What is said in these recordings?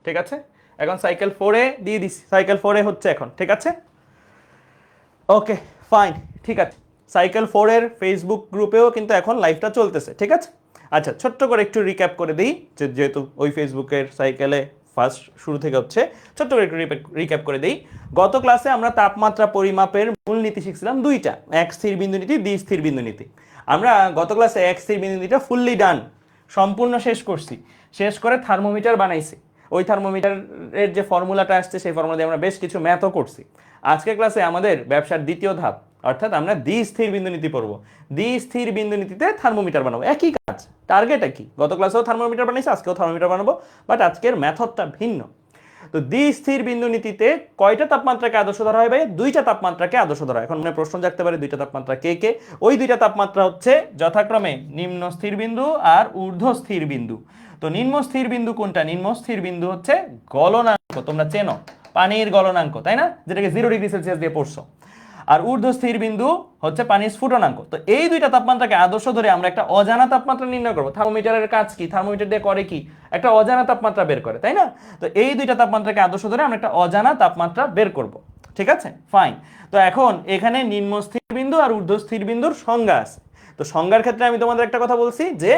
ঠিক আছে, এখন সাইকেল 4-এ দিয়ে দিছি, সাইকেল 4-এ হচ্ছে এখন। ঠিক আছে, ওকে ফাইন, ঠিক আছে। সাইকেল 4-এর ফেসবুক গ্রুপেও কিন্তু এখন লাইভটা চলতেছে। ঠিক আছে, আচ্ছা ছোট্ট করে একটু রিক্যাপ করে দিই, যেহেতু ওই ফেসবুকের সাইকেলে ফার্স্ট শুরু থেকে হচ্ছে, ছোট্ট করে একটু রিক্যাপ করে দিই। গত ক্লাসে আমরা তাপমাত্রা পরিমাপের মূল নীতি শিখছিলাম দুইটা, এক স্থির বিন্দু নীতি, দ্বি স্থির বিন্দু নীতি। আমরা গত ক্লাসে এক স্থির বিন্দু নীতিটা ফুললি ডান, সম্পূর্ণ শেষ করছি, শেষ করে থার্মোমিটার বানাইছি। ওই থার্মোমিটারের যে ফর্মুলাটা আসছে সেই ফর্মুলা দিয়ে আমরা বেশ কিছু ম্যাথও করছি। আজকের ক্লাসে আমাদের ব্যবসার দ্বিতীয় ধাপ, অর্থাৎ আমরা দ্বি স্থির বিন্দু নীতি পড়ব। দ্বি স্থির বিন্দু নীতিতে থার্মোমিটার বানাবো, একই কাজ, টার্গেট একই। গত ক্লাসেও থার্মোমিটার বানাইছি, আজকেও থার্মোমিটার বানাবো, বাট আজকের মেথডটা ভিন্ন। তো দ্বি স্থির বিন্দু নীতিতে কয়টা তাপমাত্রাকে আদর্শ ধরা হয় ভাই? দুইটা তাপমাত্রাকে আদর্শ ধরা হয়। এখন মনে প্রশ্ন জাগতে পারে দুইটা তাপমাত্রা কে কে? ওই দুইটা তাপমাত্রা হচ্ছে যথাক্রমে নিম্ন স্থির বিন্দু আর ঊর্ধ্ব স্থির বিন্দু। তো নিম্ন স্থির বিন্দু কোনটা? নিম্ন স্থির বিন্দু হচ্ছে গলনাঙ্ক, তোমরা চেনো পানির গলনাঙ্ক, তাই না, যেটাকে 0 ডিগ্রি সেলসিয়াস দিয়ে পড়ছো। আর ঊর্ধ্ব স্থির বিন্দু হচ্ছে পানির স্ফুটনাঙ্ক। তো এই দুইটা তাপমাত্রাকে আদর্শ ধরে আমরা একটা অজানা তাপমাত্রা নির্ণয় করবো। থার্মোমিটারের কাজ কি? থার্মোমিটার দিয়ে করে কি? একটা অজানা তাপমাত্রা বের করে, তাই না? তো এই দুইটা তাপমাত্রাকে আদর্শ ধরে আমরা একটা অজানা তাপমাত্রা বের করব। ঠিক আছে, ফাইন। তো এখন এখানে নিম্ন স্থির বিন্দু আর ঊর্ধ্ব স্থির বিন্দুর সংজ্ঞা আছে। তো সংজ্ঞার ক্ষেত্রে আমি তোমাদের একটা কথা বলছি, যে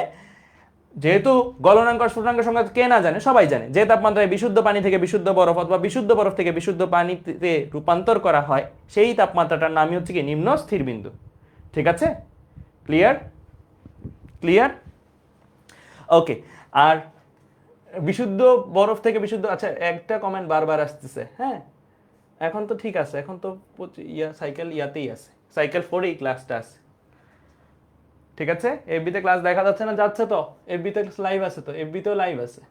যেহেতু গলনাঙ্ক আর স্ফুটনাঙ্ক সংজ্ঞা কে না জানে? সবাই জানে। যে তাপমাত্রায় বিশুদ্ধ পানি থেকে বিশুদ্ধ বরফ অথবা বিশুদ্ধ বরফ থেকে বিশুদ্ধ পানিতে রূপান্তর করা হয়, সেই তাপমাত্রাটার নামই হচ্ছে কি? নিম্ন স্থির বিন্দু। ঠিক আছে, ক্লিয়ার? ক্লিয়ার, ওকে। আর বিশুদ্ধ বরফ থেকে বিশুদ্ধ, আচ্ছা একটা কমেন্ট বারবার আসতেছে, হ্যাঁ এখন তো ঠিক আছে, এখন তো সাইকেল ইয়াতেই আছে, সাইকেল 4-এই ক্লাসটা আছে। ঠিক আছে, এফবিতে ক্লাস দেখা যাচ্ছে না? যাচ্ছে তো, এফবিতে লাইভ আছে, তো এফবিতেও লাইভ আছে।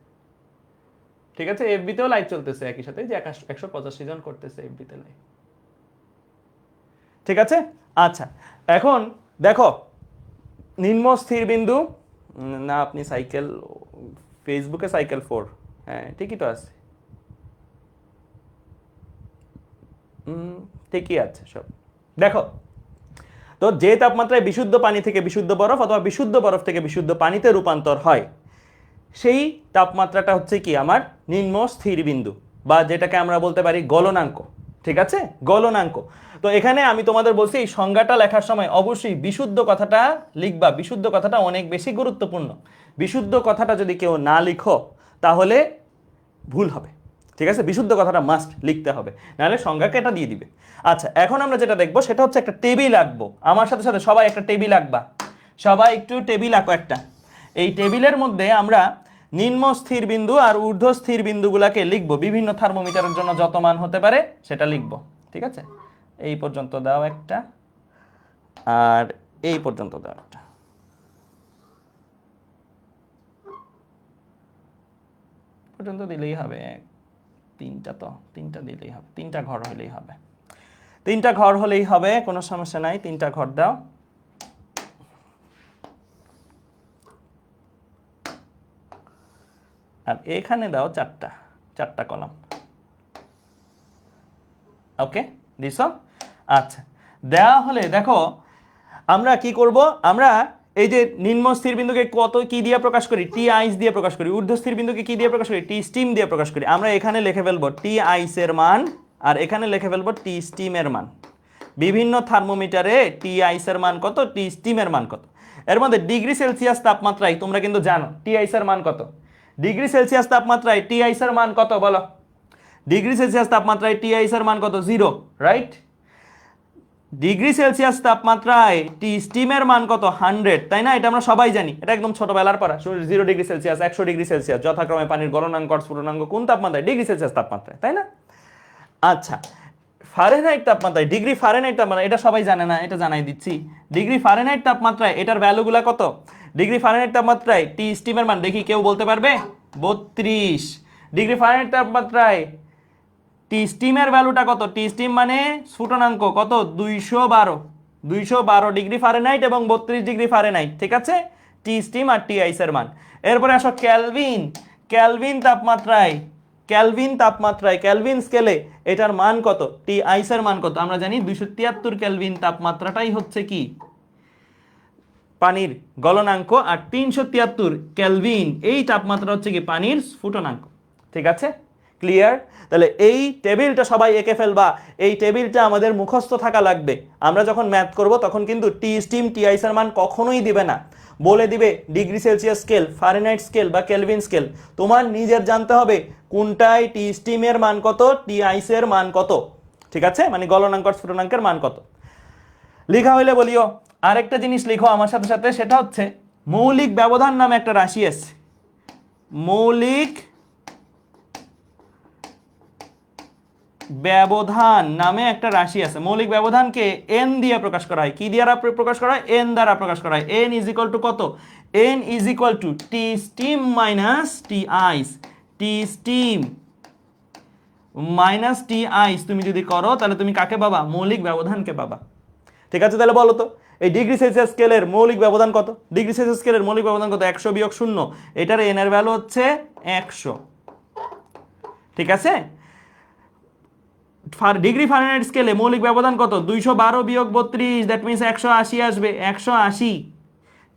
ঠিক আছে, এফবিতেও লাইভ চলতেছে একই সাথে, যে 185 জন করতেছে এফবিতে লাইভ। ঠিক আছে, আচ্ছা এখন দেখো নিম্ন স্থির বিন্দু না, আপনি সাইকেল ফেসবুকে সাইকেল 4, হ্যাঁ ঠিকই তো আছে, ঠিকই আছে সব। দেখো, তো যে তাপমাত্রায় বিশুদ্ধ পানি থেকে বিশুদ্ধ বরফ অথবা বিশুদ্ধ বরফ থেকে বিশুদ্ধ পানিতে রূপান্তর হয়, সেই তাপমাত্রাটা হচ্ছে কি? আমার নিম্ন স্থির বিন্দু, বা যেটাকে আমরা বলতে পারি গলনাঙ্ক। ঠিক আছে, গলনাঙ্ক। তো এখানে আমি তোমাদের বলছি এই সংজ্ঞাটা লেখার সময় অবশ্যই বিশুদ্ধ কথাটা লিখবা। বিশুদ্ধ কথাটা অনেক বেশি গুরুত্বপূর্ণ। বিশুদ্ধ কথাটা যদি কেউ না লিখো তাহলে ভুল হবে। ঠিক আছে, বিশুদ্ধ কথাটা মাস্ট লিখতে হবে, নাহলে সংজ্ঞাকে এটা দিয়ে দিবে। আচ্ছা, এখন আমরা যেটা দেখবো সেটা হচ্ছে একটা টেবিল আঁকবো। আমার সাথে সাথে সবাই একটা টেবিল আঁকবা, সবাই একটু টেবিল আঁকো একটা। এই টেবিলের মধ্যে আমরা নিম্ন স্থির বিন্দু আর ঊর্ধ্ব স্থির বিন্দুগুলোকে লিখবো, বিভিন্ন থার্মোমিটারের জন্য যত মান হতে পারে সেটা লিখবো। ঠিক আছে, এই পর্যন্ত দাও একটা, আর এই পর্যন্ত দাও একটা। পর্যন্ত দিলেই হবে, তিনটা, তো তিনটা দিলেই হবে, তিনটা ঘর হলেই হবে, তিনটা ঘর হলেই হবে, কোনো সমস্যা নাই, তিনটা ঘর দাও। আর এখানে দাও চারটা, চারটা কলাম। ওকে, দিছ? আচ্ছা, দেওয়া হলে দেখো আমরা কি করব, আমরা এই যে নিম্ন স্থির বিন্দুকে কত কি দিয়ে প্রকাশ করি? টি আইস দিয়ে প্রকাশ করি। ঊর্ধ্ব স্থির বিন্দুকে কি দিয়ে প্রকাশ করি? টি স্টিম দিয়ে প্রকাশ করি। আমরা এখানে লিখে ফেলবো টি আইসের মান, আর এখানে লিখে ফেলবো টি স্টিমের মান। বিভিন্ন থার্মোমিটারে টি আইসের মান কত, টি স্টিমের মান কত। এর মধ্যে ডিগ্রি সেলসিয়াস তাপমাত্রায় তোমরা কিন্তু জানো টি আইসের মান কত। ডিগ্রি সেলসিয়াস তাপমাত্রায় টি আইসের মান কত বলো? ডিগ্রি সেলসিয়াস তাপমাত্রায় টি আইসের মান কত? 0, রাইট? ডিগ্রি সেলসিয়াস তাপমাত্রায় টি স্টিমের মান কত? 100, তাই না? এটা আমরা সবাই জানি, এটা একদম ছোটবেলার পড়া। 0 ডিগ্রি সেলসিয়াস, 100 ডিগ্রি সেলসিয়াস, যথাক্রমে পানির গলনাঙ্ক আর স্ফুটনাঙ্ক কোন তাপমাত্রায়? ডিগ্রি সেলসিয়াস তাপমাত্রায়, তাই না? আচ্ছা, ফারেনহাইট তাপমাত্রায়, ডিগ্রি ফারেনহাইট তাপমাত্রা, এটা সবাই জানে না, এটা জানাই দিচ্ছি। ডিগ্রি ফারেনহাইট তাপমাত্রায় এটার ভ্যালুগুলা কত? ডিগ্রি ফারেনহাইট তাপমাত্রায় টি স্টিমের মান দেখি কেউ বলতে পারবে? 32 ডিগ্রি ফারেনহাইট তাপমাত্রায় টি স্টিমের ভ্যালুটা কত? টি স্টিম মানে স্ফুটনাঙ্ক কত? 212 ডিগ্রি ফারেনহাইট এবং 32 ডিগ্রি ফারেনহাইট। ঠিক আছে, টি স্টিম আর টি আইসের মান। এরপরে আসো ক্যালভিন। ক্যালভিন তাপমাত্রায়, ক্যালভিন তাপমাত্রায়, ক্যালভিন স্কেলে এটার মান কত? টি আইসের মান কত? আমরা জানি 273 ক্যালভিন তাপমাত্রাটাই হচ্ছে কি? পানির গলনাঙ্ক। আর 373 ক্যালভিন এই তাপমাত্রা হচ্ছে কি? পানির স্ফুটনাঙ্ক। ঠিক আছে, ক্লিয়ার? তাহলে এই টেবিলটা সবাই এঁকে ফেলবা, এই টেবিলটা আমাদের মুখস্থ থাকা লাগবে। আমরা যখন ম্যাথ করব তখন কিন্তু টি স্টিম টি আইসের মান কখনোই দিবে না, বলে দিবে degree Celsius scale, Fahrenheit scale বা কেলভিন স্কেল। তোমার নিজের জানতে হবে কোনটায় টি স্টিমের মান কত, টি আইসের মান কত, ঠিক আছে? মানে গলনাঙ্ক আর স্ফুটনাঙ্কের মান কত। লেখা হইলে বলিও। আরেকটা জিনিস লিখো আমার সাথে সাথে, সেটা হচ্ছে মৌলিক ব্যবধান নামে একটা রাশি আছে। মৌলিক ব্যবধান নামে একটা রাশি আছে। মৌলিক ব্যবধানকে এন দিয়ে প্রকাশ করা হয়। কি দিয়ে প্রকাশ করা হয়? এন দ্বারা প্রকাশ করা হয়। এন ইজ ইকুয়াল টু কত? N is equal to T steam minus T ice. T steam minus T ice তুমি যদি করো তাহলে তুমি কাকে পাবা? মৌলিক ব্যবধানকে পাবা। ঠিক আছে? তাহলে বলো তো এই ডিগ্রি সেলসিয়াস স্কেলের মৌলিক ব্যবধান কত? ডিগ্রি সেলসিয়াস স্কেলের মৌলিক ব্যবধান কত? 100 বিয়োগ 0। এটার এন এর ভ্যালু হচ্ছে 100। ঠিক আছে? ডিগ্রি ফারেনহাইট স্কেলে মৌলিক ব্যবধান কত? 212 বিয়োগ 32, দ্যাট মিনস 180 আসবে, 180।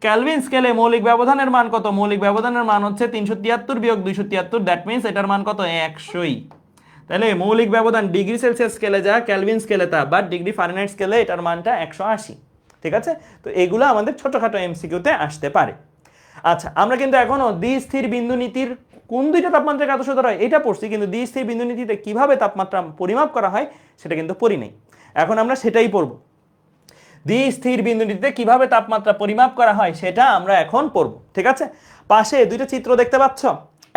ক্যালভিন স্কেলে মৌলিক ব্যবধানের মান কত? মৌলিক ব্যবধানের মান হচ্ছে 373 বিয়োগ 273, দ্যাট মিনস এটার মান কত? 100ই। তাহলে মৌলিক ব্যবধান ডিগ্রি সেলসিয়াস স্কেলে যা, ক্যালভিন স্কেলে তা, বাট ডিগ্রি ফারেনহাইট স্কেলে এটার মানটা 180। ঠিক আছে? তো এগুলো আমাদের ছোটখাটো এমসিকিউতে আসতে পারে। আচ্ছা, আমরা কিন্তু এখনো দ্বিস্থির বিন্দু নীতির কোন দুইটা তাপমাত্রাকে আদর্শ ধরা হয় এটা পড়ছি, কিন্তু দ্বিস্থির বিন্দু নীতিতে কিভাবে তাপমাত্রা পরিমাপ করা হয় সেটা কিন্তু পড়ি নাই। এখন আমরা সেটাই পড়ব। দ্বিস্থির বিন্দু নীতিতে কিভাবে তাপমাত্রা পরিমাপ করা হয় সেটা আমরা এখন পড়ব। ঠিক আছে? পাশে দুইটা চিত্র দেখতে পাচ্ছ,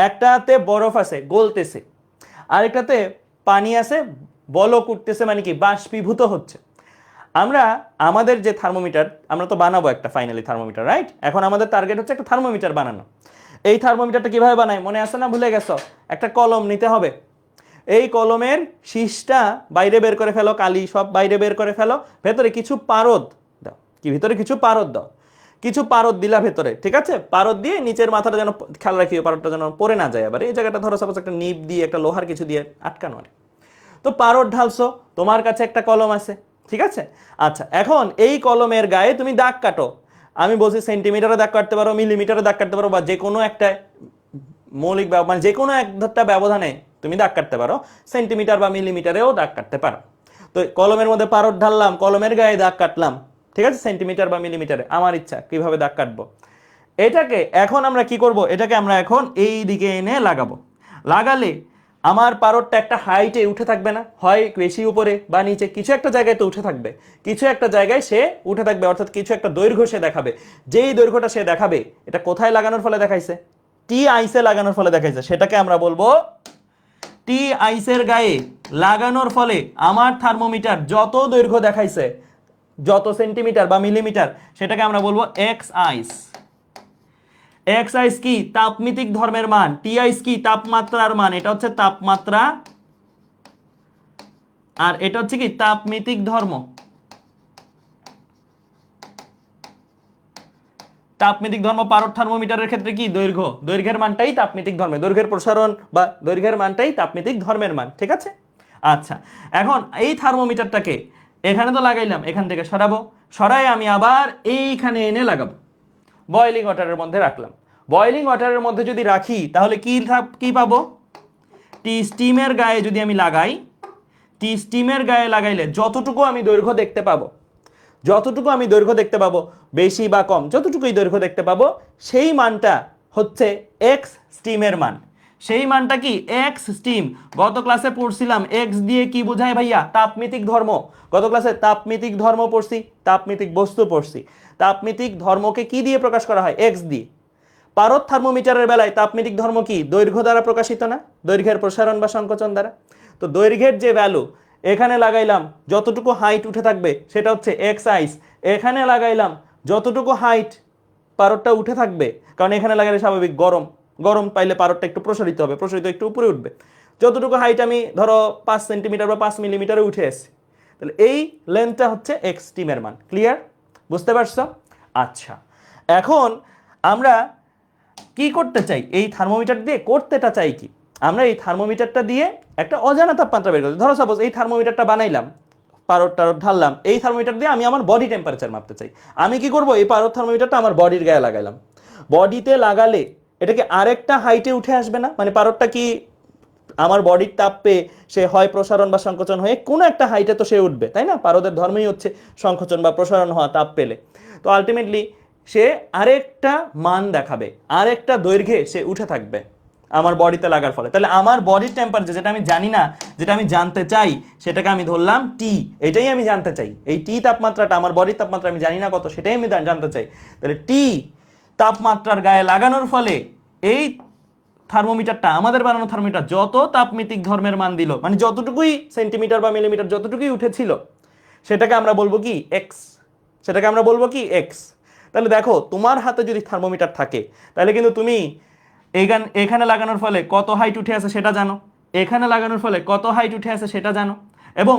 একটাতে বরফ আছে গলতেছে, আরেকটাতে পানি আছে বলক উঠতেছে, মানে কি বাষ্পীভূত হচ্ছে। আমরা আমাদের যে থার্মোমিটার, আমরা তো বানাবো একটা ফাইনালি থার্মোমিটার, রাইট? এখন আমাদের টার্গেট হচ্ছে একটা থার্মোমিটার বানানো। এই থার্মোমিটারটা কিভাবে বানাই মনে আছে না? ভুলে গেছো? একটা কলম নিতে হবে। এই কলমের শীষটা বাইরে বের করে ফেলো, কালি সব বাইরে বের করে ফেলো, ভেতরে কিছু পারদ দাও। কি ভিতরে কিছু পারদ দাও? কিছু পারদ দিলা ভেতরে, ঠিক আছে? পারদ দিয়ে নিচের মাথাটা যেন খেয়াল রাখিও, পারদটা যেন পড়ে না যায়। আবার এই জায়গাটা ধরো সাপোজ একটা নিপ দিয়ে, একটা লোহার কিছু দিয়ে আটকানো আর। তো পারদ ঢালছো, তোমার কাছে একটা কলম আছে, ঠিক আছে? আচ্ছা, এখন এই কলমের গায়ে তুমি দাগ কাটো। আমি বলছি সেন্টিমিটারে দাগ কাটতে পারো, মিলিমিটারে দাগ কাটতে পারো, বা যে কোনো একটা মৌলিক মানে যে কোনো একটা ব্যবধানে তুমি দাগ কাটতে পারো, সেন্টিমিটার বা মিলিমিটারেও দাগ কাটতে পারো। তো কলমের মধ্যে পারদ ঢাললাম, কলমের গায়ে দাগ কাটলাম, ঠিক আছে? সেন্টিমিটার বা মিলিমিটারে, আমার ইচ্ছা কিভাবে দাগ কাটবো। এটাকে এখন আমরা কি করব? এটাকে আমরা এখন এই দিকে এনে লাগাবো। লাগালে আমার পারদটা একটা হাইটে উঠে থাকবে না, হয় বেশি উপরে বা নিচে, কিছু একটা জায়গায় তো উঠে থাকবে, কিছু একটা জায়গায় সে উঠে থাকবে, অর্থাৎ কিছু একটা দৈর্ঘ্য সে দেখাবে। যেই দৈর্ঘ্যটা সে দেখাবে, এটা কোথায় লাগানোর ফলে দেখাইছে? টি আইসে লাগানোর ফলে দেখাইছে, সেটাকে আমরা বলবো টি আইসের গায়ে লাগানোর ফলে আমার থার্মোমিটার যত দৈর্ঘ্য দেখাইছে, যত সেন্টিমিটার বা মিলিমিটার, সেটাকে আমরা বলবো এক্স আইস। এক্স আইস কি? তাপমিতিক ধর্মের মান। টি আইস কি? তাপমাত্রার মান। এটা হচ্ছে তাপমাত্রা, আর এটা হচ্ছে কি? তাপমিতিক ধর্ম। তাপমিতিক ধর্ম পারদ থার্মোমিটারের ক্ষেত্রে কি? দৈর্ঘ্য। দৈর্ঘ্যের মানটাই তাপমিতিক ধর্মের, দৈর্ঘ্যের প্রসারণ বা দৈর্ঘ্যের মানটাই তাপমিতিক ধর্মের মান, ঠিক আছে? আচ্ছা, এখন এই থার্মোমিটারটাকে এখানে তো লাগাইলাম, এখান থেকে সরাবো, সরাই আমি আবার এইখানে এনে লাগাবো, বয়েলিং ওয়াটারের মধ্যে রাখলাম। বয়েলিং ওয়াটারের মধ্যে যদি রাখি তাহলে কি পাবো? টি স্টিমের গায়ে যদি আমি লাগাই, টি স্টিমের গায়ে লাগাইলে যতটুকু আমি দৈর্ঘ্য দেখতে পাবো, যতটুকু আমি দৈর্ঘ্য দেখতে পাবো, বেশি বা কম যতটুকুই দৈর্ঘ্য দেখতে পাবো, সেই মানটা হচ্ছে এক্স স্টিমের মান। সেই মানটা কি? X steam. গত ক্লাসে পড়ছিলাম এক্স দিয়ে কি বোঝায় ভাইয়া? তাপমিতিক ধর্ম। গত ক্লাসে তাপমিতিক ধর্ম পড়ছি, তাপমিতিক বস্তু পড়ছি। তাপমিতিক ধর্মকে কি দিয়ে প্রকাশ করা হয়? এক্স দিয়ে। পারদ থার্মোমিটারের বেলায় তাপমিতিক ধর্ম কি? দৈর্ঘ্য দ্বারা প্রকাশিত না? দৈর্ঘ্যের প্রসারণ বা সংকোচন দ্বারা। তো দৈর্ঘ্যের যে ভ্যালু এখানে লাগাইলাম, যতটুকু হাইট উঠে থাকবে সেটা হচ্ছে এক্স আইস। এখানে লাগাইলাম যতটুকু হাইট পারদটা উঠে থাকবে, কারণ এখানে লাগালে স্বাভাবিক গরম, গরম পাইলে পারদটা একটু প্রসারিত হবে, প্রসারিত একটু উপরে উঠবে। যতটুকু হাইট আমি ধরো 5 সেন্টিমিটার বা 5 মিলিমিটারে উঠে আসছি, তাহলে এই লেন্থটা হচ্ছে এক্স স্টিমের মান। ক্লিয়ার? বুঝতে পারছো? আচ্ছা, এখন আমরা কি করতে চাই? এই থার্মোমিটার দিয়ে করতেটা চাই কি? আমরা এই থার্মোমিটারটা দিয়ে একটা অজানা তাপমাত্রা বের করতে, ধরো সাপোজ এই থার্মোমিটারটা বানাইলাম, পারদ টারদ ঢাললাম, এই থার্মোমিটার দিয়ে আমি আমার বডি টেম্পারেচার মাপতে চাই। আমি কি করব? এই পারদ থার্মোমিটারটা আমার বডির গায়ে লাগাইলাম। বডিতে লাগালে এটা কি আরেকটা হাইটে উঠে আসবে না? মানে পারদটা কি আমার বডির তাপ পেয়ে সে হয় প্রসারণ বা সংকোচন হয়ে কোনো একটা হাইটে তো সে উঠবে, তাই না? পারদের ধর্মই হচ্ছে সংকোচন বা প্রসারণ হওয়া তাপ পেলে। তো আলটিমেটলি সে আরেকটা মান দেখাবে, আরেকটা দৈর্ঘ্যে সে উঠে থাকবে আমার বডিতে লাগার ফলে। তাহলে আমার বডির টেম্পারেচার যেটা আমি জানি না, যেটা আমি জানতে চাই, সেটাকে আমি ধরলাম টি। এটাই আমি জানতে চাই, এই টি তাপমাত্রাটা, আমার বডির তাপমাত্রা আমি জানি না কত, সেটাই আমি জানতে চাই। তাহলে টি তাপমাত্রার গায়ে লাগানোর ফলে এই থার্মোমিটারটা, আমাদের বানানো থার্মোমিটার, যত তাপমিতিক ধর্মের মান দিল, মানে যতটুকুই সেন্টিমিটার বা মিলিমিটার যতটুকুই উঠেছিল, সেটাকে আমরা বলবো কি এক্স। সেটাকে আমরা বলবো কি এক্স। তাহলে দেখো, তোমার হাতে যদি থার্মোমিটার থাকে, তাহলে কিন্তু তুমি এখানে লাগানোর ফলে কত হাইট উঠে আছে সেটা জানো, এখানে লাগানোর ফলে কত হাইট উঠে আছে সেটা জানো, এবং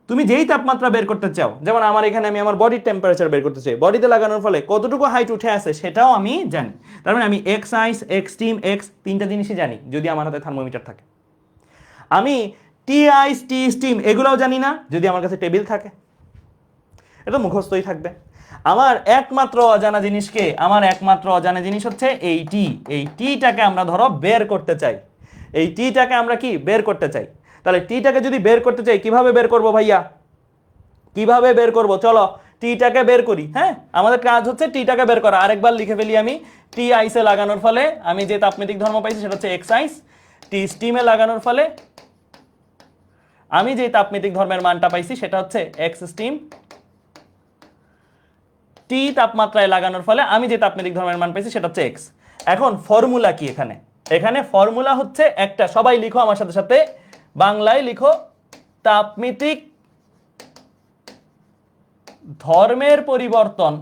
তুমি যেই তাপমাত্রা বের করতে চাও, যেমন আমার এখানে আমি আমার বডির টেম্পারেচার বের করতে চাই, বডিতে লাগানোর ফলে কতটুকু হাইট উঠে আছে সেটাও আমি জানি। তার মানে আমি X ice, X steam, X তিনটা জিনিসই জানি যদি আমার হাতে থার্মোমিটার থাকে। আমি টি আইস, টি স্টিম এগুলোও জানি না যদি আমার কাছে টেবিল থাকে। এটা মুখস্থই থাকবে। আমার একমাত্র অজানা জিনিসকে, আমার একমাত্র অজানা জিনিস হচ্ছে এই টি। এই টিটাকে আমরা ধরো বের করতে চাই, এই টিটাকে আমরা কি বের করতে চাই। তাহলে টিটাকে যদি বের করতে চাই, কিভাবে বের করব ভাইয়া? কিভাবে বের করব? চলো টিটাকে বের করি। হ্যাঁ, আমাদের কাজ হচ্ছে টিটাকে বের করা। আরেকবার লিখে ফেলি আমি। টি আইসে লাগানোর ফলে আমি যে তাপমিতিক ধর্ম পাইছি সেটা হচ্ছে এক্স আইস। টি স্টিমে লাগানোর ফলে আমি যে তাপমিতিক ধর্মের মানটা পাইছি সেটা হচ্ছে এক্স স্টিম। টি তাপমাত্রায় লাগানোর ফলে আমি যে তাপমিতিক ধর্মের মান পাইছি সেটা হচ্ছে এক্স। এখন ফর্মুলা কি এখানে? এখানে ফর্মুলা হচ্ছে একটা, সবাই লিখো আমার সাথে সাথে, বাংলায় লিখো, তাপমিতিক ধর্মের পরিবর্তন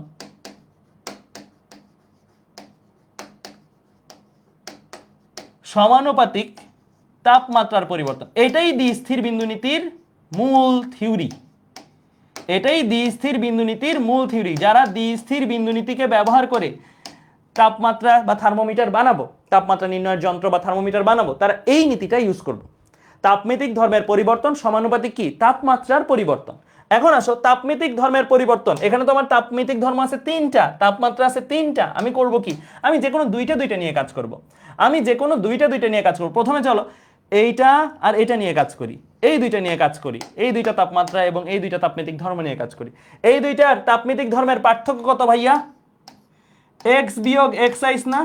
সমানুপাতিক তাপমাত্রার পরিবর্তন। এটাই দ্বিস্থির বিন্দু নীতির মূল থিওরি। এটাই দ্বিস্থির বিন্দু নীতির মূল থিওরি। যারা দ্বিস্থির বিন্দু নীতিকে ব্যবহার করে তাপমাত্রা বা থার্মোমিটার বানাবো, তাপমাত্রা নির্ণয়ের যন্ত্র বা থার্মোমিটার বানাবো, তারা এই নীতিটা ইউজ করবো। তাপমিতিক ধর্মের পরিবর্তন সমানুপাতিক কি? তাপমাত্রার পরিবর্তন। এখন আসো তাপমিতিক ধর্মের পরিবর্তন। এখানে তো আমার তাপমিতিক ধর্ম আছে তিনটা, তাপমাত্রা আছে তিনটা। আমি করব কি? আমি যে কোনো দুইটা নিয়ে কাজ করব। আমি যে কোনো দুইটা নিয়ে কাজ করব। প্রথমে চলো এইটা আর এটা নিয়ে কাজ করি, এই দুইটা নিয়ে কাজ করি, এই দুইটা তাপমাত্রা এবং এই দুইটা তাপমিতিক ধর্ম নিয়ে কাজ করি। এই দুইটার তাপমিতিক ধর্মের পার্থক্য কত ভাইয়া? এক্স বিয়োগ এক্স আইস না?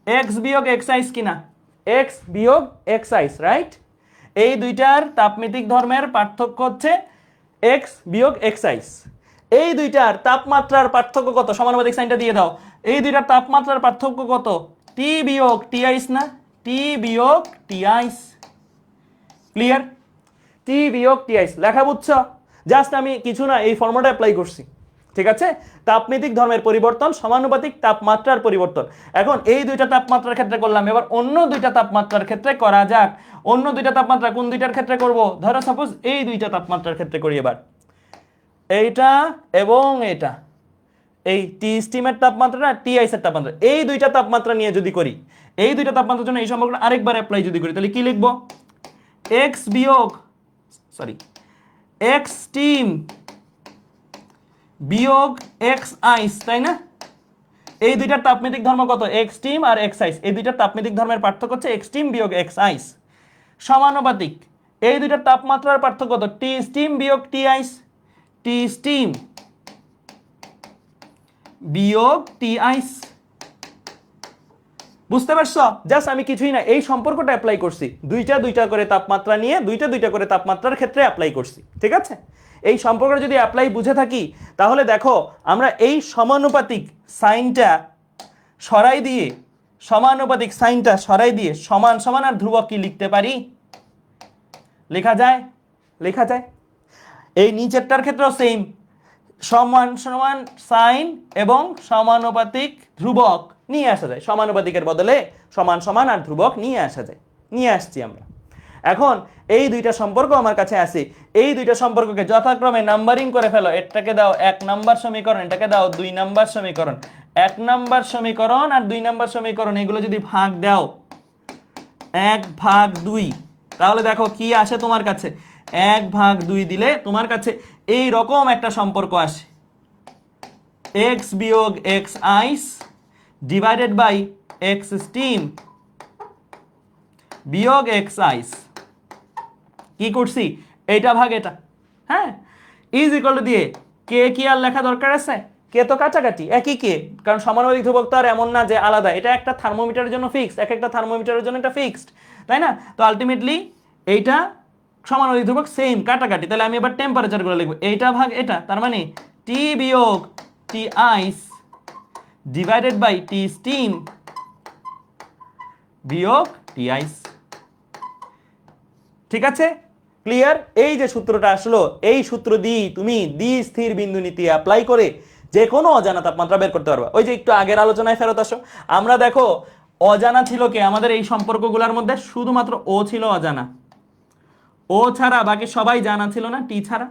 এক্স বিয়োগ এক্স আইস কিনা? এক্স বিয়োগ এক্স আইস, রাইট? এই দুইটার তাপমিতিক ধর্মের পার্থক্য হচ্ছে এক্স বিয়োগ এক্স আইস। এই দুইটার তাপমাত্রার পার্থক্য কত? সমানুপাতিক সাইনটা দিয়ে দাও। এই দুইটার তাপমাত্রার পার্থক্য কত? টি বিয়োগ টি আইস না? টি বিয়োগ টি আইস। ক্লিয়ার? টি বিয়োগ টি আইস লেখা বুঝছো? জাস্ট আমি কিছু না, এই ফর্মুলাটা অ্যাপ্লাই করছি। ঠিক আছে? তাপমিতিক ধর্মের পরিবর্তন সমানুপাতিক তাপমাত্রার পরিবর্তন। এখন এই দুইটা তাপমাত্রার ক্ষেত্রে করলাম, এবার অন্য দুইটা তাপমাত্রার ক্ষেত্রে করা যাক। অন্য দুইটা তাপমাত্রা কোন দুইটার ক্ষেত্রে করব? ধরো সাপোজ এই দুইটা তাপমাত্রার ক্ষেত্রে করি। এবার এইটা এবং এটা, এই টি স্টিমের তাপমাত্রা, টি আইসের তাপমাত্রা, এই দুইটা তাপমাত্রা নিয়ে যদি করি, এই দুইটা তাপমাত্রার জন্য এই সম্পর্কটা আরেকবার অ্যাপ্লাই যদি করি, তাহলে কি লিখব? এক্স বিয়োগ এক্স স্টিম বিয়োগ এক্স আইস, তাই না? এই দুইটার তাপমিতিক ধর্ম কত? এক্স স্টিম আর এক্স আইস। এই দুইটার তাপমিতিক ধর্মের পার্থক্য হচ্ছে এক্স স্টিম বিয়োগ এক্স আইস। সমানুপাতিক এই দুইটার তাপমাত্রার পার্থক্য কত? টি স্টিম বিয়োগ টি আইস। টি স্টিম বিয়োগ টি আইস। বুঝতে পারছো? জাস্ট আমি কিছুই না, এই সম্পর্কটা অ্যাপ্লাই করছি। দুইটা করে তাপমাত্রা নিয়ে দুইটা করে তাপমাত্রার ক্ষেত্রে অ্যাপ্লাই করছি। ঠিক আছে? এই সম্পর্কটা যদি অ্যাপ্লাই বুঝে থাকি, তাহলে দেখো আমরা এই সমানুপাতিক সাইনটা সরাই দিয়ে, সমানুপাতিক সাইনটা সরাই দিয়ে সমান সমান আর ধ্রুবক কি লিখতে পারি? লেখা যায়, লেখা যায়। এই নিচেরটার ক্ষেত্রেও সেম, সমান সমান সাইন এবং সমানুপাতিক ধ্রুবক নিয়ে আসা যায়। সমানুপাতিকের বদলে সমান সমান আর ধ্রুবক নিয়ে আসা যায়, নিয়ে আসছি আমরা। এখন এই দুইটা সম্পর্ক আমার কাছে আছে, এই দুইটা সম্পর্ককে যথাক্রমে নাম্বারিং করে ফেলো। এটাকে দাও 1 নাম্বার সমীকরণ, এটাকে দাও 2 নাম্বার সমীকরণ। 1 নাম্বার সমীকরণ আর 2 নাম্বার সমীকরণ এগুলো যদি ভাগ দাও 1/2, তাহলে দেখো কি আসে তোমার কাছে। 1/2 দিলে তোমার কাছে এই রকম একটা সম্পর্ক আসে, এক্স বিয়োগ X ice divided by X steam বিয়োগ এক্স আইস, কি করছি এইটা ভাগ এটা, হ্যাঁ, ইজ ইকুয়াল টু দিয়ে কে কি আর লেখা দরকার আছে, কে তো কাছাকাছি একই কে, কারণ সমানুপাতিক ধ্রুবক তো আর এমন না যে আলাদা, এটা একটা থার্মোমিটারের জন্য ফিক্সড, এক একটা থার্মোমিটারের জন্য এটা ফিক্সড, তাই না? তো আলটিমেটলি এইটা সমানুপাতিক ধ্রুবক সেম কাটাকাটি, তাহলে আমি এবার টেম্পারেচার গুলো লিখবো, এইটা ভাগ এটা, তার মানে টি বিয়োগ T ice divided by T steam বিয়োগ টি আইস। ঠিক আছে, ক্লিয়ার? এই যে সূত্রটা আসলো, এই সূত্র দিয়ে তুমি দ্বিস্থির বিন্দু নীতি অ্যাপ্লাই করে যে কোনো অজানা তাপমাত্রা বের করতে পারবা। ওই যে একটু আগের আলোচনায় ফেরত আসো, আমরা দেখো অজানা ছিল কে আমাদের এই সম্পর্কগুলোর মধ্যে, শুধুমাত্র ও ছিল অজানা, ও ছাড়া বাকি সবাই জানা ছিল না, টি ছাড়া,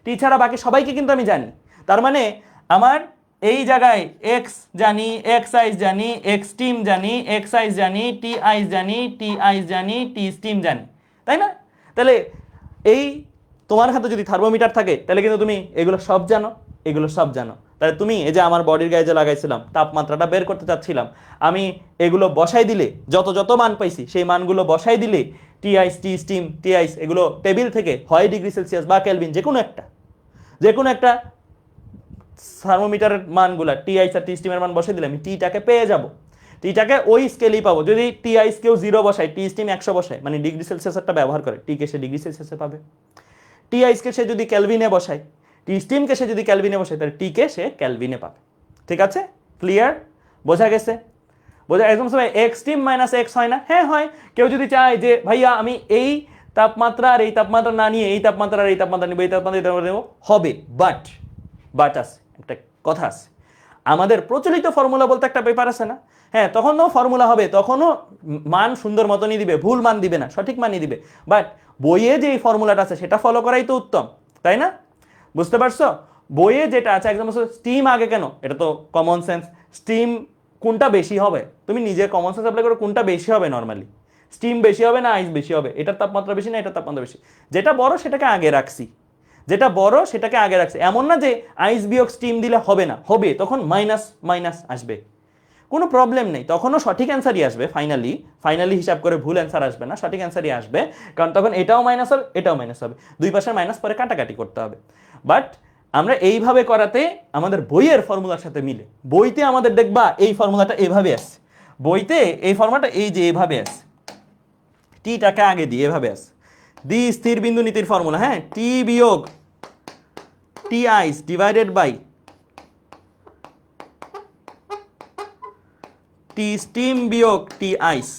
টি ছাড়া বাকি সবাইকে কিন্তু আমি জানি। তার মানে আমার এই জায়গায় এক্স জানি, এক্স আইস জানি, এক্স স্টিম জানি, এক্স আইস জানি, টি আইস জানি, টি আইস জানি, টি স্টিম জানি, তাই না? তাহলে এই তোমার হাতে যদি থার্মোমিটার থাকে তাহলে কিন্তু তুমি এগুলো সব জানো, এগুলো সব জানো। তাহলে তুমি এই যে আমার বডির গায়ে যে লাগাইছিলাম তাপমাত্রাটা বের করতে চাচ্ছিলাম, আমি এগুলো বসাই দিলে যত যত মান পাইছি সেই মানগুলো বসাই দিলে টি আইস, টি স্টিম, টি আইস এগুলো টেবিল থেকে হয় ডিগ্রি সেলসিয়াস বা কেলভিন যে কোনো একটা থার্মোমিটারের মানগুলা টি আইস আর টি স্টিমের মান বসাই দিলে আমি টিটাকে পেয়ে যাব, টিটাকে ওই স্কেলেই পাবো। যদি টি আইস কেউ 0 বসায়, টি স্টিম 100 বসায়, মানে ডিগ্রি সেলসিয়াসটা ব্যবহার করে, টিকে সে ডিগ্রি সেলসিয়াসে পাবে। টি আইসকে সে যদি ক্যালভিনে বসায়, টি স্টিমকে সে যদি ক্যালভিনে বসায়, তাহলে টিকে সে ক্যালভিনে পাবে। ঠিক আছে, ক্লিয়ার? বোঝা গেছে? বোঝা একদম সবাই? এক্স স্টিম মাইনাস এক্স হয় না? হ্যাঁ হয়। কেউ যদি চায় যে ভাইয়া আমি এই তাপমাত্রা আর এই তাপমাত্রা না নিয়ে এই তাপমাত্রা আর এই তাপমাত্রা নিব, এই তাপমাত্রা নেব, হবে, বাট আছে একটা কথা আছে, আমাদের প্রচলিত ফর্মুলা বলতে একটা পেপার আছে না, হ্যাঁ, তখনও ফর্মুলা হবে, তখনও মান সুন্দর মতনই দিবে, ভুল মান দিবে না, সঠিক মানই দিবে, বাট বইয়ে যে এই ফর্মুলাটা আছে সেটা ফলো করাই তো উত্তম, তাই না? বুঝতে পারছো? বইয়ে যেটা আছে একদম স্টিম আগে কেন, এটা তো কমন সেন্স, স্টিম কোনটা বেশি হবে, তুমি নিজে কমন সেন্স অ্যাপ্লাই করো, কোনটা বেশি হবে নর্মালি, স্টিম বেশি হবে না আইস বেশি হবে, এটার তাপমাত্রা বেশি না এটার তাপমাত্রা বেশি, যেটা বড় সেটাকে আগে রাখছি, যেটা বড় সেটাকে আগে রাখছে, এমন না যে আইস বিয়োগ স্টিম দিলে হবে না, হবে, তখন মাইনাস মাইনাস আসবে, কোনো প্রবলেম নেই, তখনও সঠিক অ্যান্সারই আসবে, ফাইনালি হিসাব করে ভুল অ্যান্সার আসবে না, সঠিক অ্যান্সারই আসবে, কারণ তখন এটাও মাইনাস হবে এটাও মাইনাস হবে, দুই পাশের মাইনাস পরে কাটাকাটি করতে হবে। বাট আমরা এইভাবে করাতে আমাদের বইয়ের ফর্মুলার সাথে মিলে, বইতে আমাদের দেখবা এই ফর্মুলাটা এভাবে আসছে, বইতে এই ফর্মুলাটা এই যে এভাবে আসছে, টিটাকে আগে দিয়ে এভাবে আসছে, স্থির বিন্দু নীতির ফর্মুলা, হ্যাঁ, টি বিয়োগ T ice divided by T steam বিয়োগ T ice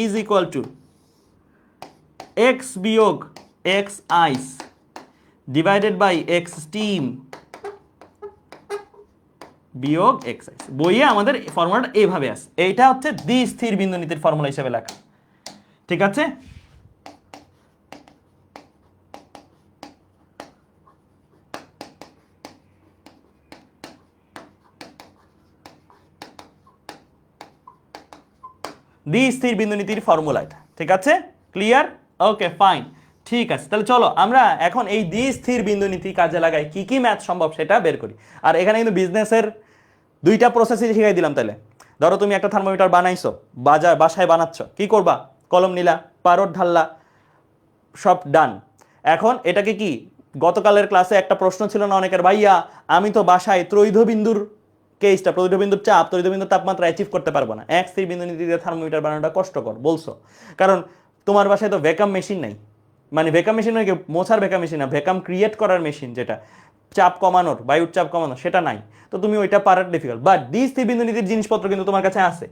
is equal to X বিয়োগ X ice divided by X steam বিয়োগ এক্স আইস। বইয়ে আমাদের ফর্মুলাটা এইভাবে আছে, এইটা হচ্ছে দ্বিস্থির বিন্দু নীতির ফর্মুলা হিসেবে লেখা। ঠিক আছে, দ্বিস্থির বিন্দু নীতির ফর্মুলা এটা। ঠিক আছে, ক্লিয়ার? ওকে ফাইন, ঠিক আছে, তাহলে চলো আমরা এখন এই দ্বিস্থির বিন্দু নীতি কাজে লাগাই, কি কি ম্যাথ সম্ভব সেটা বের করি। আর এখানে কিন্তু বিজনেসের দুইটা প্রসেসই শিখাই দিলাম। তাহলে ধরো তুমি একটা থার্মোমিটার বানাইছো, বাসায় বানাচ্ছ, কি করবা? কলম নিলা, পারদ ঢাললা, সব ডান। এখন এটাকে কি, গতকালের ক্লাসে একটা প্রশ্ন ছিল না অনেকের, ভাইয়া আমি তো বাসায় ত্রৈধবিন্দুর কেসটা, ত্রৈধবিন্দুর চাপ, ত্রৈধবিন্দুর তাপমাত্রা অ্যাচিভ করতে পারবো না, এক স্থির বিন্দু নীতি দিয়ে থার্মোমিটার বানানোটা কষ্টকর বলছো, কারণ তোমার বাসায় তো ভ্যাকাম মেশিন নাই, মানে ভ্যাকাম মেশিন নয়, মোছার ভ্যাকাম মেশিন না, ভ্যাকাম ক্রিয়েট করার মেশিন, যেটা চাপ কমানোর, বায়ুর চাপ কমানোর, সেটা নাই, তো তুমি ওইটা পারার ডিফিকাল্ট। বাট দ্বিস্থির বিন্দু নীতির জিনিসপত্র কিন্তু তোমার কাছে আছে,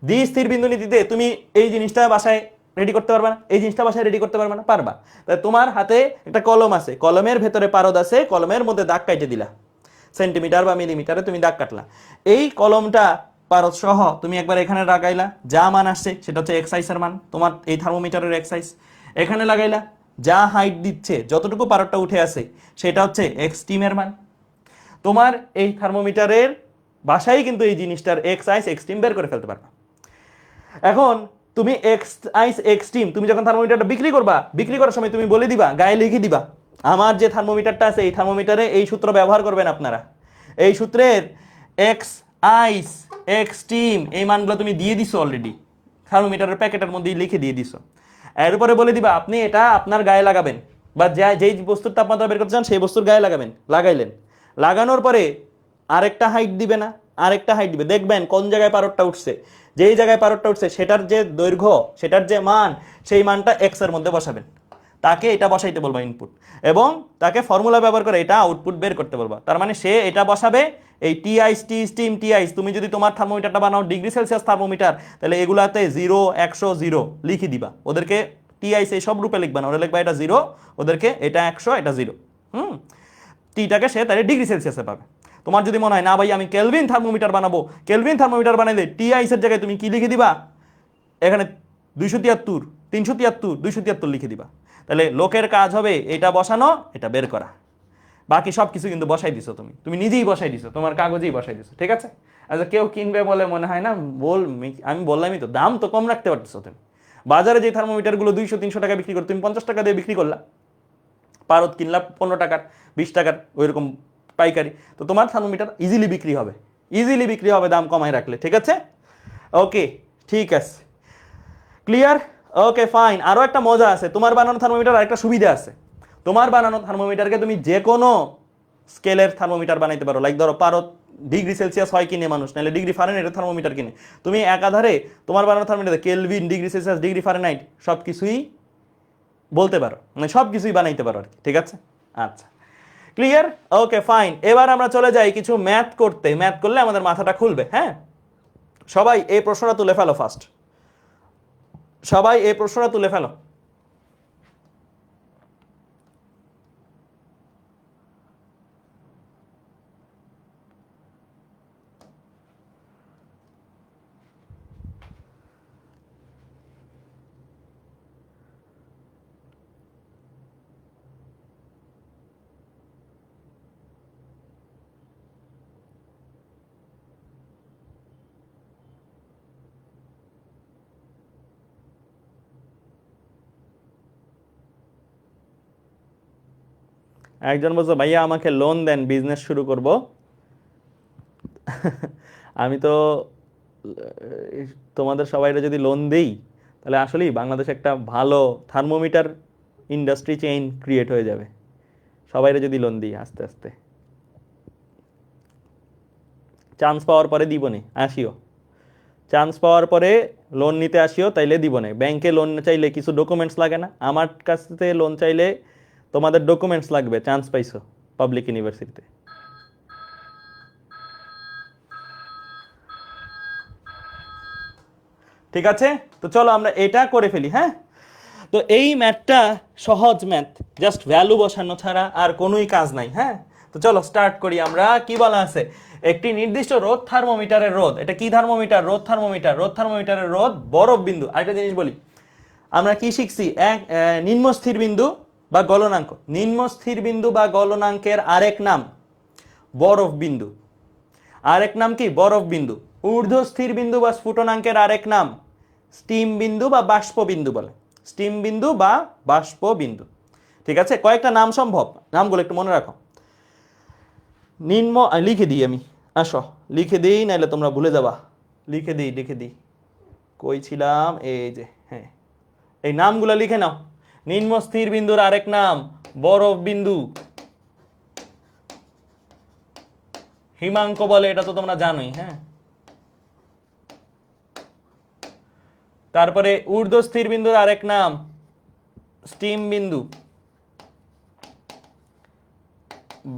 দ্বিস্থির বিন্দু নীতিতে তুমি এই জিনিসটা বাসায় রেডি করতে পারবা না, এই জিনিসটা বাসায় রেডি করতে পারবা না, পারবা। তাই তোমার হাতে একটা কলম আছে, কলমের ভেতরে পারদ আছে, কলমের মধ্যে দাগ কাটে দিলা, সেন্টিমিটার বা মিলিমিটারে তুমি দাগ কাটলা, এই কলমটা পারদ সহ তুমি একবার এখানে লাগাইলা, যা মান আসছে সেটা হচ্ছে এক্সাইসের মান, তোমার এই থার্মোমিটারের এক্সাইস, এখানে লাগাইলা, যা হাইট দিচ্ছে, যতটুকু পারদটা উঠে আসে সেটা হচ্ছে এক্স স্টিমের মান। তোমার এই থার্মোমিটারের বাসায় কিন্তু এই জিনিসটার এক্স আইস এক্স স্টিম বের করে ফেলতে পারবা। এখন তুমি এক্স আইস এক্স স্টিম তুমি যখন থার্মোমিটারটা বিক্রি করবা, বিক্রি করার সময় তুমি বলে দিবা, গায়ে লিখে দিবা, আমার যে থার্মোমিটারটা আছে এই থার্মোমিটারে এই সূত্র ব্যবহার করবেন আপনারা, এই সূত্রের এক্স আইস এক্স স্টিম এই মানগুলো তুমি দিয়ে দিছো অলরেডি, থার্মোমিটারের প্যাকেটের মধ্যে লিখে দিয়ে দিছো। এরপরে বলে দিবা আপনি এটা আপনার গায়ে লাগাবেন, বা যেই বস্তুর তাপমাত্রা বের করতে চান সেই বস্তুর গায়ে লাগাবেন, লাগাইলেন। লাগানোর পরে আরেকটা হাইট দিবে না, আরেকটা হাইট দিবে, দেখবেন কোন জায়গায় পারদটা উঠছে। যেই জায়গায় পারদটা উঠছে সেটার যে দৈর্ঘ্য, সেটার যে মান, সেই মানটা এক্স এর মধ্যে বসাবেন। তাকে এটা বসাইতে বলবা ইনপুট, এবং তাকে ফর্মুলা ব্যবহার করে এটা আউটপুট বের করতে বলবা। তার মানে সে এটা বসাবে, এই টি আইস, টি স্টিম, টি আইস। তুমি যদি তোমার থার্মোমিটারটা বানাও ডিগ্রি সেলসিয়াস থার্মোমিটার, তাহলে এগুলাতে 0, 100, 0 লিখে দিবা। ওদেরকে টি আইস এই সব রূপে লিখবা না, ওরা লিখবা এটা 0, ওদেরকে এটা 100, এটা 0। টিটাকে সে তাহলে ডিগ্রি সেলসিয়াসে পাবে। তোমার যদি মনে হয় না ভাই আমি কেলভিন থার্মোমিটার বানাবো, কেলভিন থার্মোমিটার বানাইলে টি আইসের জায়গায় তুমি কি লিখে দিবা, এখানে 273, 373, 273 লিখে দিবা। তাহলে লোকের কাজ হবে এটা বসানো, এটা বের করা। বাকি সব কিছু কিন্তু বসাই দিছো, তুমি নিজেই বসাই দিছো, তোমার কাগজেই বসাই দিছো, ঠিক আছে? আচ্ছা, কেউ কিনবে বলে মনে হয় না? আমি বললামই তো, দাম তো কম রাখতে পারতেছো তুমি। বাজারে যে থার্মোমিটারগুলো 200-300 টাকা বিক্রি করো, তুমি 50 টাকা দিয়ে বিক্রি করলা। পারদ কিনলা 15 টাকার, 20 টাকার, ওইরকম পাইকারি। তো তোমার থার্মোমিটার ইজিলি বিক্রি হবে, ইজিলি বিক্রি হবে দাম কমাই রাখলে, ঠিক আছে? ওকে, ঠিক আছে, ক্লিয়ার? Okay fine. আরও একটা মজা আছে, তোমার বানানো থার্মোমিটার আরেকটা সুবিধা আছে। তোমার বানানো থার্মোমিটারকে তুমি যে কোনো স্কেলের থার্মোমিটার বানাইতে পারো। লাইক ধরো পারদ ডিগ্রি সেলসিয়াস হয় কিনে মানুষ, নাহলে ডিগ্রি ফারেনহাইটের থার্মোমিটার কিনে, তুমি একাধারে তোমার বানানো thermometer kelvin, degree Celsius, degree Fahrenheit সব কিছুই বলতে পারো, মানে সব কিছুই বানাইতে পারো আর কি, ঠিক আছে? আচ্ছা, ক্লিয়ার? Okay fine. এবার আমরা চলে যাই কিছু ম্যাথ করতে। ম্যাথ করলে আমাদের মাথাটা খুলবে। হ্যাঁ, সবাই এই প্রশ্নটা তুলে ফেলো ফার্স্ট, সবাই এই প্রশ্নটা তুলে ফেলো। একজন বলছে ভাইয়া আমাকে লোন দেন, বিজনেস শুরু করব। আমি তো তোমাদের সবাইকে যদি লোন দেই, তাহলে আসলেই বাংলাদেশে একটা ভালো থার্মোমিটার ইন্ডাস্ট্রি চেইন ক্রিয়েট হয়ে যাবে। সবাইরে যদি লোন দিই আস্তে আস্তে, চান্স পাওয়ার পরে দিবনে আসিও, চান্স পাওয়ার পরে লোন নিতে আসিও, তাইলে দিবনে। ব্যাংকে লোন চাইলে কিছু ডকুমেন্টস লাগে না, আমার কাছ থেকে লোন চাইলে তোমাদের ডকুমেন্টস লাগবে, চান্স পাইছো পাবলিক ইউনিভার্সিটিতে। ঠিক আছে, তো চলো আমরা এটা করে ফেলি। হ্যাঁ, তো এই ম্যাথটা সহজ ম্যাথ, জাস্ট ভ্যালু বসানো ছাড়া আর কোনোই কাজ নাই। হ্যাঁ, তো চলো স্টার্ট করি আমরা। কি বলা আছে, একটি নির্দিষ্ট রোধ থার্মোমিটারের রোধ, এটা কি থার্মোমিটার? রোধ থার্মোমিটার। রোধ থার্মোমিটারের রোধ বরফ বিন্দু। আরেকটা জিনিস বলি, আমরা কি শিখছি? নিম্ন স্থির বিন্দু বা গলনাঙ্ক। নিম্ন স্থির বিন্দু বা গলনাঙ্কের আরেক নাম বরফ বিন্দু। আরেক নাম কি? বরফ বিন্দু। ঊর্ধ্ব স্থির বিন্দু বা স্ফুটনাঙ্কের আরেক নাম স্টিম বিন্দু বা বাষ্প বিন্দু বলে। স্টিম বিন্দু বা বাষ্প বিন্দু। ঠিক আছে, কয়েকটা নাম সম্ভব, নামগুলো একটু মনে রাখো। নিম্ন, লিখে দিই আমি, আসো লিখে দিই, নাইলে তোমরা ভুলে যাবা। লিখে দিই কই ছিলাম, এই যে, হ্যাঁ, এই নামগুলো লিখে নাও। নিম্ন স্থির বিন্দুর আরেক নাম বরফ বিন্দু, হিমাঙ্ক বলে, এটা তো তোমরা জানোই। হ্যাঁ, তারপরে ঊর্ধ্ব স্থির বিন্দুর আরেক নাম স্টিম বিন্দু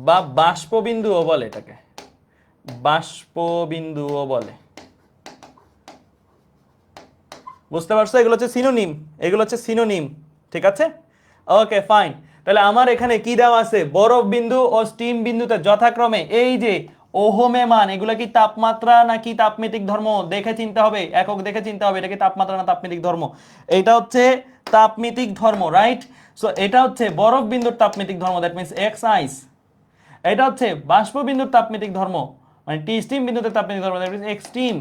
বা বাষ্প বিন্দুও বলে, এটাকে বাষ্প বিন্দুও বলে। বুঝতে পারছো? এগুলো হচ্ছে সিনোনিম, এগুলো হচ্ছে সিনোনিম। ঠিক আছে, ওকে ফাইন। তাহলে আমার এখানে কি দেওয়া আছে? বরফ বিন্দু ও স্টিম বিন্দুতে যথাক্রমে এই যে ওহমে মান, এগুলো কি তাপমাত্রা নাকি তাপমিতিক ধর্ম দেখে চিনতে হবে, একক দেখে চিনতে হবে। এটা কি তাপমাত্রা না তাপমিতিক ধর্ম? এটা হচ্ছে তাপমিতিক ধর্ম, রাইট? সো এটা হচ্ছে বরফ বিন্দুর তাপমিতিক ধর্ম, দ্যাট মিন্স এক্স আইস। এটা হচ্ছে বাষ্প বিন্দুর তাপমিতিক ধর্ম, মানে টি স্টিম বিন্দুতে তাপমিতিক ধর্ম, দ্যাট মিন্স এক্সট্রিম।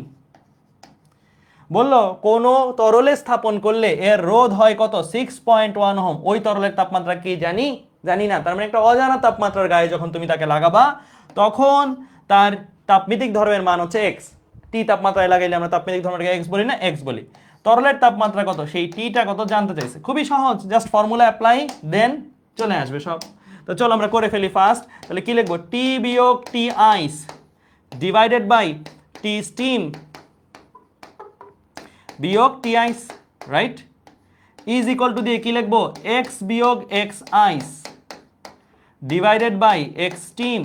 বললো কোন তরলে স্থাপন করলে এর রোধ হয় কত? 6.1 ওহম। ওই তরলের তাপমাত্রা কি জানি? জানি না। তার মানে একটা অজানা তাপমাত্রার গায়ে যখন তুমি তাকে লাগাবা, তখন তার তাপমিতিক ধর্মের মান হচ্ছে এক্স। টি তাপমাত্রায় লাগাইলে আমরা তাপমিতিক ধর্মটাকে এক্স বলি না, এক্স বলি। তরলের তাপমাত্রা কত, সেই টিটা কত জানতে চাইছে। খুবই সহজ, জাস্ট ফর্মুলা অ্যাপ্লাই, দেন চলে আসবে সব। তো চলো আমরা করে ফেলি ফার্স্ট। তাহলে কি লিখবো, টি বিয়োগ T ice divided by T steam বিয়োগ T ice, right, is equal to দিয়ে কি লিখবো, এক্স বিয়োগ X ice divided by X steam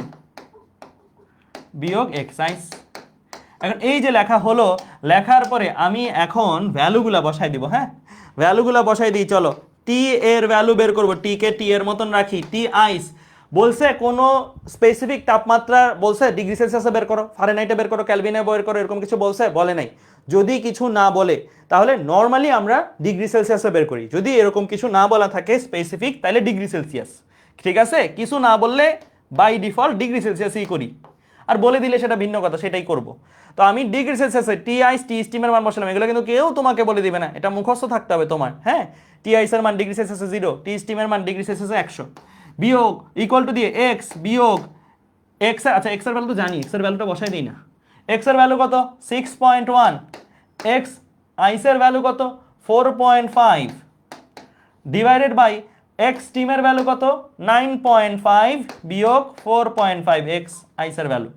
বিয়োগ এক্স আইস। এখন এই যে লেখা হলো, লেখার পরে আমি এখন ভ্যালুগুলা বসাই দিব। হ্যাঁ, ভ্যালুগুলা বসাই দিই। চলো, টি এর ভ্যালু বের করবো, টি কে টি এর মতন রাখি। টি আইস বলছে কোনো স্পেসিফিক তাপমাত্রা বলছে, ডিগ্রি সেলসিয়াসে বের করো, ফারেনহাইটে বের করো, ক্যালভিনে বের করো, এরকম কিছু বলছে? বলে নাই। যদি কিছু না বলে তাহলে নর্মালি আমরা ডিগ্রি সেলসিয়াসে বের করি। যদি এরকম কিছু না বলা থাকে স্পেসিফিক, তাহলে ডিগ্রি সেলসিয়াস, ঠিক আছে? কিছু না বললে বাই ডিফল্ট ডিগ্রি সেলসিয়াসই করি, আর বলে দিলে সেটা ভিন্ন কথা, সেটাই করব। তো আমি ডিগ্রি সেলসিয়াসে টি আইস টি স্টিমের মান বসালাম। এগুলো কিন্তু কেউ তোমাকে বলে দিবে না, এটা মুখস্থ থাকতে হবে তোমার। হ্যাঁ, টি আইসের মান ডিগ্রি সেলসিয়াসে 0, টি স্টিমের মান ডিগ্রি সেলসিয়াসে 100, বিয়োগ ইকুয়াল টু দিয়ে এক্স বিয়োগ এক্স। আচ্ছা, এক্স এর ভ্যালু তো জানি, এক্স এর ভ্যালুটা বসাই দিই না। এক্স এর ভ্যালু কত, 6.1, এক্স আইসের ভ্যালু কত, 4.5 ডিভাইডেড বাই এক্স স্টিমের ভ্যালু কত, 9.5 বিয়োগ 4.5 এক্স আইসের ভ্যালু।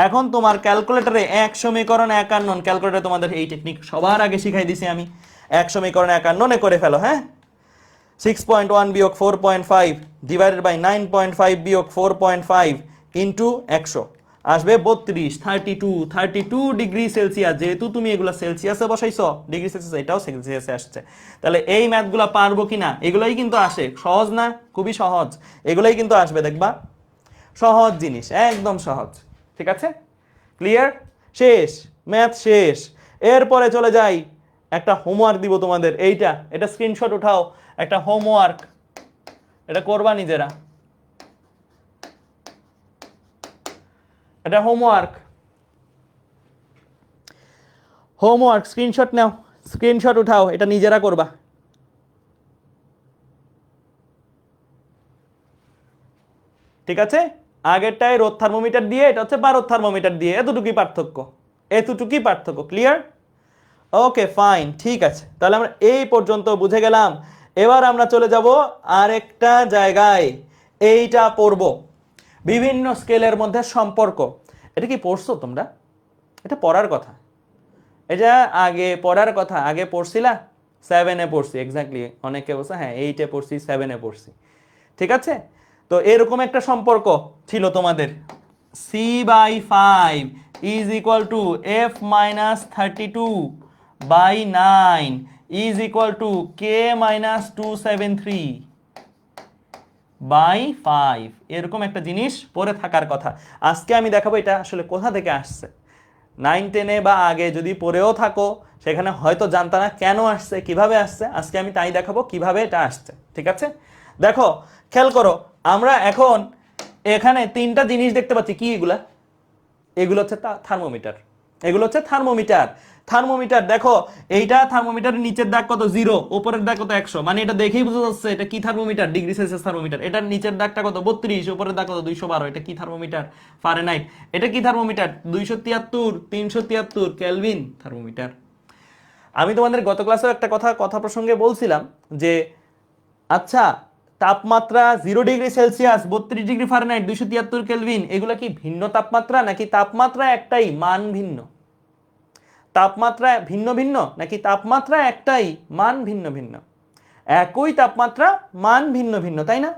এখন তোমার ক্যালকুলেটরে 1 সমীকরণ 51, ক্যালকুলেটরে তোমাদের এই টেকনিক সবার আগে শিখাই দিছি আমি। 1 সমীকরণ 51 করে ফেলো। হ্যাঁ, 6.1 বিয়োগ 4.5 ডিভাইডেড বাই 9.5 বিয়োগ 4.5 ইন্টু 100 আসবে 32 ডিগ্রি সেলসিয়াস। যেহেতু তুমি এগুলো সেলসিয়াসে বসাইছো, ডিগ্রি সেলসিয়াস, এটাও সেলসিয়াসে আসছে। তাহলে এই ম্যাথগুলো পারবো কিনা, এগুলোই কিন্তু আসে। সহজ না? খুবই সহজ, এগুলোই কিন্তু আসবে, দেখবা সহজ জিনিস, একদম সহজ। ঠিক আছে, ক্লিয়ার? শেষ, ম্যাথ শেষ। এরপরে চলে যাই, একটা হোমওয়ার্ক দিব তোমাদের। এটা স্ক্রিনশট উঠাও, একটা হোমওয়ার্ক, এটা করবা নিজেরা। এটা হোমওয়ার্ক স্ক্রিনশট নাও, স্ক্রিনশট উঠাও, এটা নিজেরা করবা। ঠিক আছে, আগেরটায় রোদ থার্মোমিটার দিয়ে, এটা হচ্ছে বারোদ থার্মোমিটার দিয়ে, এতটুকুই পার্থক্য। ক্লিয়ার? ওকে, ফাইন, ঠিক আছে। তাহলে আমরা এই পর্যন্ত বুঝে গেলাম। এবার আমরা চলে যাব আরেকটা জায়গায়, এইটা পড়ব, বিভিন্ন স্কেলের মধ্যে সম্পর্ক। এটা কি পড়ছো তোমরা? এটা পড়ার কথা, এটা আগে পড়ার কথা। আগে পড়ছিলা? 7-এ পড়ছি, এক্স্যাক্টলি। অনেকে বলছে হ্যাঁ 8-এ পড়ছি, 7-এ পড়ছি। ঠিক আছে, তো এরকম একটা সম্পর্ক ছিল তোমাদের, c/5 is equal two f minus 32/9 is equal two k minus 273/5। এরকম একটা জিনিস পড়ে থাকার কথা। আজকে আমি দেখাবো এটা আসলে কোথা থেকে আসছে। 9-10-এ বা আগে যদি পড়েও থাকো, সেখানে হয়তো জানতা না কেন আসছে, কিভাবে আসছে। আজকে আমি তাই দেখাবো কিভাবে এটা আসছে। ঠিক আছে, দেখো, খেয়াল করো, আমরা এখন এখানে 3টা জিনিস দেখতে পাচ্ছি। কি এগুলা? এগুলো হচ্ছে থার্মোমিটার। থার্মোমিটার দেখো, এইটা থার্মোমিটারের নিচের দাগ কত, 0, উপরের দাগ কত, 100। মানে এটা দেখেই বোঝা যাচ্ছে এটা কি থার্মোমিটার, ডিগ্রি সেলসিয়াস থার্মোমিটার। এটার নিচের দাগটা কত, 32, উপরের দাগ কত, 212। এটা কি থার্মোমিটার, ফারেনহাইট। এটা কি থার্মোমিটার, 273, 373 কেলভিন থার্মোমিটার। আমি তোমাদের গত ক্লাসেও একটা কথা প্রসঙ্গে বলছিলাম যে আচ্ছা, তাপমাত্রা 0 degree Celsius, 32 degree Fahrenheit, 273 kelvin, এগুলো কি ভিন্ন তাপমাত্রা, নাকি তাপমাত্রা একটাই মান ভিন্ন? তাপমাত্রা ভিন্ন ভিন্ন, নাকি তাপমাত্রা একটাই মান ভিন্ন ভিন্ন? একই তাপমাত্রা, মান ভিন্ন ভিন্ন, তাই না?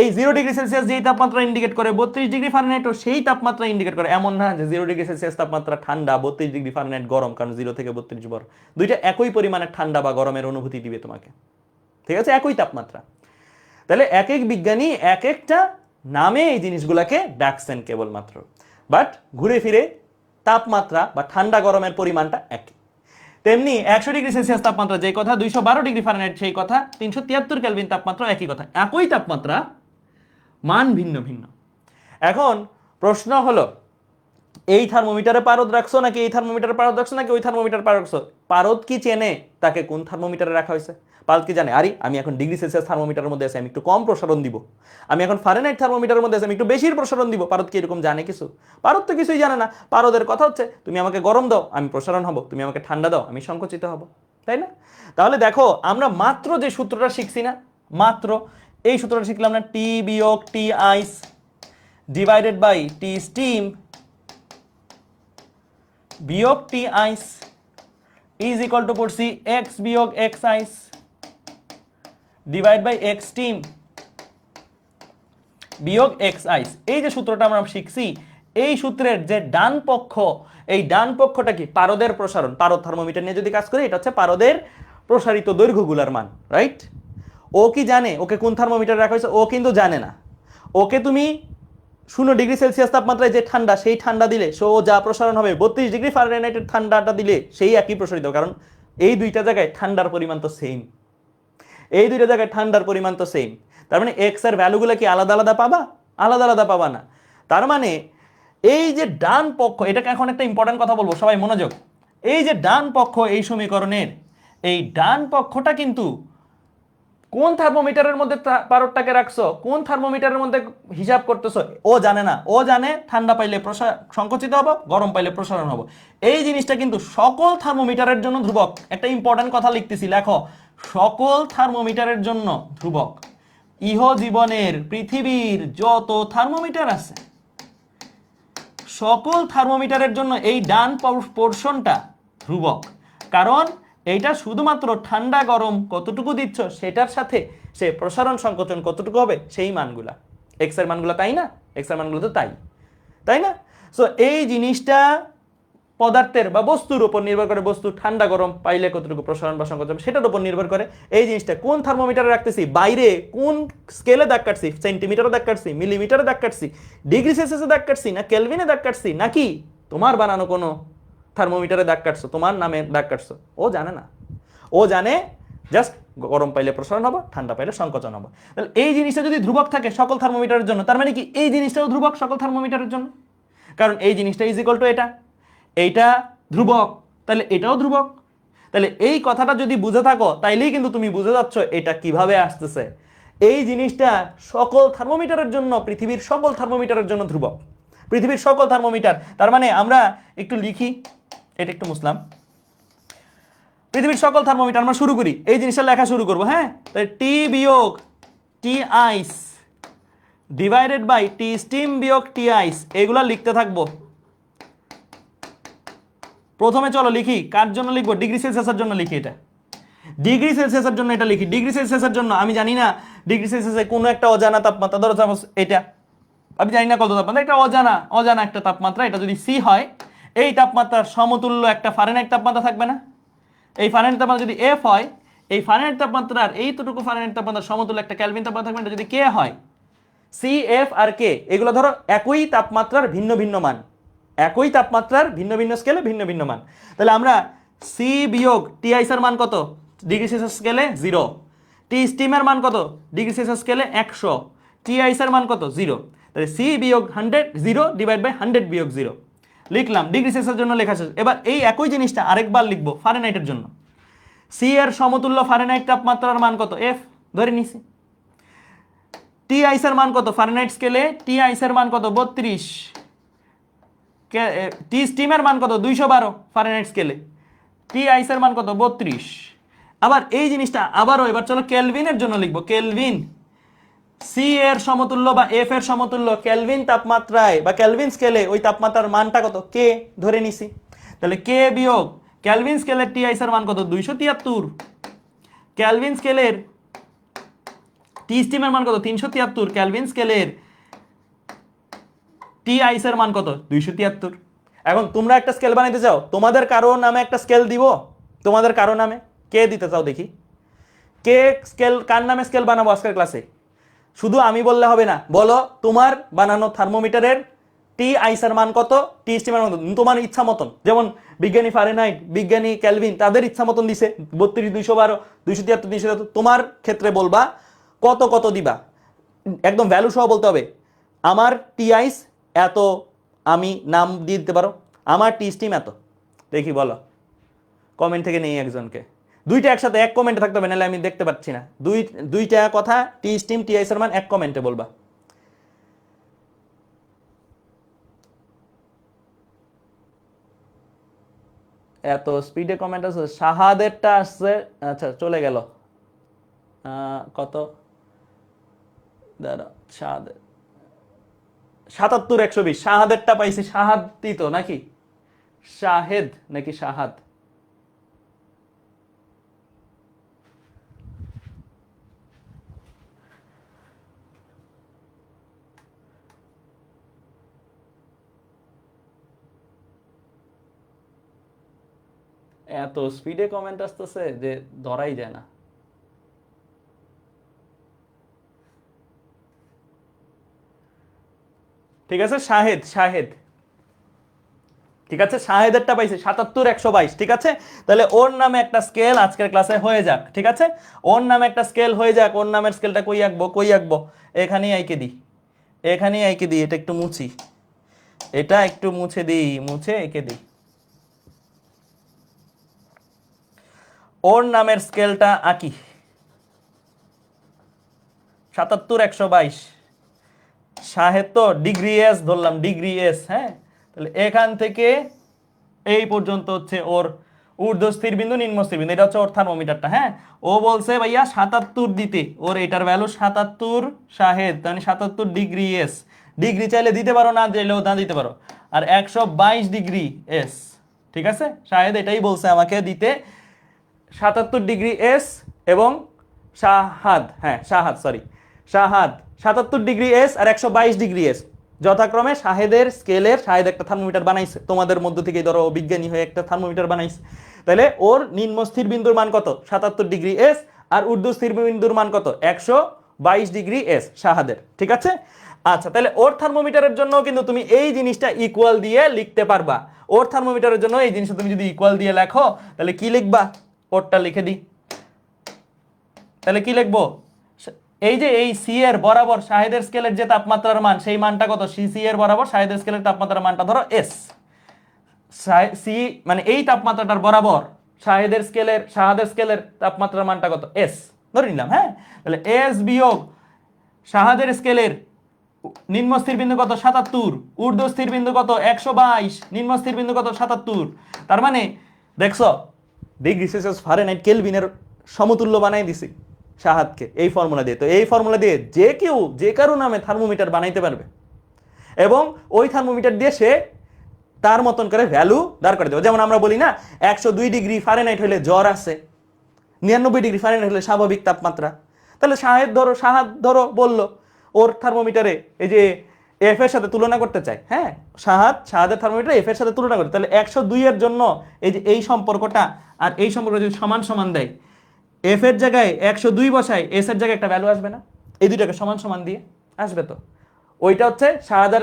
এই 0 ডিগ্রি সেলসিয়াস যেই তাপমাত্রা ইন্ডিকেট করে, 32 ডিগ্রি ফারেনহাইটও সেই তাপমাত্রা ইন্ডিকেট করে। এমন না যে 0 ডিগ্রি সেলসিয়াস তাপমাত্রা ঠান্ডা, 32 ডিগ্রি ফারেনহাইট গরম, কারণ 0 থেকে 32 বড়। দুইটা একই পরিমাণে ঠান্ডা বা গরমের অনুভূতি দিবে তোমাকে। ঠিক আছে, একই তাপমাত্রা। তাহলে এক এক বিজ্ঞানী এক একটা নামে এই জিনিসগুলোকে ডাকছেন কেবলমাত্র, বাট ঘুরে ফিরে তাপমাত্রা বা ঠান্ডা গরমের পরিমাণটা একই। তেমনি 100 ডিগ্রি সেলসিয়াস তাপমাত্রা যেই কথা, 212 ডিগ্রি ফারেনহাইট সেই কথা, 373 কেলভিন তাপমাত্রা একই কথা। একই তাপমাত্রা, মান ভিন্ন ভিন্ন। এখন প্রশ্ন হলো, এই থার্মোমিটারে পারদ রাখছো নাকি এই থার্মোমিটারে পারদ রাখছো, নাকি ওই থার্মোমিটার পারদ রাখছো? পারদ কি চেনে তাকে কোন থার্মোমিটারে রাখা হয়েছে? পারদ কি জানে আরে আমি এখন ডিগ্রি সেলসিয়াস থার্মোমিটারের মধ্যে আছি, আমি একটু কম প্রসারণ দিব। আমি এখন ফারেনহাইট থার্মোমিটারের মধ্যে আছি, আমি একটু বেশি প্রসারণ দিব। পারদ কি এরকম জানে কিছু? পারদ তো কিছুই জানে না। পারদের কথা হচ্ছে তুমি আমাকে গরম দাও, আমি প্রসারণ হব, তুমি আমাকে ঠান্ডা দাও, আমি সংকুচিত হব। তাই না? তাহলে দেখো আমরা মাত্র যে সূত্রটা শিখছি না, মাত্র এই সূত্রটা শিখলাম না, টি বিয়োগ T ice divided by T steam বিয়োগ T ice is equal to পড়ছি এক্স বিয়োগ X ice divide by X steam বিয়োগ এক্স আইস। এই যে সূত্রটা আমরা শিখছি, এই সূত্রের যে ডান পক্ষ, এই ডান পক্ষটা কি পারদের প্রসারণ। পারদ থার্মোমিটার নিয়ে যদি কাজ করি, এটা হচ্ছে পারদের প্রসারিত দৈর্ঘ্যগুলার মান, রাইট? ও কি জানে ওকে কোন থার্মোমিটার রাখা হয়েছে? ও কিন্তু জানে না। ওকে তুমি 0°C তাপমাত্রায় যে ঠান্ডা, সেই ঠান্ডা দিলে সো যা প্রসারণ হবে, 32°F ঠান্ডাটা দিলে সেই একই প্রসারিত, কারণ এই দুইটা জায়গায় ঠান্ডার পরিমাণ তো সেম, এই দুইটা জায়গায় ঠান্ডার পরিমাণ তো সেম। তার মানে এক্স এর ভ্যালুগুলো কি আলাদা আলাদা পাবা? আলাদা আলাদা পাবা না। তার মানে এই যে ডান পক্ষ, এটাকে এখন একটা ইম্পর্টেন্ট কথা বলবো, সবাই মনোযোগ। এই যে ডান পক্ষ এই সমীকরণের, এই ডান পক্ষটা কিন্তু কোন থার্মোমিটারের মধ্যে পারদটাকে রাখছো, কোন থার্মোমিটারের মধ্যে হিসাব করতেছো, ও জানে না। ও জানে ঠান্ডা পাইলে সংকুচিত হবো, গরম পাইলে প্রসারণ হবো। এই জিনিসটা কিন্তু সকল থার্মোমিটারের জন্য ধ্রুবক। একটা ইম্পর্টেন্ট কথা লিখতেছি, লেখো, সকল থার্মোমিটারের জন্য ধ্রুবক। ইহ জীবনের পৃথিবীর যত থার্মোমিটার আছে, সকল থার্মোমিটারের জন্য এই ডান পোর্শনটা ধ্রুবক। কারণ এইটা শুধুমাত্র ঠান্ডা গরম কতটুকু দিচ্ছ সেটার সাথে সে প্রসারণ সংকোচন কতটুকু হবে সেই মানগুলা, এক্স এর মানগুলা, তাই না? এক্স এর মানগুলো তো তাই না? সো এই জিনিসটা পদার্থের বা বস্তুর উপর নির্ভর করে, বস্তু ঠান্ডা গরম পাইলে কতটুকু প্রসারণ বা সংকোচন সেটার উপর নির্ভর করে। এই জিনিসটা কোন থার্মোমিটারে রাখতেছি, বাইরে কোন স্কেলে দাগ কাটছি, সেন্টিমিটারে দাগ কাটছি, মিলিমিটারে দাগ কাটছি, ডিগ্রি সেলসিয়াসে দাগ কাটছি, না কেলভিনে দাগ কাটছি, নাকি তোমার বানানো কোনো থার্মোমিটারে দাগ কাটছো, তোমার নামে দাগ কাটছো, ও জানে না। ও জানে জাস্ট গরম পাইলে প্রসারণ হবে, ঠান্ডা পাইলে সংকোচন হবে। তাহলে এই জিনিসটা যদি ধ্রুবক থাকে সকল থার্মোমিটারের জন্য, তার মানে কি এই জিনিসটাও ধ্রুবক সকল থার্মোমিটারের জন্য, কারণ এই জিনিসটা ইজ ইকুয়াল টু এটা, এইটা ধ্রুবক, তাহলে এটাও ধ্রুবক। তাহলে এই কথাটা যদি বুঝে থাকো, তাইলেই কিন্তু তুমি বুঝে যাচ্ছ এটা কিভাবে আসতেছে। এই জিনিসটা সকল থার্মোমিটারের জন্য, পৃথিবীর সকল থার্মোমিটারের জন্য ধ্রুবক, পৃথিবীর সকল থার্মোমিটার। তার মানে আমরা একটু লিখি, এটা একটু মুছলাম, পৃথিবীর সকল থার্মোমিটার আমরা শুরু করি, এই জিনিসটা লেখা শুরু করবো। হ্যাঁ, তাই টি বিয়োগ T ice divided by T steam বিয়োগ টি আইস, এগুলা লিখতে থাকবো। প্রথমে চলো লিখি, কার জন্য লিখবো? ডিগ্রি সেলসিয়াসের জন্য লিখি। এটা ডিগ্রি সেলসিয়াসের জন্য এটা লিখি। ডিগ্রি সেলসিয়াসের জন্য আমি জানি না ডিগ্রি সেলসিয়াসে কোনো একটা অজানা তাপমাত্রা, ধরো এটা আমি জানি না কত তাপমাত্রা, এটা অজানা একটা তাপমাত্রা। এটা যদি সি হয়, এই তাপমাত্রার সমতুল্য একটা ফারেনহাইট তাপমাত্রা থাকবে না? এই ফারেনহাইট তাপমাত্রা যদি এফ হয়, এই ফারেনহাইট তাপমাত্রার এইটুকু ফারেনহাইট তাপমাত্রার সমতুল্য একটা কেলভিন তাপমাত্রা থাকবে। এটা যদি কে হয়, সি এফ আর কে এগুলো ধরো একই তাপমাত্রার ভিন্ন ভিন্ন মান, একই তাপমাত্রার ভিন্ন ভিন্ন স্কেলে ভিন্ন ভিন্ন মান। তাহলে আমরা সি বিয়োগ টি আইসের মান কত ডিগ্রি সেলসিয়াস স্কেলে 0, টি স্টিমের মান কত ডিগ্রি সেলসিয়াস স্কেলে 100, টি আইসের মান কত 0। তাহলে সি বিয়োগ 100 0 ডিভাইড বাই 100 বিয়োগ 0 লিখলাম। ডিগ্রি সেলসিয়াসের জন্য লেখা শেষ। এবার এই একই জিনিসটা আরেকবার লিখবো ফারেনহাইটের জন্য। সি এর সমতুল্য ফারেনহাইট তাপমাত্রার মান কত এফ ধরে নিছি। টি আইসের মান কত ফারেনহাইট স্কেলে, টি আইসের মান কত 32, টি স্টিমের মান কত 212 ফারেনহাইট স্কেলে, টি আইসের মান কত 32। আবার এই জিনিসটা আবারও এবার চলো কেলভিনের জন্য লিখবো। কেলভিন, সি এর সমতুল্য বা এফ এর সমতুল্য কেলভিন তাপমাত্রায় বা কেলভিন স্কেলে ওই তাপমাত্রার মানটা কত কে ধরে নিছি। তাহলে কে বিয়োগ কেলভিন স্কেলের টি আইসের মান কত 273, কেলভিন স্কেলের টি স্টিমের মান কত 373, কেলভিন স্কেলের টি আইসের মান কত 273। এখন তোমরা একটা স্কেল বানাইতে চাও, তোমাদের কারো নামে একটা স্কেল দিব, তোমাদের কারো নামে কে দিতে চাও দেখি, কে স্কেল, কার নামে স্কেল বানাবো আজকের ক্লাসে? শুধু আমি বললে হবে না, বলো তোমার বানানো থার্মোমিটারের টি আইসের মান কত, টি স্টিমের মান কত, তোমার ইচ্ছা মতন। যেমন বিজ্ঞানী ফারেনহাইট, বিজ্ঞানী কেলভিন তাদের ইচ্ছা মতন দিছে 32 212 273 373, তোমার ক্ষেত্রে বলবা কত কত দিবা, একদম ভ্যালু সহ বলতে হবে। আমার টি আইস এত, আমি নাম দিয়ে দিতে পারো, আমার টি স্টিম এত। দেখি বলো, কমেন্ট থেকে নেই একজনকে, দুইটা একসাথে এক কমেন্টে থাকতে হবে, নাহলে আমি দেখতে পাচ্ছি না। দুইটা কথা টি স্টিম টি আইসের মান এক কমেন্টে বলবা। এত স্পিডে কমেন্ট আছে, শাহাদেরটা আসছে, আচ্ছা চলে গেল, কত দাঁড়া, শাহাদের ৭৭-১২০, শাহাদেরটা পাইছি, শাহাদি তো নাকি শাহেদ নাকি শাহাদ, এত স্পিডে কমেন্ট আসতেছে যে ধরাই যায় না। ঠিক আছে, শাহেদ, শাহেদ, ঠিক আছে, শাহেদেরটা পাইছে ৭৭-১২২, ঠিক আছে। তাহলে ওর নামে একটা স্কেল আজকের ক্লাসে হয়ে যাক, ঠিক আছে, ওর নামে একটা স্কেল হয়ে যাক। ওর নামের স্কেলটা কই আঁকবো, কই আঁকবো, এখানেই আঁকে দিই, এখানেই আঁকে দিই, এটা একটু মুছি, এটা একটু মুছে দিই, মুছে এঁকে দিই। ওর নামের স্কেলটা আঁকি, ৭৭-১২২, শাহেদ তো ডিগ্রি এস ধরলাম, ডিগ্রি এস, হ্যাঁ। তাহলে এখান থেকে এই পর্যন্ত হচ্ছে ওর ঊর্ধ্ব স্থির বিন্দু, নিম্ন স্থির বিন্দু, এটা হচ্ছে ওর থার্মোমিটারটা, হ্যাঁ। ও বলছে ভাইয়া ৭৭ দিতে, ওর এটার ভ্যালু ৭৭, শাহেদ মানে ৭৭ ডিগ্রি এস, ডিগ্রি চাইলে দিতে পারো, না চাইলেও না দিতে পারো, আর ১২২ ডিগ্রি এস, ঠিক আছে। শাহেদ এটাই বলছে আমাকে দিতে, ৭৭ ডিগ্রি এস এবং শাহাদ, হ্যাঁ শাহাদ, সরি শাহাদ ৭৭ ডিগ্রি এস আর ১২২ ডিগ্রি এস, যথাক্রমে শাহেদের স্কেলের, শাহেদ একটা থার্মোমিটার বানাইছে তোমাদের মধ্য থেকে, ধরো বিজ্ঞানী হয়ে একটা থার্মোমিটার বানাইছে। তাহলে ওর নিম্ন স্থির বিন্দুর মান কত, ৭৭ ডিগ্রি এস, আর ঊর্ধ্ব স্থির বিন্দুর মান কত, ১২২ ডিগ্রি এস শাহাদের, ঠিক আছে। আচ্ছা, তাহলে ওর থার্মোমিটারের জন্য কিন্তু তুমি এই জিনিসটা ইকুয়াল দিয়ে লিখতে পারবা। ওর থার্মোমিটারের জন্য এই জিনিসটা তুমি যদি ইকুয়াল দিয়ে লেখো, তাহলে কি লিখবা, ওরটা লিখে দিই, তাহলে কি লিখবো, এই যে এই সি এর বরাবর শাহেদের স্কেলের যে তাপমাত্রার মান, সেই মানটা কত, সি এর বরাবর শাহেদের স্কেলের তাপমাত্রার মানটা ধরো এস, সি মানে এই তাপমাত্রাটার বরাবর শাহেদের স্কেলের তাপমাত্রার মানটা কত, এস ধরে নিলাম, হ্যাঁ। তাহলে এস বিয়োগ শাহাদের স্কেলের নিম্ন স্থির বিন্দু কত, ৭৭, ঊর্ধ্ব স্থির বিন্দু কত, ১২২, নিম্ন স্থির বিন্দু কত, ৭৭। তার মানে দেখছো, ডিগ্রি সেলসিয়াস ফারেনহাইট কেলভিনের সমতুল্য বানাই দিছি শাহাদকে এই ফর্মুলা দিয়ে। তো এই ফর্মুলা দিয়ে যে কেউ যে কারো নামে থার্মোমিটার বানাইতে পারবে, এবং ওই থার্মোমিটার দিয়ে সে তার মতন করে ভ্যালু দাঁড় করে দেবে। যেমন আমরা বলি না ১০২ ডিগ্রি ফারেনহাইট হলে জ্বর আছে, ৯৯ ডিগ্রি ফারেনহাইট হলে স্বাভাবিক তাপমাত্রা। তাহলে শাহাদ ধরো বললো ওর থার্মোমিটারে এই যে এফ এর সাথে তুলনা করতে চাই, হ্যাঁ, শাহাদের থার্মোমিটার এফ এর সাথে তুলনা করতে, তাহলে ১০২ এর জন্য এই যে এই সম্পর্কটা আর এই সম্পর্ক যদি সমান সমান দেয়, এফ এর জায়গায় ১০২ বসায়, এস এর জায়গায় একটা ভ্যালু আসবে না, এই দুইটাকে সমান সমান দিয়ে আসবে। তো ওইটা হচ্ছে শাহাদের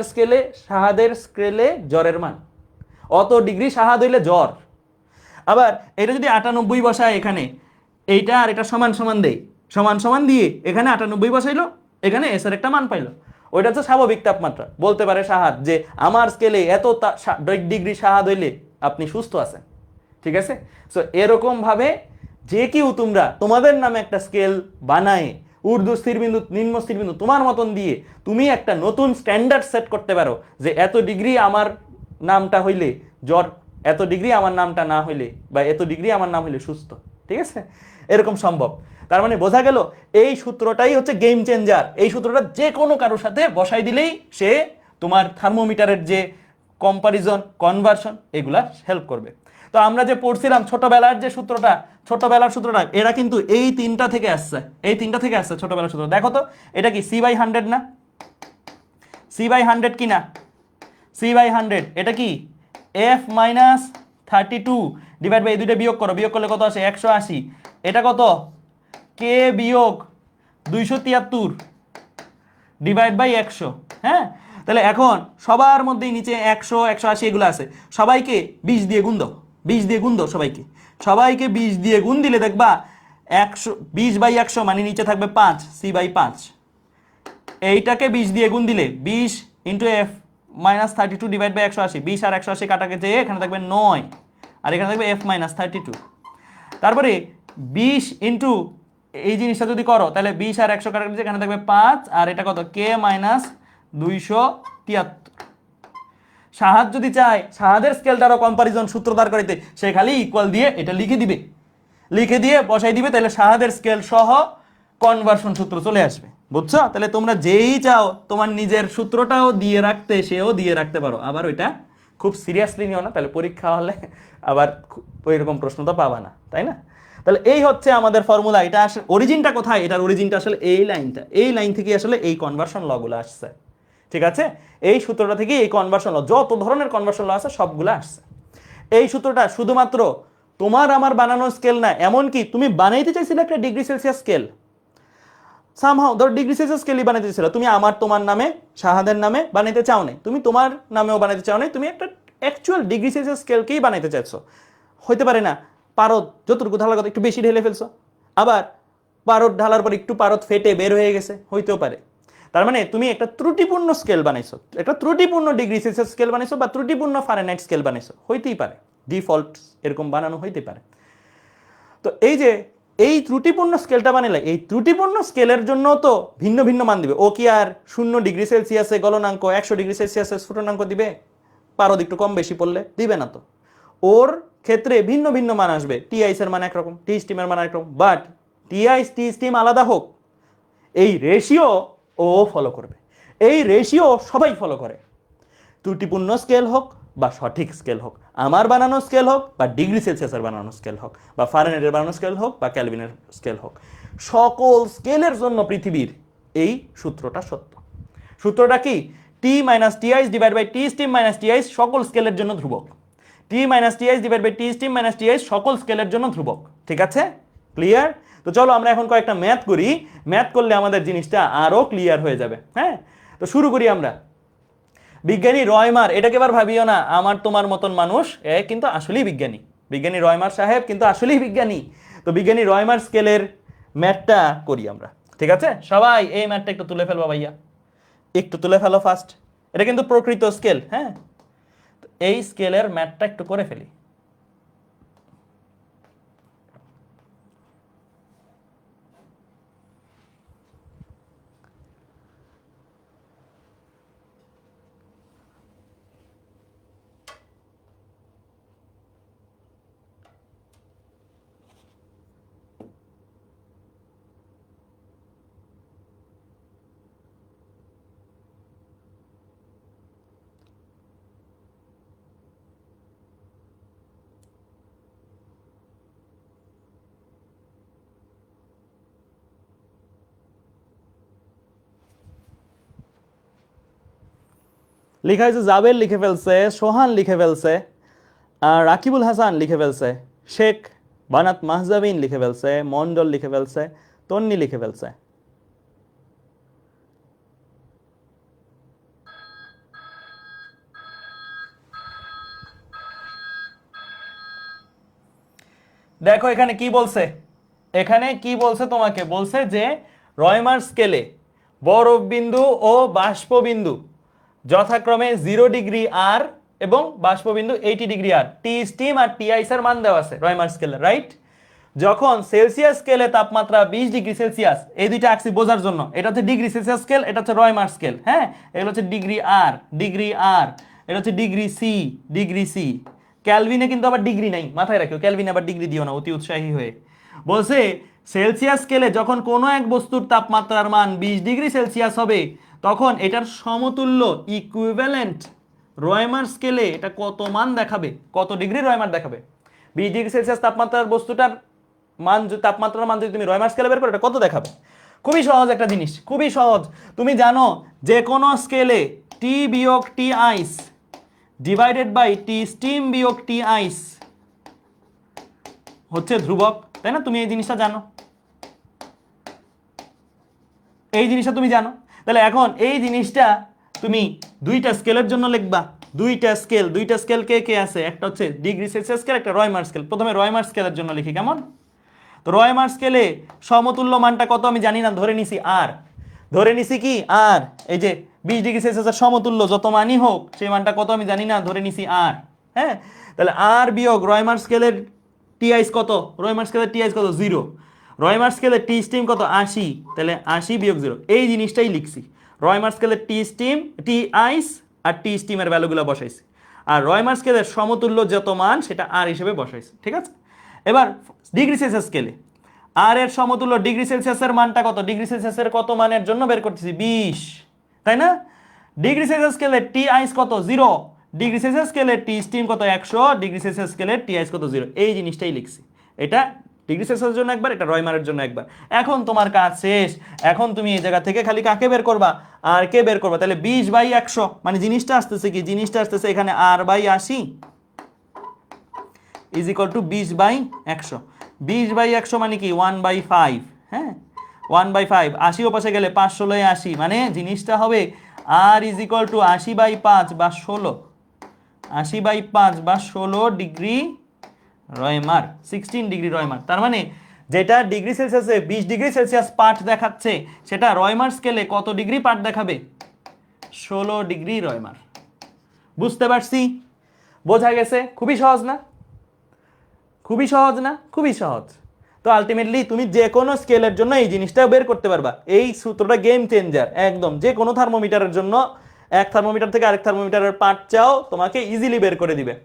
স্কেলে জ্বরের মান, অত ডিগ্রি শাহাদ হইলে জ্বর। আবার এটা যদি ৯৮ বসায় এখানে, এইটা আর এটা সমান সমান দেই, সমান সমান দিয়ে এখানে ৯৮ বসাইলো, এখানে এস এর একটা মান পাইলো, ওইটা হচ্ছে স্বাভাবিক তাপমাত্রা। বলতে পারে শাহাদ যে আমার স্কেলে এত ডিগ্রি শাহাদ হইলে আপনি সুস্থ আছেন, ঠিক আছে। সো এরকম ভাবে যে কেউ তোমরা তোমাদের নামে একটা স্কেল বানায়, ঊর্ধ্ব স্থির বিন্দু, নিম্ন স্থির বিন্দু তোমার মতন দিয়ে তুমি একটা নতুন স্ট্যান্ডার্ড সেট করতে পারো, যে এত ডিগ্রি আমার নামটা হইলে জ্বর, এত ডিগ্রি আমার নামটা না হইলে, বা এত ডিগ্রি আমার নাম হইলে সুস্থ, ঠিক আছে, এরকম সম্ভব। তার মানে বোঝা গেল এই সূত্রটাই হচ্ছে গেম চেঞ্জার। এই সূত্রটা যে কোনো কারোর সাথে বসাই দিলেই সে তোমার থার্মোমিটারের যে কম্পারিজন, কনভার্সন, এগুলা হেল্প করবে। তো আমরা যে পড়ছিলাম ছোটবেলার যে সূত্রটা, এরা কিন্তু এই তিনটা থেকে আসছে, ছোটবেলার সূত্র। দেখো তো এটা কি C/100 না, C/100 কি না, C/100 এটা কি F-32 ডিভাইড বাই এই দুইটা বিয়োগ করো, বিয়োগ করলে কত আসে, ১৮০। এটা কত, K বিয়োগ ২৭৩ ডিভাইড বাই ১০০, হ্যাঁ। তাহলে এখন সবার মধ্যেই নিচে ১০০, ১৮০ এগুলো আছে, সবাইকে ২০ দিয়ে গুণ দাও, ২০ দিয়ে গুণ দাও, সবাইকে ২০ দিয়ে গুণ দিলে দেখবা ২০/১০০ মানে নিচে থাকবে 5, C/5। এইটাকে ২০ দিয়ে গুণ দিলে ২০ ইন্টু F-32 ডিভাইড বাই ১৮০, ২০ আর ১৮০ কাটাকে যেয়ে এখানে থাকবে ৯, আর এখানে থাকবে F-32। তারপরে ২০ ইন্টু এই জিনিসটা যদি করো, তাহলে ২০ আর ১০০ কাটাকে এখানে থাকবে 5, আর এটা কত, K - ২৭৩। শাহাদ যদি চায় শাহাদের স্কেলটারও কম্পারিজন সূত্র দাঁড় করাইতে, সে খালি ইকুয়াল দিয়ে এটা লিখে দিবে, লিখে দিয়ে বসাই দিবে, তাহলে শাহাদের স্কেল সহ কনভার্সন সূত্র চলে আসবে। বুঝছো? তাহলে তোমরা যেই চাও তোমার নিজের সূত্রটাও দিয়ে রাখতে, সেও দিয়ে রাখতে পারো। আবার ওইটা খুব সিরিয়াসলি নিও না, তাহলে পরীক্ষা হলে আবার ওইরকম প্রশ্ন তো পাবা না, তাই না? তাহলে এই হচ্ছে আমাদের ফর্মুলা। এটা আসলে অরিজিনটা কোথায়? এটার অরিজিনটা আসলে এই লাইনটা, এই লাইন থেকে আসলে এই কনভার্সন লগুলো আসছে। ঠিক আছে? এই সূত্রটা থেকে এই কনভার্সন ল, যত ধরনের কনভার্সন ল আছে সবগুলো আসছে। এই সূত্রটা শুধুমাত্র তোমার আমার বানানো স্কেল না, এমনকি তুমি বানাইতে চাইছিলে একটা ডিগ্রি সেলসিয়াস স্কেল, সামহাও ধর ডিগ্রি সেলসিয়াস স্কেলই বানাইতে চাইছিল, তুমি আমার তোমার নামে শাহাদের নামে বানাইতে চাও নাই, তুমি তোমার নামেও বানাইতে চাও নাই, তুমি একটা অ্যাকচুয়াল ডিগ্রি সেলসিয়াস স্কেলকেই বানাইতে চাইছো। হইতে পারে না পারদ যতটুকু ঢালার কথা একটু বেশি ঢেলে ফেলছো, আবার পারদ ঢালার পর একটু পারদ ফেটে বের হয়ে গেছে, হইতেও পারে। তার মানে তুমি একটা ত্রুটিপূর্ণ স্কেল বানাইছো, একটা ত্রুটিপূর্ণ ডিগ্রি সেলসিয়াস স্কেল বানাইছো, বা ত্রুটিপূর্ণ ফারেনহাইট স্কেল বানাইছো, হইতেই পারে, ডিফল্ট এরকম বানানো হইতে পারে। তো এই যে এই ত্রুটিপূর্ণ স্কেলটা বানালে, এই ত্রুটিপূর্ণ স্কেলের জন্য তো ভিন্ন ভিন্ন মান দিবে। ও কি আর 0 ডিগ্রি সেলসিয়াসে গলনাঙ্ক, 100 ডিগ্রি সেলসিয়াসে স্ফুটনাঙ্ক দিবে? পারদ একটু কম বেশি পড়লে দিবে না তো। ওর ক্ষেত্রে ভিন্ন ভিন্ন মান আসবে। টি আইসের মান একরকম, টি স্টিমের মান একরকম, but T ice T steam আলাদা হোক, এই রেশিও ও ফলো করবে। এই রেশিও সবাই ফলো করে, ত্রুটিপূর্ণ স্কেল হোক বা সঠিক স্কেল হোক, আমার বানানো স্কেল হোক বা ডিগ্রি সেলসিয়াসের বানানো স্কেল হোক, বা ফারেনহাইটের বানানো স্কেল হোক বা ক্যালভিনের স্কেল হোক, সকল স্কেলের জন্য পৃথিবীর এই সূত্রটা সত্য। সূত্রটা কি? T minus T ice divide by T steam minus T ice সকল স্কেলের জন্য ধ্রুবক। T minus T ice divide by T steam minus T ice সকল স্কেলের জন্য ধ্রুবক। ঠিক আছে? ক্লিয়ার? তো চলো আমরা এখন কয়েকটা ম্যাথ করি, ম্যাথ করলে আমাদের জিনিসটা আরো ক্লিয়ার হয়ে যাবে। হ্যাঁ, তো শুরু করি আমরা। বিজ্ঞানী রয়মার, এটাকে এবার ভাবিও না আমার তোমার মতন মানুষ, এ কিন্তু আসলেই বিজ্ঞানী। বিজ্ঞানী রয়মার সাহেব কিন্তু আসলেই বিজ্ঞানী। তো বিজ্ঞানী রয়মার স্কেলের ম্যাথটা করি আমরা। ঠিক আছে? সবাই এই ম্যাথটা একটু তুলে ফেলবো ভাইয়া, একটু তুলে ফেলো ফার্স্ট। এটা কিন্তু প্রকৃত স্কেল। হ্যাঁ, এই স্কেলের ম্যাথটা একটু করে ফেলি। লেখা হয়েছে জাবের লিখে ফেলছে, সোহান লিখে ফেলছে, আর রাকিবুল হাসান লিখে ফেলছে, শেখ বানাত মাহজাবিন লিখে ফেলছে, মন্ডল লিখে ফেলছে, তন্নি লিখে ফেলছে। দেখো এখানে কি বলছে, এখানে কি বলছে তোমাকে বলছে যে রয়মার স্কেলে বরফ বিন্দু ও বাষ্প বিন্দু যথাক্রমে 0 ডিগ্রি আর এবং বাষ্পবিন্দু 80 ডিগ্রি আর, টি স্টিম আর টি আইসের মান দেওয়া আছে রয়মার স্কেলে, রাইট? যখন সেলসিয়াস স্কেলে তাপমাত্রা 20 ডিগ্রি সেলসিয়াস, এই দুইটা আঁকছি বোঝার জন্য, এটা হচ্ছে ডিগ্রি সেলসিয়াস স্কেল, এটা হচ্ছে রয়মার স্কেল। হ্যাঁ, এগুলো হচ্ছে ডিগ্রি আর, ডিগ্রি আর, এটা হচ্ছে ডিগ্রি সি, ডিগ্রি সি। ক্যালভিনে কিন্তু আবার ডিগ্রি নাই, মাথায় রাখিও, ক্যালভিনে আবার ডিগ্রি দিও না অতি উৎসাহী হয়ে। বলছে সেলসিয়াস স্কেলে যখন কোনো এক বস্তুর তাপমাত্রার মান 20 ডিগ্রি সেলসিয়াস হবে, তখন এটার সমতুল্য ইকুইভ্যালেন্ট রয়মার স্কেলে এটা কত মান দেখাবে, কত ডিগ্রি রয়মার দেখাবে? 20 ডিগ্রি সেলসিয়াস তাপমাত্রার বস্তুটার মান, তাপমাত্রার মান যদি তুমি রয়মার স্কেলে বের করো, এটা কত দেখাবে? খুবই সহজ একটা জিনিস, খুবই সহজ। তুমি জানো যে কোনো স্কেলে টি বিয়োগ T ice divided by T steam বিয়োগ টি আইস হচ্ছে ধ্রুবক, তাই না? তুমি এই জিনিসটা জানো, এই জিনিসটা তুমি জানো। তাহলে এখন এই জিনিসটা তুমি দুইটা স্কেলের জন্য লিখবা, দুইটা স্কেল কে কে আছে, একটা হচ্ছে ডিগ্রি সেলসিয়াস স্কেল, একটা রয়মার স্কেল। প্রথমে রয়মার স্কেলের জন্য লিখি, কেমন? তো রয়মার স্কেলে সমতুল্য মানটা কত আমি জানি না, ধরে নিছি আর, ধরে নিছি কি আর, এই যে 20 ডিগ্রি সেলসিয়াসের সমতুল্য যত মানই হোক সেই মানটা কত আমি জানি না, ধরে নিছি আর। হ্যাঁ, তাহলে আর বিয়োগ রয়মার স্কেলের টি আইস কত, রয়মার স্কেলের টি আইস কত, 0। রয়মার স্কেলের টি স্টিম কত, 80, তাহলে 80 বিয়োগ 0, এই জিনিসটাই লিখছি। রয়মার স্কেলের টি স্টিম টি আইস আর টি স্টিমের ভ্যালুগুলো বসাইছি, আর রয়মার স্কেলের সমতুল্য যত মান সেটা আর হিসেবে বসাইছি। ঠিক আছে, এবার ডিগ্রি সেলসিয়াস স্কেলে আর এর সমতুল্য ডিগ্রি সেলসিয়াসের মানটা কত, ডিগ্রি সেলসিয়াসের কত মানের জন্য বের করতেছি 20, তাই না? ডিগ্রি সেলসিয়াস স্কেলে টি আইস কত 0, ডিগ্রি সেলসিয়াস স্কেলে টি স্টিম কত 100, ডিগ্রি সেলসিয়াস স্কেলে টি আইস কত 0। এই জিনিসটাই লিখছি, এটা ডিগ্রি সেলসিয়াসের জন্য একবার, এটা রয়মারের জন্য একবার। এখন তোমার কাজ শেষ, এখন তুমি এই জায়গা থেকে খালি কাকে বের করবা, আর কে বের করবা। তাহলে 20/100 মানে জিনিসটা আসতেছে কি, জিনিসটা আসতেছে এখানে r/80 ইজ ইকুয়াল টু 20/100। 20/100 মানে কি 1/5, হ্যাঁ 1/5। 80 ও পাশে গেলে 5 16 80, মানে জিনিসটা হবে r ইজ ইকুয়াল টু 80/5 বা 16, 80/5 বা 16 ডিগ্রি রয়মার, 16 ডিগ্রি রয়মার। তার মানে যেটা ডিগ্রি সেলসিয়াসে 20 ডিগ্রি সেলসিয়াস পাঠ দেখাচ্ছে, সেটা রয়মার স্কেলে কত ডিগ্রি পাঠ দেখাবে, 16 ডিগ্রি রয়মার। বুঝতে পারছি? বোঝা গেছে? খুবই সহজ না? খুবই সহজ না? খুবই সহজ। তো আলটিমেটলি তুমি যে কোনো স্কেলের জন্য এই জিনিসটা বের করতে পারবা। এই সূত্রটা গেম চেঞ্জার একদম। যে কোনো থার্মোমিটারের জন্য এক থার্মোমিটার থেকে আরেক থার্মোমিটারের পাঠ চাও, তোমাকে ইজিলি বের করে দিবে।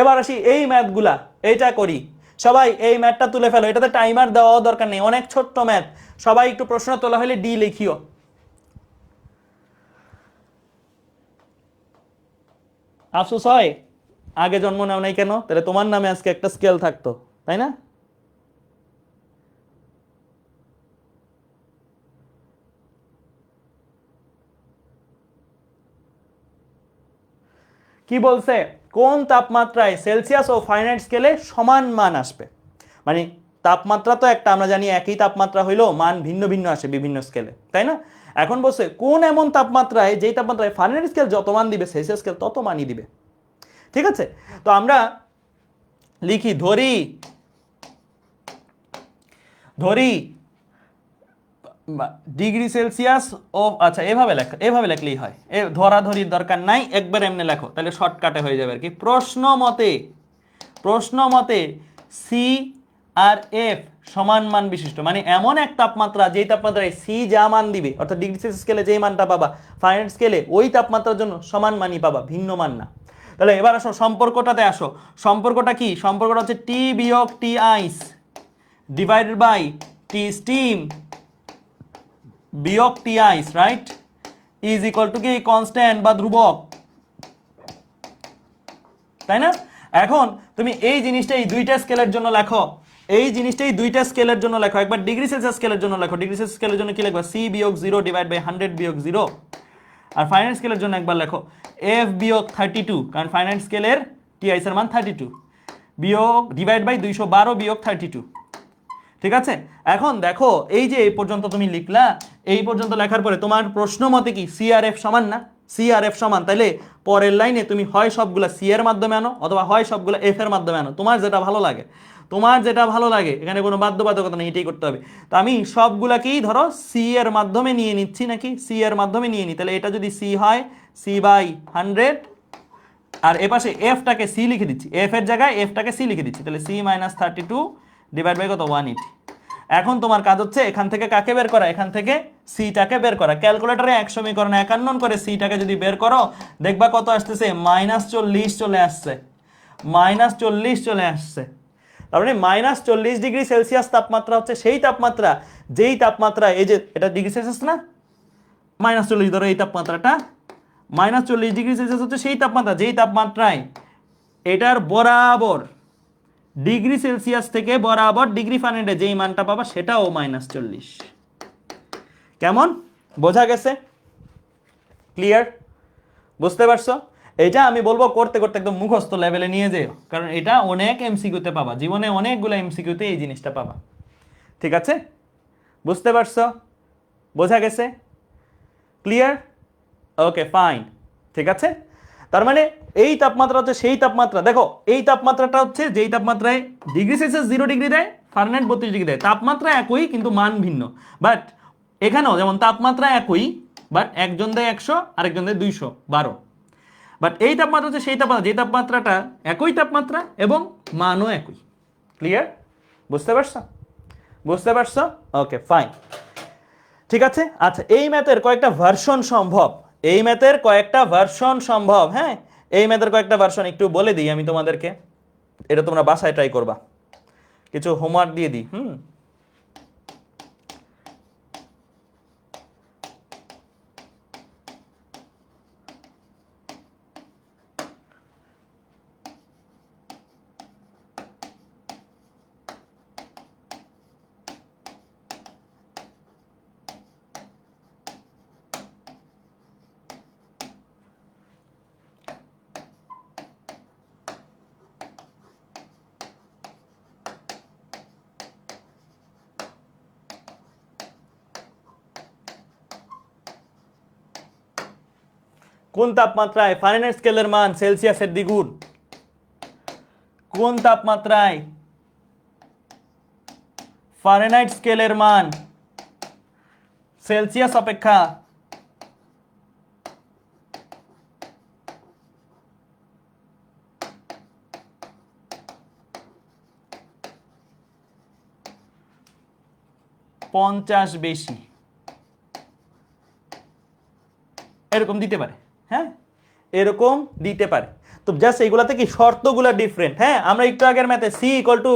এবার আসি এই ম্যাথগুলা, এইটা করি। সবাই এই ম্যাথটা তুলে ফেলো, এটাতে টাইমার দেওয়াও দরকার নেই, অনেক ছোট্ট ম্যাথ। সবাই একটু প্রশ্ন তোলা হলে ডি লিখিও। আফসোস হয় আগে জন্ম নাও নাই কেন, তাহলে তোমার নামে আজকে একটা স্কেল থাকতো, তাই না? কি বলছে, কোন তাপমাত্রায় সেলসিয়াস ও ফারেনহাইট স্কেলে সমান মান আসবে। মানে তাপমাত্রা তো একটা, আমরা জানি একই তাপমাত্রা হইলেও মান ভিন্ন ভিন্ন আসে বিভিন্ন স্কেলে, তাই না? এখন বলছে কোন এমন তাপমাত্রায়, যেই তাপমাত্রায় ফারেনহাইট স্কেল যত মান দিবে সেলসিয়াস স্কেল তত মানই দিবে। ঠিক আছে, তো আমরা লিখি, ধরি ডিগ্রি সেলসিয়াস ও, আচ্ছা এভাবে লিখলেই হয়, ধরাধরির দরকার নাই, একবার এমনি লেখো, তাহলে শর্টকাটে হয়ে যাবে আর কি। প্রশ্ন মতে সি আর এফ সমান মান বিশিষ্ট, মানে এমন এক তাপমাত্রা যেই তাপমাত্রায় সি যা মান দিবে, অর্থাৎ ডিগ্রি সেলসিয়াস স্কেলে যেই মানটা পাবা ফারেনহাইট স্কেলে ওই তাপমাত্রার জন্য সমান মানই পাবা, ভিন্ন মান না। তাহলে এবার আসো সম্পর্কটাতে আসো। সম্পর্কটা কি? সম্পর্কটা হচ্ছে টি বিয়োগ T ice divided by T steam বিয়োগ T ice, right, is equal to কি কনস্ট্যান্ট বা ধ্রুবক, তাই না? এখন তুমি এই জিনিসটা এই দুইটা স্কেলের জন্য লেখো, এই জিনিসটাই দুইটা স্কেলের জন্য লেখো। একবার ডিগ্রি সেলসিয়াস স্কেলের জন্য লেখো, ডিগ্রি সেলসিয়াস স্কেলের জন্য কি লিখবা, সি বিয়োগ 0 ডিভাইড বাই 100 বিয়োগ 0। আর ফারেনহাইট স্কেলের জন্য একবার লেখো এফ বিয়োগ 32, কারণ ফারেনহাইট স্কেলের টি আইস এর মান 32 বিয়োগ ডিভাইড বাই 212 বিয়োগ 32। ঠিক আছে, এখন দেখো এই যে এই পর্যন্ত তুমি লিখলা, এই পর্যন্ত লেখার পরে তোমার প্রশ্ন মতে কি সি আর এফ সমান না? সি আর এফ সমান, তাইলে পরের লাইনে তুমি হয় সবগুলা সি এর মাধ্যমে আনো অথবা হয় সবগুলা এফ এর মাধ্যমে আনো, তোমার যেটা ভালো লাগে। এখানে কোনো বাধ্যবাধকতা নেই, এটাই করতে হবে। তো আমি সবগুলাকেই ধরো সি এর মাধ্যমে নিয়ে নিচ্ছি, নাকি সি এর মাধ্যমে নিয়ে নিই। তাহলে এটা যদি সি হয় সি বাই 100, আর এপাশে এফটাকে সি লিখে দিচ্ছি, এফ এর জায়গায় এফটাকে সি লিখে দিচ্ছি, তাহলে সি মাইনাস 32 ডিভাইড বাই কত 180। এখন তোমার কাজ হচ্ছে এখান থেকে কাকে বের করা, এখান থেকে সিটাকে বের করা। ক্যালকুলেটরে 1 সমীকরণ 51 করে সিটাকে যদি বের করো, দেখবা কত আসতেছে, -40 চলে আসছে, -40 চলে আসছে। তার মানে -40 ডিগ্রি সেলসিয়াস তাপমাত্রা হচ্ছে সেই তাপমাত্রা, যেই তাপমাত্রা, এই যে এটা ডিগ্রি সেলসিয়াস না, -40 ধরো এই তাপমাত্রাটা, -40 ডিগ্রি সেলসিয়াস হচ্ছে সেই তাপমাত্রা যেই তাপমাত্রায় এটার বরাবর ডিগ্রি সেলসিয়াস থেকে বরাবর ডিগ্রি ফারেনহাইটে যেই মানটা পাবা সেটাও -40। কেমন বোঝা গেছে? ক্লিয়ার? বুঝতে পারছো? এটা আমি বলবো করতে করতে একদম মুখস্থ লেভেলে নিয়ে যেও, কারণ এটা অনেক এমসিকিউতে পাবা, জীবনে অনেকগুলো এমসিকিউতে এই জিনিসটা পাবা। ঠিক আছে, বুঝতে পারছো? বোঝা গেছে? ক্লিয়ার? ওকে ফাইন, ঠিক আছে। তার মানে এই তাপমাত্রা হচ্ছে সেই তাপমাত্রা, দেখো এই তাপমাত্রাটা হচ্ছে যেই তাপমাত্রায় ডিগ্রি সেলসিয়াস 0 ডিগ্রি দেয়, ফারেনহাইট 32 ডিগ্রি দেয়। তাপমাত্রা একই কিন্তু মান ভিন্ন, বাট এখানেও যেমন তাপমাত্রা একই, বাট একজন দেয় 100 আরেকজন দেয় 212। বাট এই তাপমাত্রা হচ্ছে সেই তাপমাত্রা যে তাপমাত্রাটা একই তাপমাত্রা এবং মানও একই। ক্লিয়ার? বুঝতে পারছো? বুঝতে পারছো? ওকে ফাইন, ঠিক আছে। আচ্ছা এই ম্যাথের কয়েকটা ভার্সন সম্ভব, এই ম্যাথের কয়েকটা ভার্সন সম্ভব। হ্যাঁ, এই ম্যাথের কয়েকটা ভার্সন একটু বলে দিই আমি তোমাদেরকে, এটা তোমরা বাসায় ট্রাই করবা। কিছু হোমওয়ার্ক দিয়ে দিই। কোন তাপমাত্রায় ফারেনহাইট স্কেলের মান সেলসিয়াসের দ্বিগুণ? কোন তাপমাত্রায় ফারেনহাইট স্কেলের মান সেলসিয়াস অপেক্ষা 50 বেশি? এরকম দিতে পারে। হ্যাঁ, এরকম দিতে পারে। তো জাস্ট এইগুলাতে কি শর্তগুলো ডিফারেন্ট। হ্যাঁ, আমরা একটু আগের ম্যাথে সি ইকুয়াল টু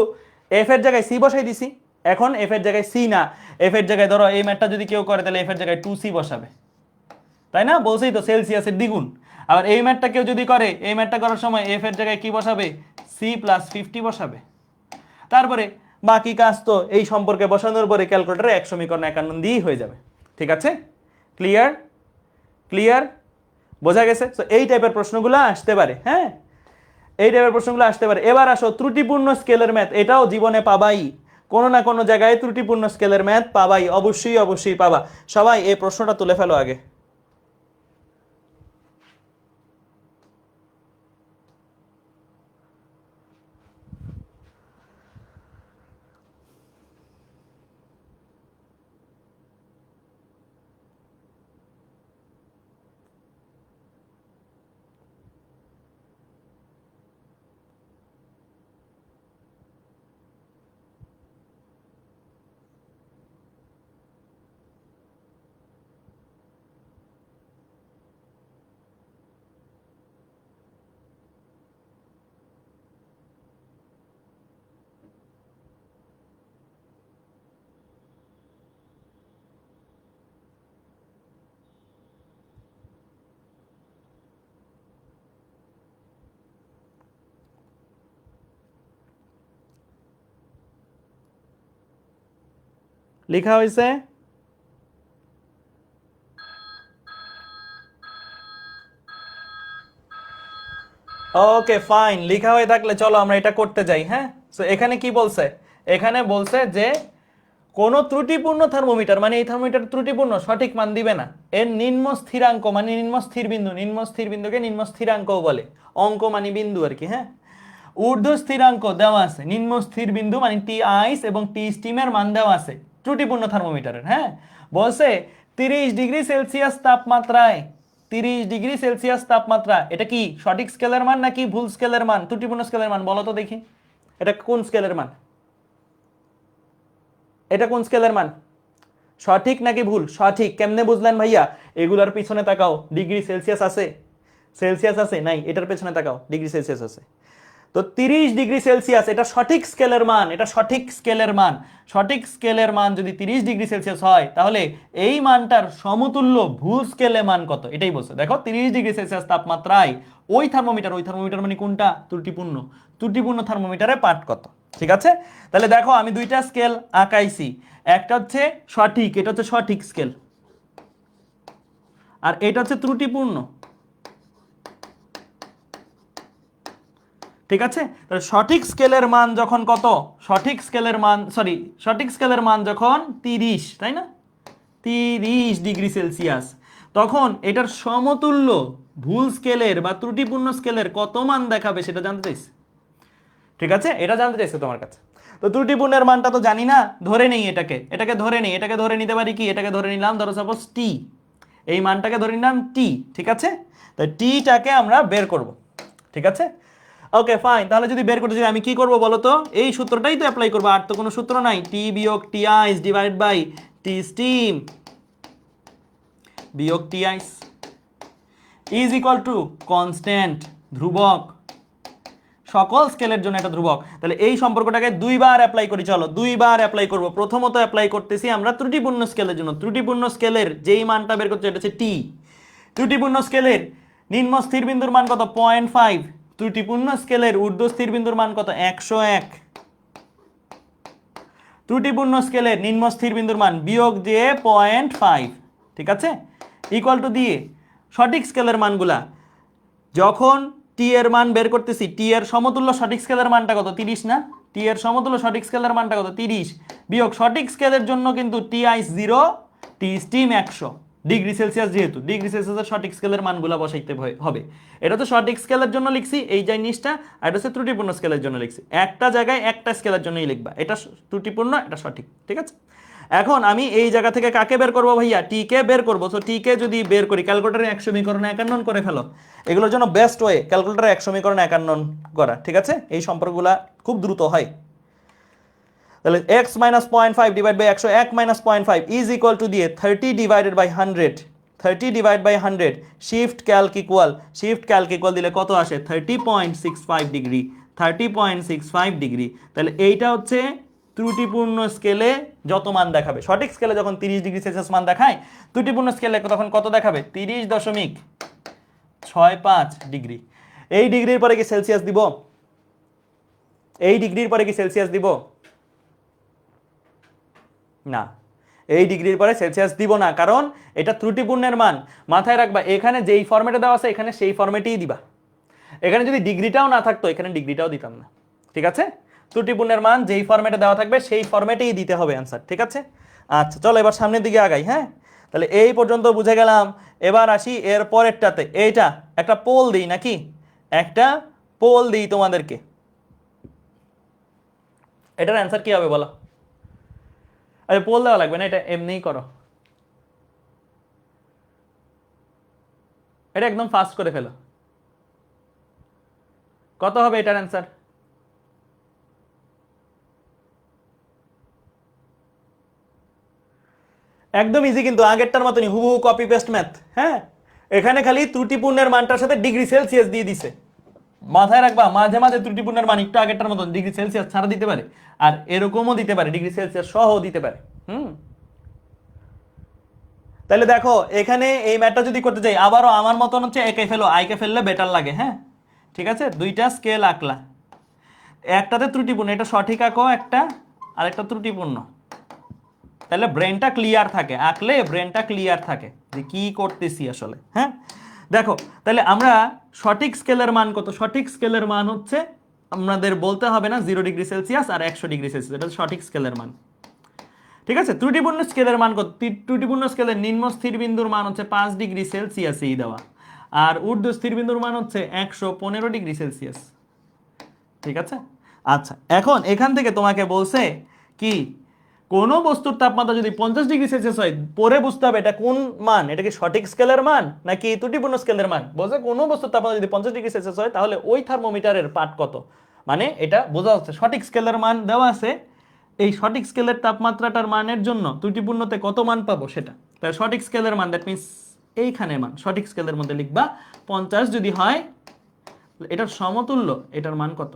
এফ এর জায়গায় সি বসাই দিছি, এখন এফ এর জায়গায় সি না, এফ এর জায়গায় ধরো এই ম্যাথটা যদি কেউ করে তাহলে এফ এর জায়গায় 2c বসাবে, তাই না? বলছেই তো সেলসিয়াসের দ্বিগুণ। আবার এই ম্যাথটা কেউ যদি করে, এই ম্যাথটা করার সময় এফ এর জায়গায় কি বসাবে? সি প্লাস 50 বসাবে। তারপরে বাকি কাজ তো এই সম্পর্কে বসানোর পরে ক্যালকুলেটরে 1 সমীকরণ 51 দিয়েই হয়ে যাবে। ঠিক আছে? ক্লিয়ার? ক্লিয়ার? বোঝা গেছে? সো এই টাইপের প্রশ্নগুলো আসতে পারে। হ্যাঁ, এই টাইপের প্রশ্নগুলো আসতে পারে। এবার আসো ত্রুটিপূর্ণ স্কেলের ম্যাথ। এটাও জীবনে পাবাই, কোনো না কোনো জায়গায় ত্রুটিপূর্ণ স্কেলের ম্যাথ পাবাই, অবশ্যই অবশ্যই পাবা। সবাই এই প্রশ্নটা তুলে ফেলো আগে। লেখা হয়েছে? ওকে ফাইন, লেখা হয়ে থাকলে চলো আমরা এটা করতে যাই। হ্যাঁ, সো এখানে কি বলছে? এখানে বলছে যে কোন ত্রুটিপূর্ণ থার্মোমিটার, মানে এই থার্মোমিটার ত্রুটিপূর্ণ, সঠিক মান দিবে না। এর নিম্ন স্থিরাঙ্ক মানে নিম্ন স্থির বিন্দু, নিম্ন স্থির বিন্দুকে নিম্ন স্থিরাঙ্কও বলে, অঙ্ক মানে বিন্দু আর কি। হ্যাঁ, ঊর্ধ্ব স্থিরাঙ্ক দেওয়া আছে, নিম্ন স্থির বিন্দু মানে টি আইস এবং টি স্টিমের মান দেওয়া আছে ত্রুটিপূর্ণ থার্মোমিটারের। হ্যাঁ, বলছে 30 ডিগ্রি সেলসিয়াস তাপমাত্রায়, 30 ডিগ্রি সেলসিয়াস তাপমাত্রা, এটা কি সঠিক স্কেলের মান নাকি ভুল স্কেলের মান, ত্রুটিপূর্ণ স্কেলের মান? বলো তো দেখি, এটা কোন স্কেলের মান? এটা কোন স্কেলের মান? সঠিক নাকি ভুল? সঠিক। কেমনে বুঝলেন ভাইয়া? এগুলার পিছনে তাকাও, ডিগ্রি সেলসিয়াস আছে? সেলসিয়াস আছে? নাই। এটার পেছনে তাকাও, ডিগ্রি সেলসিয়াস আছে। তো 30 ডিগ্রি সেলসিয়াস এটা সঠিক স্কেলের মান, এটা সঠিক স্কেলের মান। সঠিক স্কেলের মান যদি 30 ডিগ্রি সেলসিয়াস হয়, তাহলে এই মানটার সমতুল্য ভুল স্কেলে মান কত? এটাই বলছে। দেখো 30 ডিগ্রি সেলসিয়াস তাপমাত্রায় ওই থার্মোমিটার মানে কোনটা? ত্রুটিপূর্ণ। ত্রুটিপূর্ণ থার্মোমিটারের পাঠ কত? ঠিক আছে? তাহলে দেখো আমি দুইটা স্কেল আঁকাইছি, একটা হচ্ছে সঠিক, এটা হচ্ছে সঠিক স্কেল, আর এটা হচ্ছে ত্রুটিপূর্ণ। ঠিক আছে? তাহলে সঠিক স্কেলের মান যখন কত? সঠিক স্কেলের মান, সঠিক স্কেলের মান যখন 30, তাই না? 30 ডিগ্রি সেলসিয়াস, তখন এটার সমতুল্য ভুল স্কেলের বা ত্রুটিপূর্ণ স্কেলের কত মান দেখাবে সেটা জানতে চাইছে। ঠিক আছে? এটা জানতে চাইছে তোমার কাছে। তো ত্রুটিপূর্ণের মানটা তো জানি না, ধরে নেই এটাকে ধরে নেই, এটাকে ধরে নিতে পারি কি? এটাকে ধরে নিলাম ধরো সাপোজ টি, এই মানটাকে ধরে নিলাম টি। ঠিক আছে? তো টিটাকে আমরা বের করব। ঠিক আছে? ওকে ফাইন, তাহলে যদি বের করতে চাই আমি কি করব বলো তো? এই সূত্রটাই তো অ্যাপ্লাই করবো, আর তো কোনো সূত্র নাই। টি বিয়োগ T ice divide by T steam বিয়োগ T ice. Is equal to constant, ধ্রুবক, সকল স্কেলের জন্য এটা ধ্রুবক। তাহলে এই সম্পর্কটাকে দুইবার অ্যাপ্লাই করি, চলো দুইবার অ্যাপ্লাই করব। প্রথমত অ্যাপ্লাই করতেছি আমরা ত্রুটিপূর্ণ স্কেলের জন্য। ত্রুটিপূর্ণ স্কেলের যেই মানটা বের করছে এটা হচ্ছে টি। ত্রুটিপূর্ণ স্কেলের নিম্ন স্থির বিন্দুর মান কত? 0.5। ত্রুটিপূর্ণ স্কেলের ঊর্ধ্ব স্থির বিন্দুর মান কত? 101। ত্রুটিপূর্ণ স্কেলের নিম্ন স্থির বিন্দুর মান বিয়োগ যে 0.5, ঠিক আছে, ইকুয়াল টু দিয়ে সঠিক স্কেলের মানগুলা যখন টি এর মান বের করতেছি, টি এর সমতুল্য সঠিক স্কেলের মানটা কত? 30 না? টি এর সমতুল্য সঠিক স্কেলের মানটা কত? 30 বিয়োগ সঠিক স্কেলের জন্য কিন্তু টি আইস 0, টি স্টিম 100 ডিগ্রি সেলসিয়াস, যেহেতু ডিগ্রি সেলসিয়াসের সঠিক স্কেলের মানগুলো বসাইতে হবে। এটা তো সঠিক স্কেলের জন্য লিখছি এই জিনিসটা, আর এটা হচ্ছে ত্রুটিপূর্ণ স্কেলের জন্য লিখছি। একটা জায়গায় একটা স্কেলের জন্যই লিখবা, এটা ত্রুটিপূর্ণ, এটা সঠিক, ঠিক আছে। এখন আমি এই জায়গা থেকে কাকে বের করবো ভাইয়া? টি কে বের করবো। তো টি কে যদি বের করি, ক্যালকুলেটারে 1 সমীকরণে 51 করে ফেলো। এগুলোর জন্য বেস্ট ওয়ে ক্যালকুলেটারে 1 সমীকরণে 51 করা, ঠিক আছে। এই সম্পর্কগুলা খুব দ্রুত হয়। তাহলে x minus 0.5 divide by 101 minus 0.5 is equal to দিয়ে 30 divided by 100, 30 divide by 100 shift calc equal দিলে কত আসে? 30.65 ডিগ্রি, 30.65 ডিগ্রি। তাহলে এইটা হচ্ছে ত্রুটিপূর্ণ স্কেলে যত মান দেখাবে। সঠিক স্কেলে যখন 30 ডিগ্রি সেলসিয়াস মান দেখায়, ত্রুটিপূর্ণ স্কেলে তখন কত দেখাবে? 30.65 ডিগ্রি। এই ডিগ্রির পরে কি সেলসিয়াস দিব? এই ডিগ্রির পরে কি সেলসিয়াস দিব? না, এই ডিগ্রির পরে সেলসিয়াস দিব না, কারণ এটা ত্রুটিপূর্ণের মান। মাথায় রাখবা, এখানে যেই ফরম্যাটে দেওয়া আছে এখানে সেই ফরম্যাটেই দিবা। এখানে যদি ডিগ্রিটাও না থাকতো এখানে ডিগ্রিটাও দিতাম না, ঠিক আছে। ত্রুটিপূর্ণের মান যেই ফরম্যাটে দেওয়া থাকবে সেই ফরম্যাটেই দিতে হবে অ্যান্সার, ঠিক আছে। আচ্ছা চলো এবার সামনের দিকে আগাই। হ্যাঁ, তাহলে এই পর্যন্ত বুঝে গেলাম। এবার আসি এর পরেরটাতে। এইটা একটা পোল দিই নাকি? একটা পোল দিই তোমাদেরকে। এটার অ্যান্সার কি হবে বলো? আরে পোল দেওয়া লাগবে না, এটা এমনিই করো। এটা একদম ফাস্ট করে ফেলো। কত হবে এটার অ্যান্সার? একদম ইজি, কিন্তু আগেরটার মতনই হুবহু কপি পেস্ট ম্যাথ। হ্যাঁ, এখানে খালি ত্রুটিপূর্ণের মানটার সাথে ডিগ্রি সেলসিয়াস দিয়ে দিছে। মাথায় রাখবা, মাঝে মাঝে ত্রুটিপূর্ণের মান একটু আগেরটার মতন ডিগ্রি সেলসিয়াস ছাড়া দিতে পারে, আর এরকমও দিতে পারে, ডিগ্রি সেলসিয়াস সহ দিতে পারে। তাহলে দেখো এখানে এই ম্যাথটা যদি করতে যাই, আবারও আমার মতন হচ্ছে একে ফেলো, আইকে ফেললে বেটার লাগে। হ্যাঁ, ঠিক আছে, দুইটা স্কেল আঁকলা, একটাতে ত্রুটিপূর্ণ, এটা সঠিক আঁকো একটা, আর একটা ত্রুটিপূর্ণ। তাহলে ব্রেনটা ক্লিয়ার থাকে, আঁকলে ব্রেনটা ক্লিয়ার থাকে যে কি করতেছি আসলে। হ্যাঁ, দেখো তাহলে আমরা সঠিক স্কেলের মান কত? সঠিক স্কেলের মান হচ্ছে, আমাদের বলতে হবে না, 0 ডিগ্রি সেলসিয়াস আর 100 ডিগ্রি সেলসিয়াস, এটা সঠিক স্কেলের মান, ঠিক আছে। ত্রুটিপূর্ণ স্কেলের মান কত? ত্রুটিপূর্ণ স্কেলের নিম্ন স্থির বিন্দুর মান হচ্ছে 5 ডিগ্রি সেলসিয়াসেই দেওয়া, আর ঊর্ধ্ব স্থির বিন্দুর মান হচ্ছে 115 ডিগ্রি সেলসিয়াস, ঠিক আছে। আচ্ছা, এখন এখান থেকে তোমাকে বলছে কি, কোনো বস্তুর তাপমাত্রা যদি 50 ডিগ্রি সেলসিয়াস হয়, পরে বুঝতে হবে এটা কোন মান, এটা কি সঠিক স্কেলের মান নাকি ত্রুটিপূর্ণ স্কেলের মান। বলছে কোনো বস্তুর তাপমাত্রা যদি 50 ডিগ্রি সেলসিয়াস হয় তাহলে ওই থার্মোমিটারের পাঠ কত, মানে এটা বোঝা যাচ্ছে সঠিক স্কেলের মান দেওয়া আছে। এই সঠিক স্কেলের তাপমাত্রাটার মানের জন্য ত্রুটিপূর্ণতে কত মান পাবো সেটা। তাহলে সঠিক স্কেলের মান, দ্যাট মিনস এইখানে মান সঠিক স্কেলের মধ্যে লিখবা 50 যদি হয়, এটার সমতুল্য এটার মান কত,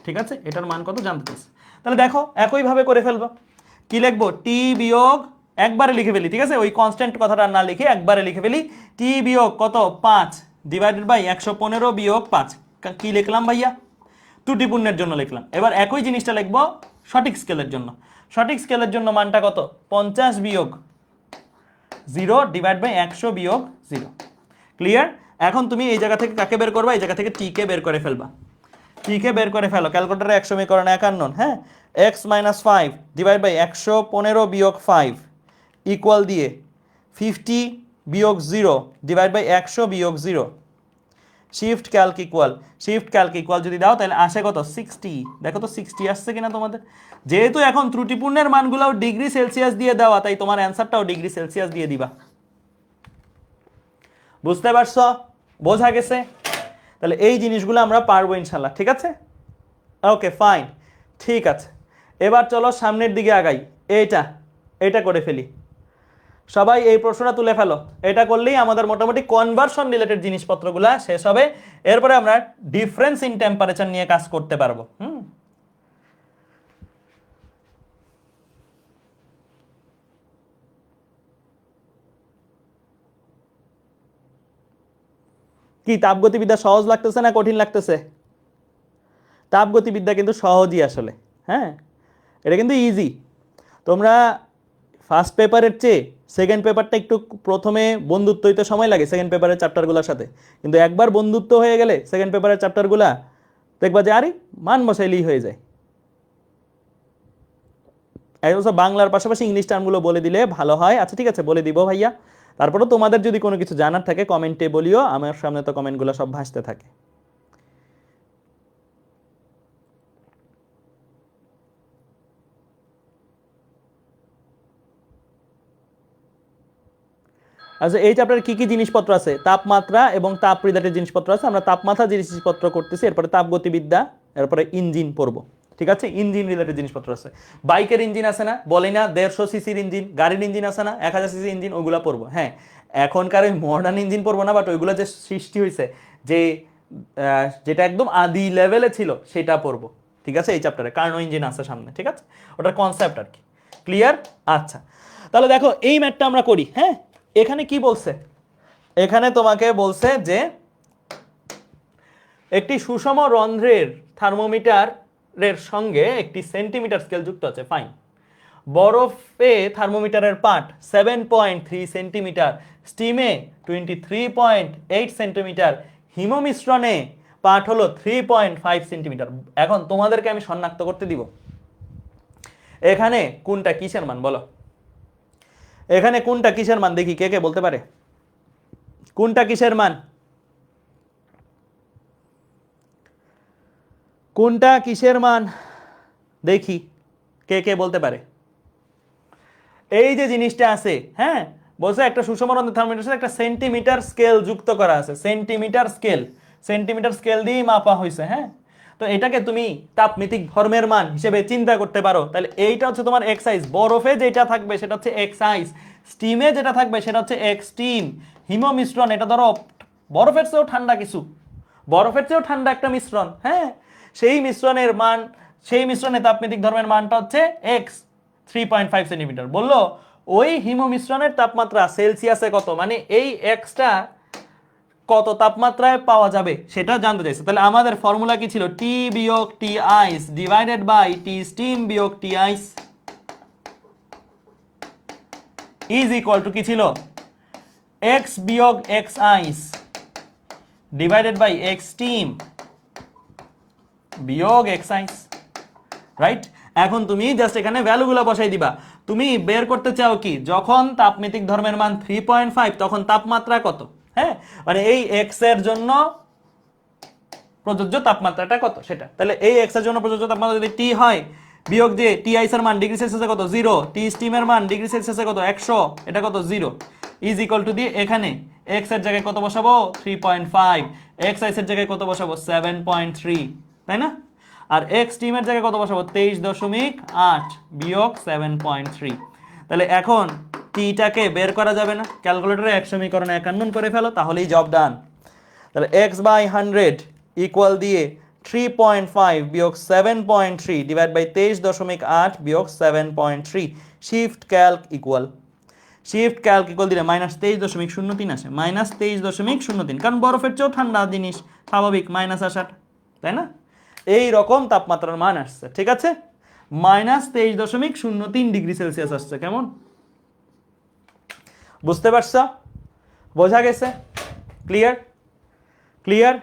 ঠিক আছে, এটার মান কত জানতে চাইছে। তাহলে দেখো একইভাবে করে ফেলবো। কি লিখবো? টি বিয়োগ, একবারে লিখে ফেলি, ঠিক আছে, ওই কনস্ট্যান্ট কথাটা না লিখে একবারে লিখে ফেলি। টি বিয়োগ কত? 5 ডিভাইডেড বাই 115 বিয়োগ 5। কি লিখলাম ভাইয়া? ত্রুটিপূর্ণের জন্য লিখলাম। এবার একই জিনিসটা লিখবো সঠিক স্কেলের জন্য। সঠিক স্কেলের জন্য মানটা কত? 50 বিয়োগ 0 ডিভাইড বাই 100 বিয়োগ 0। ক্লিয়ার? এখন তুমি এই জায়গা থেকে কাকে বের করবা? এই জায়গা থেকে টি কে বের করে ফেলবা। টি কে বের করে ফেলো, ক্যালকুলেটারে 1 সমীকরণ 51। হ্যাঁ, x মাইনাস 5 ডিভাইড বাই 115 বিয়োগ 5 ইকুয়াল দিয়ে 50 বিয়োগ 0 ডিভাইড বাই 100 বিয়োগ 0। শিফট ক্যালক ইকুয়াল যদি দাও তাহলে আসে কত? 60। দেখো তো 60 আসছে কিনা তোমাদের। যেহেতু এখন ত্রুটিপূর্ণের মানগুলোও ডিগ্রি সেলসিয়াস দিয়ে দেওয়া, তাই তোমার অ্যান্সারটাও ডিগ্রি সেলসিয়াস দিয়ে দিবা। বুঝতে পারছো? বোঝা গেছে? তাহলে এই জিনিসগুলো আমরা পারবো ইনশাল্লাহ, ঠিক আছে। ওকে ফাইন, ঠিক আছে। এবার চলো সামনের দিকে আগাই। এটা করে ফেলি। সবাই এই প্রশ্নটা তুলে ফেলো, এটা করলেই আমাদের মোটামুটি কনভার্সন রিলেটেড জিনিসপত্রগুলো শেষ হবে, এরপরে আমরা ডিফারেন্স ইন টেম্পারেচার নিয়ে কাজ করতে পারবো। কি তাপগতিবিদ্যা সহজ লাগতেছে না কঠিন লাগতেছে? তাপগতিবিদ্যা কিন্তু সহজই আসলে, হ্যাঁ এটা কিন্তু ইজি। তোমরা ফার্স্ট পেপারের চেয়ে সেকেন্ড পেপারটা একটু প্রথমে বন্ধুত্ব হইতে সময় লাগে সেকেন্ড পেপারের চ্যাপ্টারগুলোর সাথে, কিন্তু একবার বন্ধুত্ব হয়ে গেলে সেকেন্ড পেপারের চ্যাপ্টারগুলা দেখবা যে আরে মান বসাইলেই হয়ে যায়। একদম বাংলার পাশাপাশি ইংলিশ টার্মগুলো বলে দিলে ভালো হয়। আচ্ছা ঠিক আছে, বলে দিব ভাইয়া। তারপরেও তোমাদের যদি কোনো কিছু জানার থাকে কমেন্টে বলিও, আমার সামনে তো কমেন্টগুলো সব ভাসতে থাকে। আচ্ছা এই চ্যাপ্টারে কি কি জিনিসপত্র আছে? তাপমাত্রা এবং তাপ রিলেটেড জিনিসপত্র আছে। আমরা তাপমাত্রা জিনিসপত্র করতেছি, এরপরে তাপগতিবিদ্যা, এরপরে ইঞ্জিন পড়বো। ঠিক আছে, ইঞ্জিন রিলেটেড জিনিসপত্র আছে। বাইকের ইঞ্জিন আছে না, বলে না 150 সিসির ইঞ্জিন, গাড়ির ইঞ্জিন আছে না 1000 সিসি ইঞ্জিন, ওগুলো পড়বো। হ্যাঁ এখনকার ওই মডার্ন ইঞ্জিন পড়বো না, বাট ওইগুলো যে সৃষ্টি হয়েছে, যে যেটা একদম আদি লেভেলে ছিল সেটা পড়বো। ঠিক আছে, এই চ্যাপ্টারে কার্নো ইঞ্জিন আছে সামনে। ঠিক আছে, ওটার কনসেপ্ট আর কি ক্লিয়ার। আচ্ছা তাহলে দেখো এই ম্যাথটা আমরা করি। হ্যাঁ এখানে কি বলছে? এখানে তোমাকে বলছে যে একটি সুষম রন্ধ্রের থার্মোমিটারের সঙ্গে একটি সেন্টিমিটার স্কেল যুক্ত আছে। ফাইন। বরফে থার্মোমিটারের পাঠ 7.3 সেন্টিমিটার, স্টিমে 23.8 সেন্টিমিটার, হিমমিশ্রণে পাঠ হলো 3.5 সেন্টিমিটার। এখন তোমাদেরকে আমি শনাক্ত করতে দিব এখানে কোনটা কিসের মান, বলো এখানে কোনটা কিসের মান, দেখি কে কে বলতে পারে কোনটা কিসের মান, কোনটা কিসের মান দেখি কে কে বলতে পারে। এই যে জিনিসটা আছে, হ্যাঁ বলছে একটা সুষম রন্ধ্রের থার্মোমিটারের সাথে একটা সেন্টিমিটার স্কেল যুক্ত করা আছে। সেন্টিমিটার স্কেল দিয়ে মাপা হয়েছে। হ্যাঁ তো এটাকে তুমি তাপমিতিক ধর্মের মান হিসেবে চিন্তা করতে পারো। তাহলে এইটা হচ্ছে তোমার এক্স আইস, বরফে যেটা থাকবে সেটা হচ্ছে এক্স আইস, স্টিমে যেটা থাকবে সেটা হচ্ছে এক্স স্টিম, হিম মিশ্রণ এটা ধরো বরফের চেয়েও ঠান্ডা কিছু, বরফের চেয়েও ঠান্ডা একটা মিশ্রণ। হ্যাঁ সেই মিশ্রণের মান, সেই মিশ্রণে তাপমিতিক ধর্মের মানটা হচ্ছে এক্স 3.5 সেন্টিমিটার। বললো ওই হিম মিশ্রণের তাপমাত্রা সেলসিয়াসে কত, মানে এই এক্সটা কত তাপমাত্রায় পাওয়া যাবে সেটা জানতে চাইছে। তাহলে আমাদের ফর্মুলা কি ছিল? টি বিয়োগ T ice divided by T steam বিয়োগ T ice is equal to কি ছিল? এক্স বিয়োগ X ice divided by X steam বিয়োগ এক্স আইস। রাইট, এখন তুমি জাস্ট এখানে ভ্যালুগুলো বসাই দিবা। তুমি বের করতে চাও কি, যখন তাপমিতিক ধর্মের মান 3.5 তখন তাপমাত্রা কত। হ্যাঁ মানে এই এক্স এর জন্য প্রযোজ্য তাপমাত্রাটা কত সেটা। তাহলে এই এক্স এর জন্য প্রযোজ্য তাপমাত্রা যদি টি হয়, বিয়োগ যে টি আইস এর মান ডিগ্রি সেলসিয়াসে কত 0, টি স্টিমের মান ডিগ্রি সেলসিয়াসে কত 100, এটা কত 0, ইজ ইকুয়াল টু দিয়ে এখানে এক্স এর জায়গায় কত বসাবো 3.5, এক্স আইস এর জায়গায় কত বসাবো 7.3, তাই না? আর এক্স স্টিমের জায়গায় কত বসাবো 23.8 বিয়োগ 7.3। তাহলে এখন টিটাকে বের করা যাবে না, ক্যালকুলেটরে এক সমীকরণে 51 করে ফেলো, তাহলেই জব ডান। তাহলে x বাই 100 ইকুয়াল দিয়ে 3.5 বিয়োগ 7.3 ডিভাইড বাই 23.8 বিয়োগ 7.3। শিফট ক্যালক ইকুয়াল দিলে -23.03 আসে, -23.03, কারণ বরফের চেয়েও ঠান্ডা জিনিস স্বাভাবিক মাইনাস আসাটা, তাই না? এই রকম তাপমাত্রার মান আসছে। ঠিক আছে, -23.03 ডিগ্রি সেলসিয়াস আসছে। কেমন বুঝতে পারছ? বোঝা গেছে? ক্লিয়ার?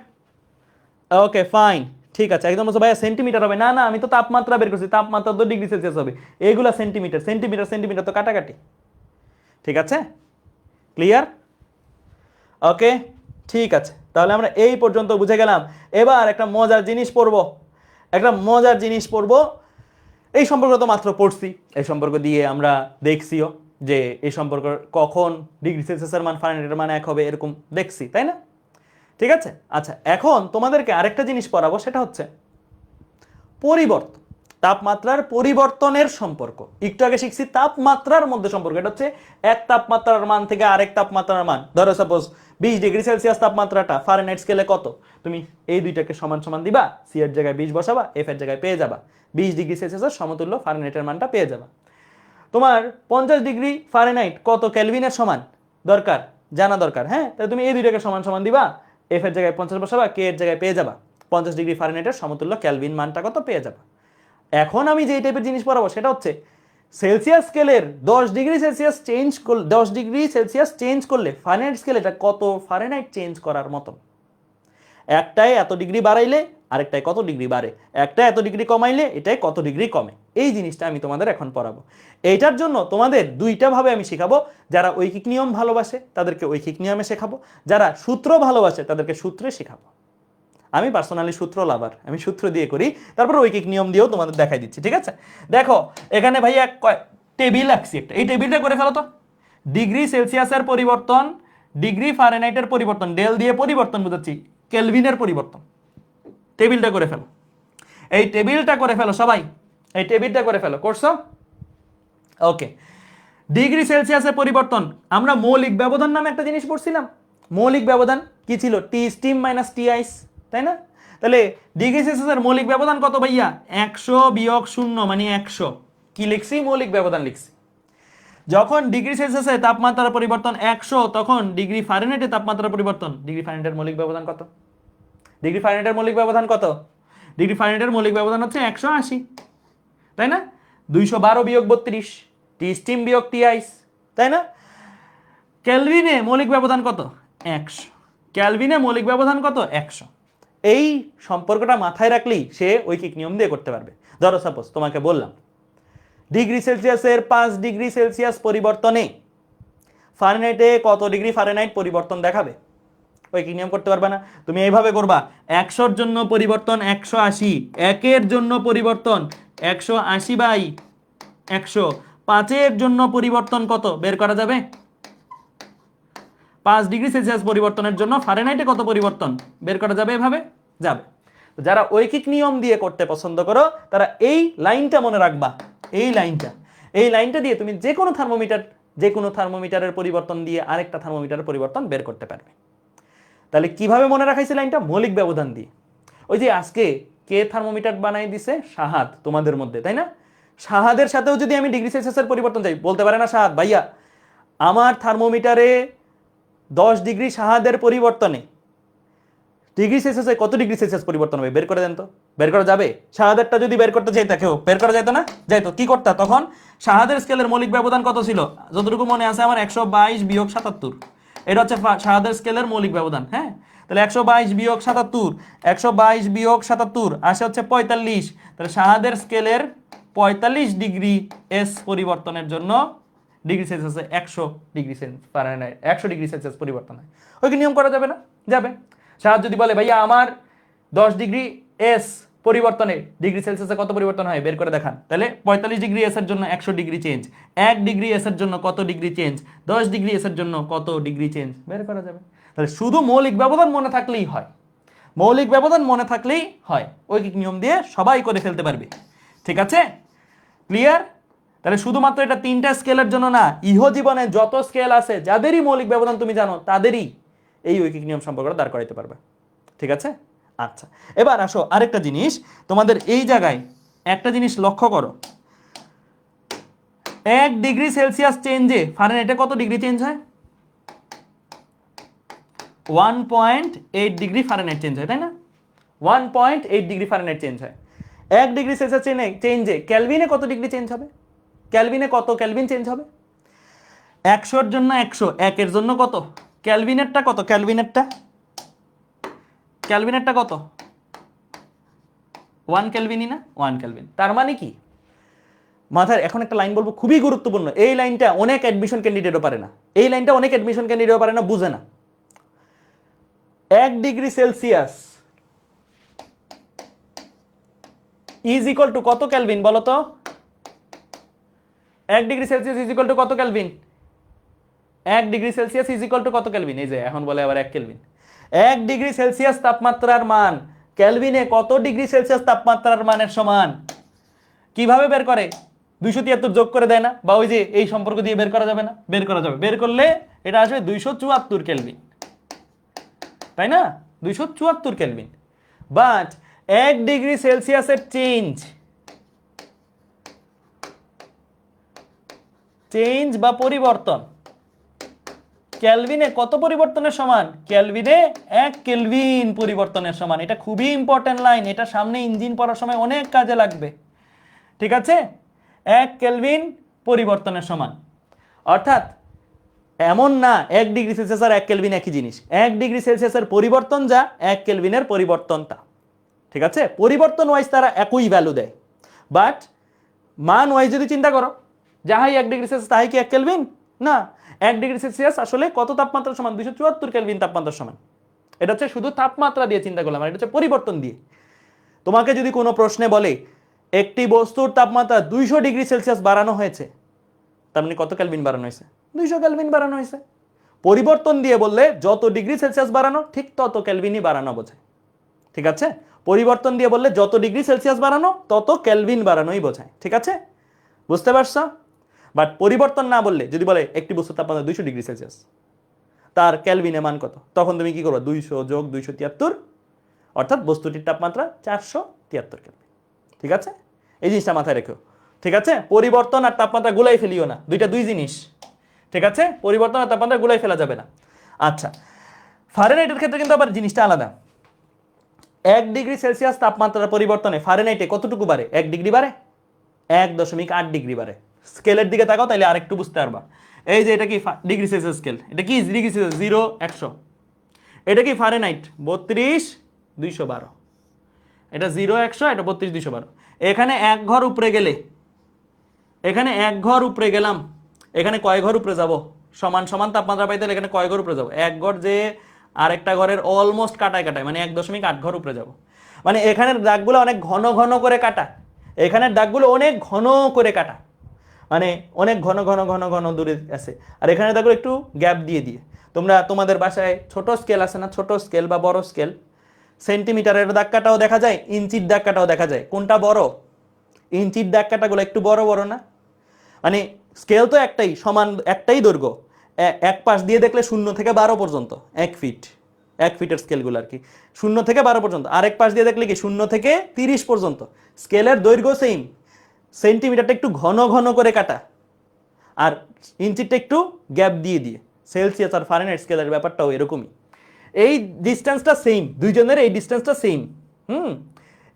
ওকে ফাইন, ঠিক আছে। একদম ভাইয়া সেন্টিমিটার হবে না, আমি তো তাপমাত্রা বের করছি, তাপমাত্রা তো ডিগ্রি সেলসিয়াস হবে, এগুলা সেন্টিমিটার তো কাটাকাটি। ঠিক আছে, ক্লিয়ার? ওকে ঠিক আছে, তাহলে আমরা এই পর্যন্ত বুঝে গেলাম। এবার একটা মজার জিনিস পড়বো। এই সম্পর্ক তো মাত্র পড়ছি, এই সম্পর্ক দিয়ে আমরা দেখছিও যে এই সম্পর্ক কখন ডিগ্রি সেলসিয়াসের মান ফারেনহাইটের মান 1 হবে এরকম দেখছি, তাই না? ঠিক আছে, আচ্ছা এখন তোমাদেরকে আরেকটা জিনিস পড়াবো, সেটা হচ্ছে পরিবর্তন। তাপমাত্রার পরিবর্তনের সম্পর্ক। একটু আগে শিখছি তাপমাত্রার মধ্যে সম্পর্ক, এটা হচ্ছে এক তাপমাত্রার মান থেকে আরেক তাপমাত্রার মান। ধরো সাপোজ 20 ডিগ্রি সেলসিয়াস তাপমাত্রাটা ফারেনহাইট স্কেলে কত, তুমি এই দুইটাকে সমান সমান দিবা, সি এর জায়গায় 20 বসাবা, এফ এর জায়গায় পেয়ে যাবা 20 ডিগ্রি সেলসিয়াসের সমতুল্য ফারেনহাইটের মানটা পেয়ে যাবা। তোমার 50 ডিগ্রি ফারেনহাইট কত কেলভিনের সমান দরকার, জানা দরকার। হ্যাঁ, তাহলে তুমি এই দুইটাকে সমান সমান দিবা, এফ এর জায়গায় 50 বসাবা, কে এর জায়গায় পেয়ে যাবা 50 ডিগ্রি ফারেনহাইটের সমতুল্য কেলভিন মানটা কত পেয়ে যাবা। এখন আমি যে টাইপের জিনিস পড়াবো সেটা হচ্ছে সেলসিয়াস স্কেলের 10 ডিগ্রি সেলসিয়াস চেঞ্জ করলে, 10 ডিগ্রি সেলসিয়াস চেঞ্জ করলে ফারেনহাইট স্কেলে এটা কত ফারেনহাইট চেঞ্জ করার মতন। একটায় এত ডিগ্রি বাড়াইলে আরেকটায় কত ডিগ্রি বাড়ে, একটা এত ডিগ্রি কমাইলে এটাই কত ডিগ্রি কমে। এই জিনিসটা আমি তোমাদের এখন পড়াবো। এইটার জন্য তোমাদের দুইটা ভাবে আমি শেখাবো। যারা ঐকিক নিয়ম ভালোবাসে তাদেরকে ঐকিক নিয়মে শেখাবো, যারা সূত্র ভালোবাসে তাদেরকে সূত্রে শেখাবো। আমি পার্সোনালি সূত্র লাভার, আমি সূত্র দিয়ে করি, তারপর ঐকিক নিয়ম দিয়েও তোমাদের দেখাই দিচ্ছি। ঠিক আছে, দেখো এখানে ভাইয়া টেবিল আঁকছি একটা, এই টেবিলটা করে ফেলো তো। ডিগ্রি সেলসিয়াসের পরিবর্তন, ডিগ্রি ফারেনহাইটের পরিবর্তন, ডেল দিয়ে পরিবর্তন বুঝাচ্ছি, কেলভিনের পরিবর্তন। টেবিলটা করে ফেলো, এই টেবিলটা করে ফেলো সবাই, এই টেবিলটা করে ফেলো। করছো? ওকে। ডিগ্রি সেলসিয়াসের পরিবর্তন, আমরা মৌলিক ব্যবধান নামে একটা জিনিস পড়ছিলাম। মৌলিক ব্যবধান কি ছিল? টি স্টিম মাইনাস টি আইস, তাই না? তাহলে ডিগ্রি সেলসিয়াসের মৌলিক ব্যবধান কত ভাইয়া? 100 বিয়োগ 0 মানে 100। কি লিখছি? মৌলিক ব্যবধান লিখছি। যখন ডিগ্রি সেলসিয়াসের তাপমাত্রার পরিবর্তন 100, তখন ডিগ্রি ফারেনহাইটের তাপমাত্রার পরিবর্তন, ডিগ্রি ফারেনহাইটের মৌলিক ব্যবধান কত? ডিগ্রি ফারেনহাইটের মৌলিক ব্যবধান কত? ডিগ্রি ফারেনহাইটের মৌলিক ব্যবধান হচ্ছে 180, তাই না? 212 বিয়োগ 32, টি স্টিম বিয়োগ টি আইস, তাই না? কেলভিনে মৌলিক ব্যবধান কত? 100। কেলভিনে মৌলিক ব্যবধান কত? 100। এই সম্পর্কটা মাথায় রাখলেই সে ঐকিক নিয়ম দিয়ে করতে পারবে। ধরো সাপোজ তোমাকে বললাম ডিগ্রি সেলসিয়াসের 5 ডিগ্রি সেলসিয়াস পরিবর্তনে ফারেনহাইটে কত ডিগ্রি ফারেনহাইট পরিবর্তন দেখাবে? ঐকিক নিয়ম করতে পারবে না। তুমি এইভাবে করবা, 100-র জন্য পরিবর্তন 180, 1-এর জন্য পরিবর্তন 180 বাই 100, 5-এর জন্য পরিবর্তন কত বের করা যাবে? 5 ডিগ্রি সেলসিয়াস পরিবর্তনের জন্য ফারেনহাইটে কত পরিবর্তন বের করা যাবে? এভাবে যাবে। যারা ঐকিক নিয়ম দিয়ে করতে পছন্দ করো তারা এই লাইনটা মনে রাখবা। এই লাইনটা দিয়ে তুমি যে কোনো থার্মোমিটারের পরিবর্তন দিয়ে আরেকটা থার্মোমিটারের পরিবর্তন বের করতে পারবে। তাহলে কিভাবে মনে রাখাইছে লাইনটা? মৌলিক ব্যবধান দিয়ে। ওই যে আজকে কে থার্মোমিটার বানাই দিছে? শাহাদ, তোমাদের মধ্যে, তাই না? শাহাদের সাথেও যদি আমি ডিগ্রি সেলসিয়াসের পরিবর্তন চাই, বলতে পারে না শাহাদ ভাইয়া আমার থার্মোমিটারে 10 ডিগ্রি শাহাদের পরিবর্তনে ডিগ্রি সেলসিয়াসে কত ডিগ্রি সেলসিয়াস পরিবর্তন হবে বের করে দেন তো? বের করা যাবে? শাহাদেরটা যদি বের করতে চাইতা কেউ, বের করা যাইতো না? যাইতো। কি করতা তখন? শাহাদের স্কেলের মৌলিক ব্যবধান কত ছিল? যতটুকু মনে আছে আমার 122 বিয়োগ 77, এটা হচ্ছে শাহাদের স্কেলের মৌলিক ব্যবধান। হ্যাঁ, তাহলে 122 বিয়োগ 77, 122 বিয়োগ 77 আসে হচ্ছে 45। তাহলে শাহাদের স্কেলের 45 ডিগ্রি এস পরিবর্তনের জন্য ডিগ্রি সেলসিয়াসে 100 ডিগ্রি ফারেনহাইট 100 ডিগ্রি সেলসিয়াস পরিবর্তন হয়। ওই কি নিয়ম করা যাবে না? যাবে। শাহাদ যদি বলে ভাইয়া আমার 10 ডিগ্রি এস পরিবর্তনে ডিগ্রি সেলসিয়াসে কত পরিবর্তন হয় বের করে দেখান, তাহলে 45 ডিগ্রি এস এর জন্য 100 ডিগ্রি চেঞ্জ, 1 ডিগ্রি এস এর জন্য কত ডিগ্রি চেঞ্জ, 10 ডিগ্রি এস এর জন্য কত ডিগ্রি চেঞ্জ বের করা যাবে। তাহলে শুধু মৌলিক ব্যবধান মনে থাকলেই হয়, মৌলিক ব্যবধান মনে থাকলেই হয়। ঐকিক নিয়ম দিয়ে সবাই করে ফেলতে পারবে। ঠিক আছে, ক্লিয়ার? তাহলে শুধুমাত্র এটা 3টা স্কেলের জন্য না, ইহ জীবনে যত স্কেল আছে যাদেরই মৌলিক ব্যবধান তুমি জানো তাদেরই এই ঐকিক নিয়ম সম্পর্কটা দাঁড় করাইতে পারবে। ঠিক আছে? আচ্ছা, এবার আসো আরেকটা জিনিস, তোমাদের এই জায়গায় একটা জিনিস লক্ষ্য করো। 1 ডিগ্রি সেলসিয়াস চেঞ্জে ফারেনহাইটে কত ডিগ্রি চেঞ্জ হয়? 1.8 ডিগ্রি ফারেনহাইট চেঞ্জ হয়, তাই না? 1.8 ডিগ্রি ফারেনহাইট চেঞ্জ হয়। 1 ডিগ্রি সেলসিয়াস চেঞ্জে কেলভিনে কত ডিগ্রি চেঞ্জ হবে? কেলভিনে কত কেলভিন চেঞ্জ হবে? 100-এর জন্য 100, 1-এর জন্য কত? কেলভিনেরটা কত? ক্যালভিনেরটা কত? 1 কেলভিনই না? 1 কেলভিন। তার মানে কি? মাথায় এখন একটা লাইন বলবো, খুবই গুরুত্বপূর্ণ। এই লাইনটা অনেক অ্যাডমিশন ক্যান্ডিডেটও পারে না, এই লাইনটা অনেক অ্যাডমিশন ক্যান্ডিডেটও পারে না, বুঝে না। 1 degree Celsius is equal to কত কেলভিন বলো তো? 1 degree Celsius is equal to কত kelvin? 1 degree Celsius is equal to কত কেলভিন? এই যে এখন বলে আবার 1 কেলভিন। 1 ডিগ্রি সেলসিয়াস তাপমাত্রার মান কেলভিনে কত ডিগ্রি সেলসিয়াস তাপমাত্রার মানের সমান? কিভাবে বের করে? 273 যোগ করে দেয় না? বা ওই যে এই সম্পর্ক দিয়ে বের করা যাবে না? বের করা যাবে। বের করলে এটা আসবে 274 কেলভিন, তাই না? 274 কেলভিন। বাট 1 ডিগ্রি সেলসিয়াসের চেঞ্জ বা পরিবর্তন কেলভিনে কত পরিবর্তনের সমান? কেলভিনে 1 কেলভিন পরিবর্তনের সমান। এটা খুবই ইম্পর্টেন্ট লাইন, এটা সামনে ইঞ্জিন পড়ার সময় অনেক কাজে লাগবে। ঠিক আছে, 1 কেলভিন পরিবর্তনের সমান। অর্থাৎ এমন না 1 ডিগ্রি সেলসিয়াস আর 1 কেলভিন একই জিনিস। 1 ডিগ্রি সেলসিয়াসের পরিবর্তন যা, 1 কেলভিনের পরিবর্তন তা। ঠিক আছে, পরিবর্তন ওয়াইজ তারা একই ভ্যালু দেয়, বাট মান ওয়াইজ যদি চিন্তা করো, যাহাই 1 ডিগ্রি সেলসিয়াস তাহাই কি 1 কেলভিন? না, 1 ডিগ্রি সেলসিয়াস আসলে কত তাপমাত্রার সমান? 274 কেলভিন তাপমাত্রার সমান। এটা হচ্ছে শুধু তাপমাত্রা দিয়ে চিন্তা করলাম, আর এটা হচ্ছে পরিবর্তন দিয়ে। তোমাকে যদি কোনো প্রশ্নে বলে একটি বস্তুর তাপমাত্রা 200 ডিগ্রি সেলসিয়াস বাড়ানো হয়েছে, তার মানে কত কেলভিন বাড়ানো হয়েছে? 200 কেলভিন বাড়ানো হয়েছে। পরিবর্তন দিয়ে বললে যত ডিগ্রি সেলসিয়াস বাড়ানো ঠিক তত কেলভিনই বাড়ানো বোঝায়। ঠিক আছে, পরিবর্তন দিয়ে বললে যত ডিগ্রি সেলসিয়াস বাড়ানো তত কেলভিন বাড়ানোই বোঝায়। ঠিক আছে, বুঝতে পারছো? বাট পরিবর্তন না বললে, যদি বলে একটি বস্তুর তাপমাত্রা 200 ডিগ্রি সেলসিয়াস, তার কেলভিনে মান কত, তখন তুমি কি করবে? 200 যোগ 273, অর্থাৎ বস্তুটির তাপমাত্রা 473 কেলভিন। ঠিক আছে, এই জিনিসটা মাথায় রেখো। ঠিক আছে, পরিবর্তন আর তাপমাত্রা গুলাই ফেলিও না, দুইটা দুই জিনিস। ঠিক আছে, পরিবর্তন আর তাপমাত্রা গুলাই ফেলা যাবে না। আচ্ছা, ফারেনহাইটের ক্ষেত্রে কিন্তু আবার জিনিসটা আলাদা। 1 ডিগ্রি সেলসিয়াস তাপমাত্রার পরিবর্তনে ফারেনহাইটে কতটুকু বাড়ে? 1 ডিগ্রি বাড়ে, 1.8 ডিগ্রি বাড়ে। স্কেলের দিকে তাকাও, তাইলে আরেকটু বুঝতে পারবা। এই যে এটা কি ডিগ্রি সেলসিয়াস স্কেল, এটা কি ডিগ্রি সেলসিয়াস 0 100, এটা কি ফারেনহাইট 32 212, এটা 0 100, এটা 32 212। এখানে এক ঘর উপরে গেলে, এখানে এক ঘর উপরে গেলাম, এখানে কয় ঘর উপরে যাব? সমান সমান তাপমাত্রা পাইতে হলে এখানে কয় ঘর উপরে যাব? এক ঘর যে আরেকটা ঘরের অলমোস্ট কাটায় কাটায়, মানে 1.8 ঘর উপরে যাব। মানে এখানের দাগগুলো অনেক ঘন ঘন করে কাটা, এখানের দাগগুলো অনেক ঘন করে কাটা, মানে অনেক ঘন ঘন ঘন ঘন দূরে আছে। আর এখানে দাগগুলো একটু গ্যাপ দিয়ে দিয়ে। তোমরা তোমাদের বাসায় ছোট স্কেল আছে না, ছোট স্কেল বা বড় স্কেল, সেন্টিমিটারের দাগ কাটাও দেখা যায়, ইঞ্চির দাগ কাটাও দেখা যায়। কোনটা বড়? ইঞ্চির দাগ কাটাগুলো একটু বড় বড় না? মানে স্কেল তো একটাই, সমান একটাই দৈর্ঘ্য, এক পাশ দিয়ে দেখলে 0 থেকে 12 পর্যন্ত 1 ফিট, 1 ফিটের স্কেলগুলো আর কি 0 থেকে 12 পর্যন্ত। আরেক পাশ দিয়ে দেখলে কি 0 থেকে 30 পর্যন্ত। স্কেলের দৈর্ঘ্য সেম, সেন্টিমিটারটা একটু ঘন ঘন করে কাটা, আর ইঞ্চিটা একটু গ্যাপ দিয়ে দিয়ে। সেলসিয়াস আর ফারেনহাইট স্কেলের ব্যাপারটাও এরকমই। এই ডিস্টেন্সটা সেম, দুইজনের এই ডিস্টেন্সটা সেম।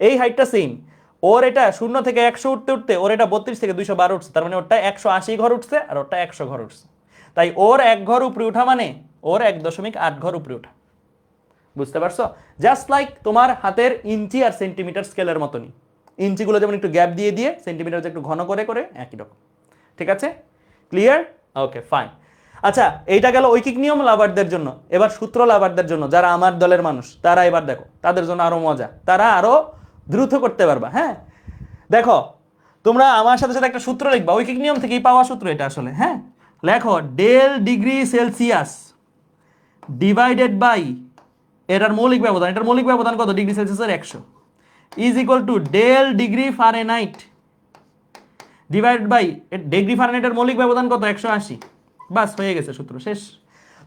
এই হাইটটা সেম। ওর এটা 0 থেকে 100 উঠতে উঠতে ওর এটা 32 থেকে 212 উঠছে, তার মানে ওরটা 180 ঘর উঠছে আর ওরটা 100 ঘর উঠছে। তাই ওর 1 ঘর উপরে উঠা মানে ওর 1.8 ঘর উপরে উঠা। বুঝতে পারছো? জাস্ট লাইক তোমার হাতের ইঞ্চি আর সেন্টিমিটার স্কেলের মতনই। ইঞ্চিগুলো যেমন একটু গ্যাপ দিয়ে দিয়ে, সেন্টিমিটার একটু ঘন করে করে, একই রকম। ঠিক আছে, ক্লিয়ার? Okay, fine. আচ্ছা, এইটা গেল ঐকিক নিয়ম লাভারদের জন্য। এবার সূত্র লাভারদের জন্য, যারা আমার দলের মানুষ, তারা এবার দেখো, তাদের জন্য আরো মজা, তারা আরো দ্রুত করতে পারবা। হ্যাঁ, দেখো, তোমরা আমার সাথে সাথে একটা সূত্র লিখবা, ঐকিক নিয়ম থেকেই পাওয়া সূত্র এটা আসলে। হ্যাঁ, লেখো del degree Celsius divided by এটার মৌলিক ব্যবধান, এটার মৌলিক ব্যবধান কত? ডিগ্রি সেলসিয়াসের 100 is equal to del degree Fahrenheit divided by degree ফারেনহাইটের মৌলিক ব্যবধান কত? 180। বাস, হয়ে গেছে, সূত্র শেষ।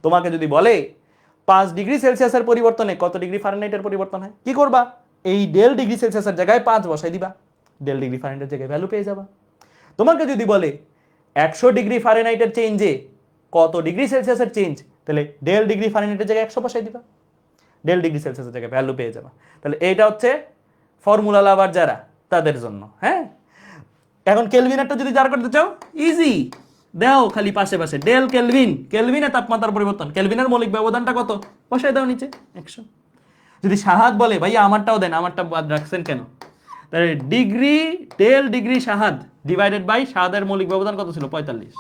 তোমাকে যদি বলে 5 ডিগ্রি সেলসিয়াসের পরিবর্তনে কত ডিগ্রি ফারেনহাইটের পরিবর্তন হয়, কি করবা? এই ডেল ডিগ্রি সেলসিয়াসের জায়গায় 5 বসাই দিবা, ডেল ডিগ্রি ফারেনহাইটের জায়গায় ভ্যালু পেয়ে যাবা। তোমাকে যদি বলে 100 ডিগ্রি ফারেনহাইটের চেঞ্জে কত ডিগ্রি সেলসিয়াসের চেঞ্জ, তাহলে ডেল ডিগ্রি ফারেনহাইটের জায়গায় 100 বসাই দিবা, ডেল ডিগ্রি সেলসিয়াসের জায়গায় ভ্যালু পেয়ে যাবা। তাহলে এইটা হচ্ছে ফর্মুলা লাভার যারা, তাদের জন্য। হ্যাঁ, এখন কেলভিনেরটা যদি জার করতে চাও, ইজি, দাও খালি পাশে পাশে ডেল কেলভিন, কেলভিনের তাপমাত্রার পরিবর্তন, কেলভিনের মৌলিক ব্যবধানটা কত বসাই দাও নিচে 100। যদি সাহাদ বলে ভাইয়া আমারটাও দেন, আমারটা বাদ রাখছেন কেন, তাহলে ডিগ্রি ডেল ডিগ্রি সাহাদ ডিভাইডেড বাই সাহাদের মৌলিক ব্যবধান কত ছিল? 45।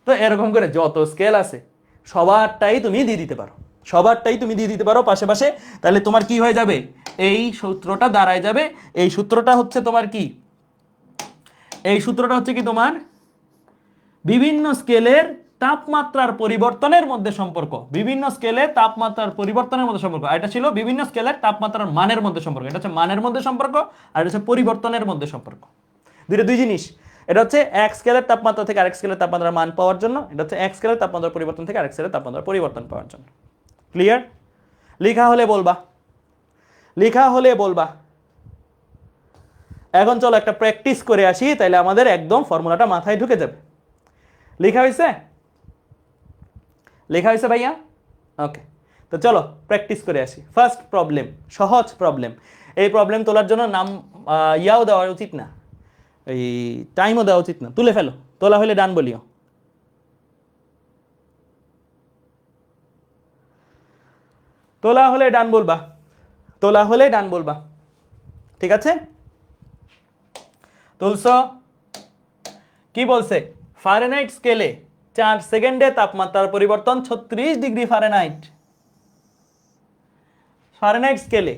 তো এরকম করে যত স্কেল আছে সবারটাই তুমি দিয়ে দিতে পারো, সবারটাই তুমি দিয়ে দিতে পারো পাশে পাশে। তাহলে তোমার কি হয়ে যাবে? এই সূত্রটা দাঁড়ায় যাবে। এই সূত্রটা হচ্ছে তোমার কি? এই সূত্রটা হচ্ছে কি তোমার বিভিন্ন স্কেলের তাপমাত্রার পরিবর্তনের মধ্যে সম্পর্ক, বিভিন্ন স্কেলে তাপমাত্রার পরিবর্তনের মধ্যে সম্পর্ক। এটা ছিল বিভিন্ন স্কেলের তাপমাত্রার মানের মধ্যে সম্পর্ক, এটা হচ্ছে মানের মধ্যে সম্পর্ক, আর এটা হচ্ছে পরিবর্তনের মধ্যে সম্পর্ক। দুইটা দুই জিনিস। এটা হচ্ছে এক স্কেলের তাপমাত্রা থেকে আরেক স্কেলের তাপমাত্রার মান পাওয়ার জন্য, এটা হচ্ছে এক স্কেলের তাপমাত্রার পরিবর্তন থেকে আরেক স্কেলের তাপমাত্রার পরিবর্তন পাওয়ার জন্য। ক্লিয়ার? লেখা হলে বলবা, লেখা হলে বলবা। এখন চলো একটা প্র্যাকটিস করে আসি, তাইলে আমাদের একদম ফর্মুলাটা মাথায় ঢুকে যাবে। লেখা হয়েছে? লেখা হয়েছে ভাইয়া? ওকে, তো চলো প্র্যাকটিস করে আসি। ফার্স্ট প্রবলেম, সহজ প্রবলেম। এই প্রবলেম তোলার জন্য নাম ইয়াও দেওয়া উচিত না, এই টাইমও দেওয়া উচিত না, তুলে ফেলো। তোলা হলে ডান বলিও। তোলা হলে ডান বলবা, তোলা হলে ডান বলবা। ঠিক আছে, তুলছো? কি বলছে? ফারেনহাইট স্কেলে 4 সেকেন্ডে তাপমাত্রার পরিবর্তন 36 ডিগ্রি ফারেনহাইট। ফারেনহাইট স্কেলে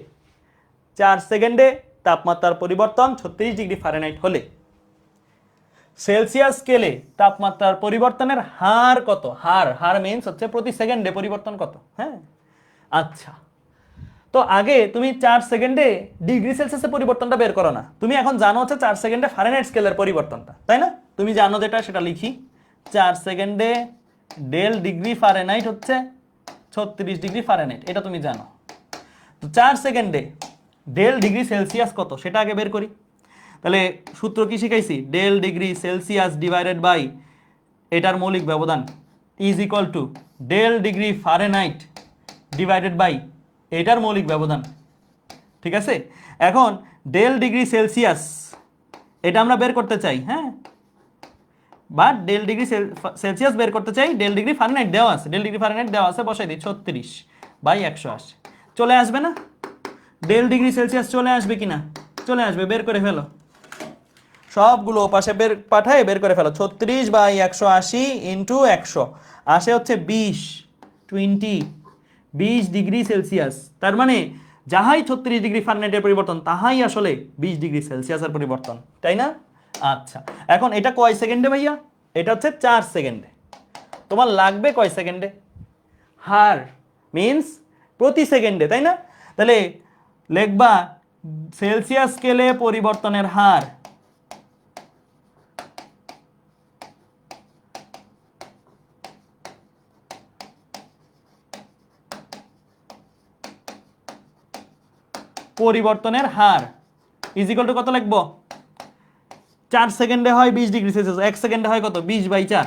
4 সেকেন্ডে তাপমাত্রার পরিবর্তন 36 ডিগ্রি ফারেনহাইট হলে সেলসিয়াস স্কেলে তাপমাত্রার পরিবর্তনের হার কত? হার, হার মিন্স হচ্ছে প্রতি সেকেন্ডে পরিবর্তন কত। হ্যাঁ, আচ্ছা, তো আগে তুমি 4 সেকেন্ডে ডিগ্রি সেলসিয়াসের পরিবর্তনটা বের করো না, তুমি এখন জানো হচ্ছে 4 সেকেন্ডে ফারেনহাইট স্কেলের পরিবর্তনটা, তাই না? তুমি জানো যেটা, সেটা লিখি। 4 সেকেন্ডে ডেল ডিগ্রি ফারেনহাইট হচ্ছে 36 ডিগ্রি ফারেনহাইট, এটা তুমি জানো। তো 4 সেকেন্ডে ডেল ডিগ্রি সেলসিয়াস কত সেটা আগে বের করি। তাহলে সূত্র কি শিখাইছি? Del degree Celsius divided by এটার মৌলিক ব্যবধান is equal to del degree Fahrenheit divided by এটার মৌলিক ব্যবধান। ঠিক আছে, এখন ডেল ডিগ্রি সেলসিয়াস এটা আমরা বের করতে চাই, হ্যাঁ, বা ডেল ডিগ্রি সেলসিয়াস বের করতে চাই। ডেল ডিগ্রি ফারেনহাইট দেওয়া আছে, ডেল ডিগ্রি ফারেনহাইট দেওয়া আছে, বসাই দিই 36 বাই 180। চলে আসবে না? ডেল ডিগ্রি সেলসিয়াস চলে আসবে কিনা? চলে আসবে, বের করে ফেলো। সবগুলো পাশে বের পাঠায় বের করে ফেলো। 36 বাই 180 ইন্টু 100 আসে হচ্ছে 20 ডিগ্রি সেলসিয়াস। তার মানে যাহাই 36 ডিগ্রি ফারেনহাইটের পরিবর্তন তাহাই আসলে 20 ডিগ্রি সেলসিয়াসের পরিবর্তন, তাই না? আচ্ছা, এখন এটা কয় সেকেন্ডে ভাইয়া? এটা হচ্ছে 4 সেকেন্ডে। তোমার লাগবে কয় সেকেন্ডে? হার মিন্স প্রতি সেকেন্ডে, তাই না? তাহলে লিখবা সেলসিয়াস স্কেলে পরিবর্তনের হার পরিবর্তনের হার ইজ ইকুয়াল টু কত লিখবো? 4 সেকেন্ডে হয় 20 ডিগ্রি সেলসিয়াস, 1 সেকেন্ডে হয় কত? 20/4।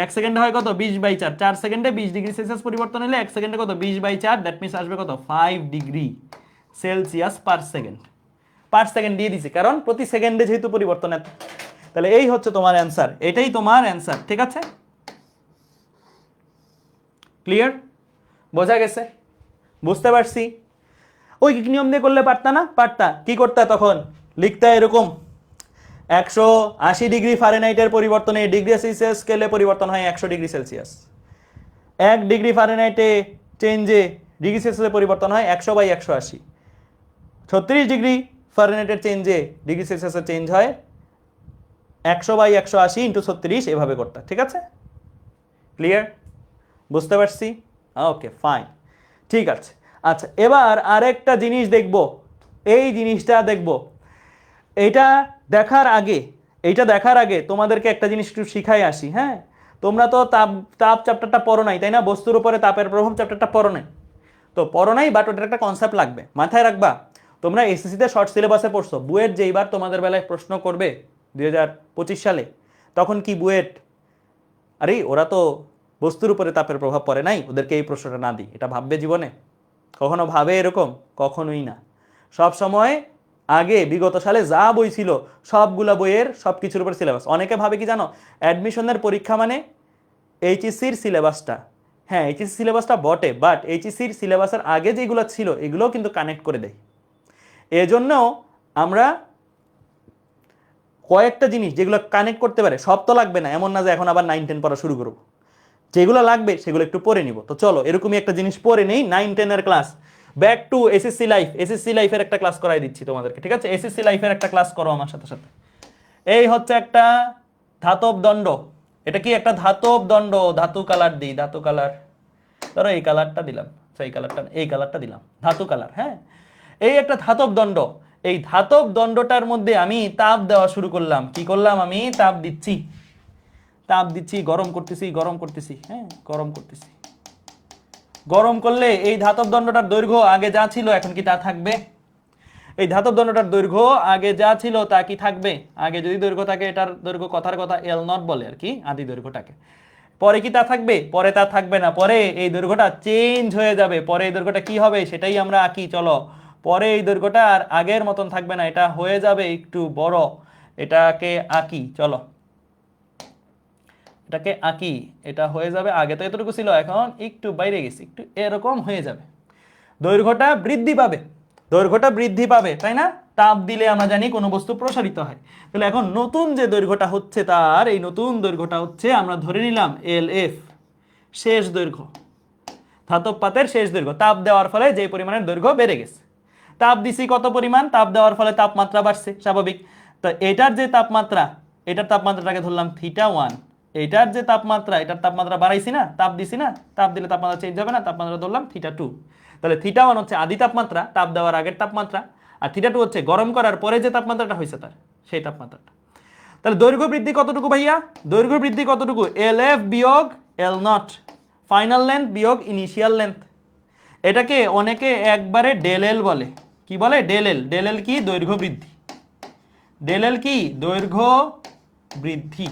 1 সেকেন্ডে হয় কত? 20/4। 4 সেকেন্ডে 20 ডিগ্রি সেলসিয়াস পরিবর্তন হলে 1 সেকেন্ডে কত? 20/4, দ্যাট মিন্স আসবে কত? 5 degree Celsius per second. Per second দিয়ে দিছি কারণ প্রতি সেকেন্ডে যেহেতু পরিবর্তন এত। তাহলে এই হচ্ছে তোমার অ্যান্সার, এটাই তোমার অ্যান্সার। ঠিক আছে, ক্লিয়ার? বোঝা গেছে? বুঝতে পারছি? ওই নিয়ম দিয়ে করলে পারতা না? পারতা। কি করতা তখন? লিখতা এরকম 180 ডিগ্রি ফারেনহাইটের পরিবর্তনে ডিগ্রি সেলসিয়াস স্কেলে পরিবর্তন হয় 100 ডিগ্রি সেলসিয়াস। 1 ডিগ্রি ফারেনহাইটে চেঞ্জে ডিগ্রি সেলসিয়াসের পরিবর্তন হয় 100/180। 36 ডিগ্রি ফারেনহাইটের চেঞ্জে ডিগ্রি সেলসিয়াসের চেঞ্জ হয় 100/180 ইন্টু 36, এভাবে করতা। ঠিক আছে, ক্লিয়ার? বুঝতে পারছি? ওকে, ফাইন, ঠিক আছে। আচ্ছা, এবার আরেকটা জিনিস দেখব, এই জিনিসটা দেখব। এইটা দেখার আগে তোমাদেরকে একটা জিনিস একটু শিখাই আসি। হ্যাঁ, তোমরা তো তাপ চ্যাপ্টারটা পড়ো নাই, তাই না? বস্তুর উপরে তাপের প্রভাব চ্যাপ্টারটা পড়ো নাই, তো পড়ো নাই, বাট ওটার একটা কনসেপ্ট লাগবে, মাথায় রাখবা। তোমরা এসএসসিতে শর্ট সিলেবাসে পড়ছো, বুয়েট যেইবার তোমাদের বেলায় প্রশ্ন করবে 2025 সালে, তখন কি বুয়েট আরে ওরা তো বস্তুর উপরে তাপের প্রভাব পড়ে নাই, ওদেরকে এই প্রশ্নটা না দিই, এটা ভাববে জীবনে? কখনো ভাবে এরকম? কখনোই না। সব সময় আগে বিগত সালে যা বই ছিল সবগুলা বইয়ের সব কিছুর উপর সিলেবাস। অনেকে ভাবে কি জানো, অ্যাডমিশনের পরীক্ষা মানে এইচএসসির সিলেবাসটা। হ্যাঁ, এইচএসসি সিলেবাসটা বটে, বাট এইচএসসির সিলেবাসের আগে যেগুলো ছিল এগুলোও কিন্তু কানেক্ট করে দেয়। এজন্য আমরা কয়েকটা জিনিস যেগুলো কানেক্ট করতে পারে, সব তো লাগবে না, এমন না যে এখন আবার 9-10 পড়া শুরু করব। যেগুলো লাগবে সেগুলো একটু পড়ে নিব। তো চলো এরকমই একটা জিনিস পড়ে নেই, 9-10 এর class. Back to SSC life, SSC লাইফের একটা ক্লাস করাই দিচ্ছি তোমাদেরকে। ঠিক আছে, এসএসসি লাইফের একটা ক্লাস করো আমার সাথে সাথে। এই হচ্ছে একটা ধাতব দণ্ড। এটা কি একটা ধাতব দণ্ড? ধাতু কালার দিই, ধাতু কালার। ধরো এই কালারটা দিলাম, এই কালারটা দিলাম, ধাতু কালার। হ্যাঁ, এই একটা ধাতব দণ্ড। এই ধাতব দণ্ডটার মধ্যে আমি তাপ দেওয়া শুরু করলাম। কি করলাম? আমি তাপ দিচ্ছি, গরম করতেছি, হ্যাঁ গরম করতেছি। গরম করলে এই ধাতব দণ্ডটার দৈর্ঘ্য আগে যা ছিল এখন কি তা থাকবে? এই ধাতব দণ্ডটার দৈর্ঘ্য আগে যা ছিল তা কি থাকবে? আগে যদি দৈর্ঘ্য থাকে, এটার দৈর্ঘ্য কথার কথা এল নট বলে আর কি, আদি দৈর্ঘ্যটাকে। পরে কি তা থাকবে? পরে তা থাকবে না, পরে এই দৈর্ঘ্যটা চেঞ্জ হয়ে যাবে। পরে এই দৈর্ঘ্যটা কি হবে সেটাই আমরা আঁকি, চলো। পরে এই দৈর্ঘ্যটা আর আগের মতন থাকবে না, এটা হয়ে যাবে একটু বড়। এটাকে আঁকি, চলো এটাকে আঁকি। এটা হয়ে যাবে, আগে তো এতটুকু ছিল, এখন একটু বাইরে গেছি, একটু এরকম হয়ে যাবে। দৈর্ঘ্যটা বৃদ্ধি পাবে, তাই না? তাপ দিলে আমরা জানি কোনো বস্তু প্রসারিত হয়। তাহলে এখন নতুন যে দৈর্ঘ্যটা হচ্ছে, তার এই নতুন দৈর্ঘ্যটা হচ্ছে, আমরা ধরে নিলাম এল এফ, শেষ দৈর্ঘ্য, ধাতব পাতের শেষ দৈর্ঘ্য। তাপ দেওয়ার ফলে যে পরিমাণের দৈর্ঘ্য বেড়ে গেছে। তাপ দিছি কত পরিমাণ? তাপ দেওয়ার ফলে তাপমাত্রা বাড়ছে, স্বাভাবিক। তো এটার যে তাপমাত্রা, এটার তাপমাত্রাটাকে ধরলাম θ1। এটার যে তাপমাত্রা, এটার তাপমাত্রা বাড়াইছি না, তাপ দিছি না, তাপ দিলে তাপমাত্রা চেঞ্জ হবে না, তাপমাত্রা ধরলাম θ2। তাহলে θ1 হচ্ছে আদি তাপমাত্রা, তাপ দেওয়ার আগের তাপমাত্রা, আর θ2 হচ্ছে গরম করার পরে যে তাপমাত্রাটা হয়েছে তার, সেই তাপমাত্রাটা। তাহলে দৈর্ঘ্য বৃদ্ধি কতটুকু ভাইয়া? দৈর্ঘ্য বৃদ্ধি কতটুকু? এল এফ বিয়োগ এল নট, ফাইনাল লেন্থ বিয়োগ ইনিশিয়াল লেন্থ। এটাকে অনেকে একবারে ডেল এল বলে। কি বলে? ডেল এল। ডেল এল কি? দৈর্ঘ্য বৃদ্ধি। ডেল এল কি? দৈর্ঘ্য বৃদ্ধি,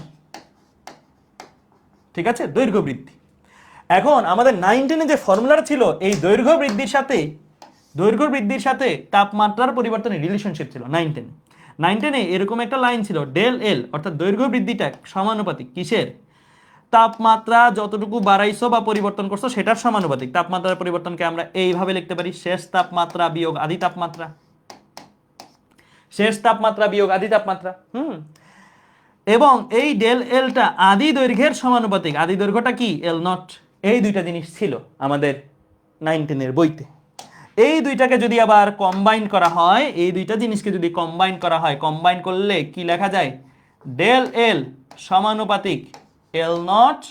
ঠিক আছে, দৈর্ঘ্য বৃদ্ধি। এখন আমাদের 9-10 যে ফর্মুলাটা ছিল, এই দৈর্ঘ্য বৃদ্ধির সাথে তাপমাত্রার পরিবর্তনের রিলেশনশিপ ছিল 9-10 এরকম একটা লাইন ছিল, ডেল এল অর্থাৎ দৈর্ঘ্য বৃদ্ধিটা সমানুপাতিক কিসের? তাপমাত্রা যতটুকু বাড়াইছো বা পরিবর্তন করছো সেটার সমানুপাতিক। তাপমাত্রার পরিবর্তনকে আমরা এইভাবে লিখতে পারি, শেষ তাপমাত্রা বিয়োগ আদি তাপমাত্রা, শেষ তাপমাত্রা বিয়োগ আদি তাপমাত্রা। এবং এই ডেল এলটা আদি দৈর্ঘ্যের সমানুপাতিক। আদি দৈর্ঘ্যটা কি? এল নট। এই দুইটা জিনিস ছিল আমাদের 9-10 বইতে। এই দুইটাকে যদি আবার কম্বাইন করা হয়, এই দুইটা জিনিসকে যদি কম্বাইন করা হয়, কম্বাইন করলে কি লেখা যায়? ডেল এল সমানুপাতিক এল নট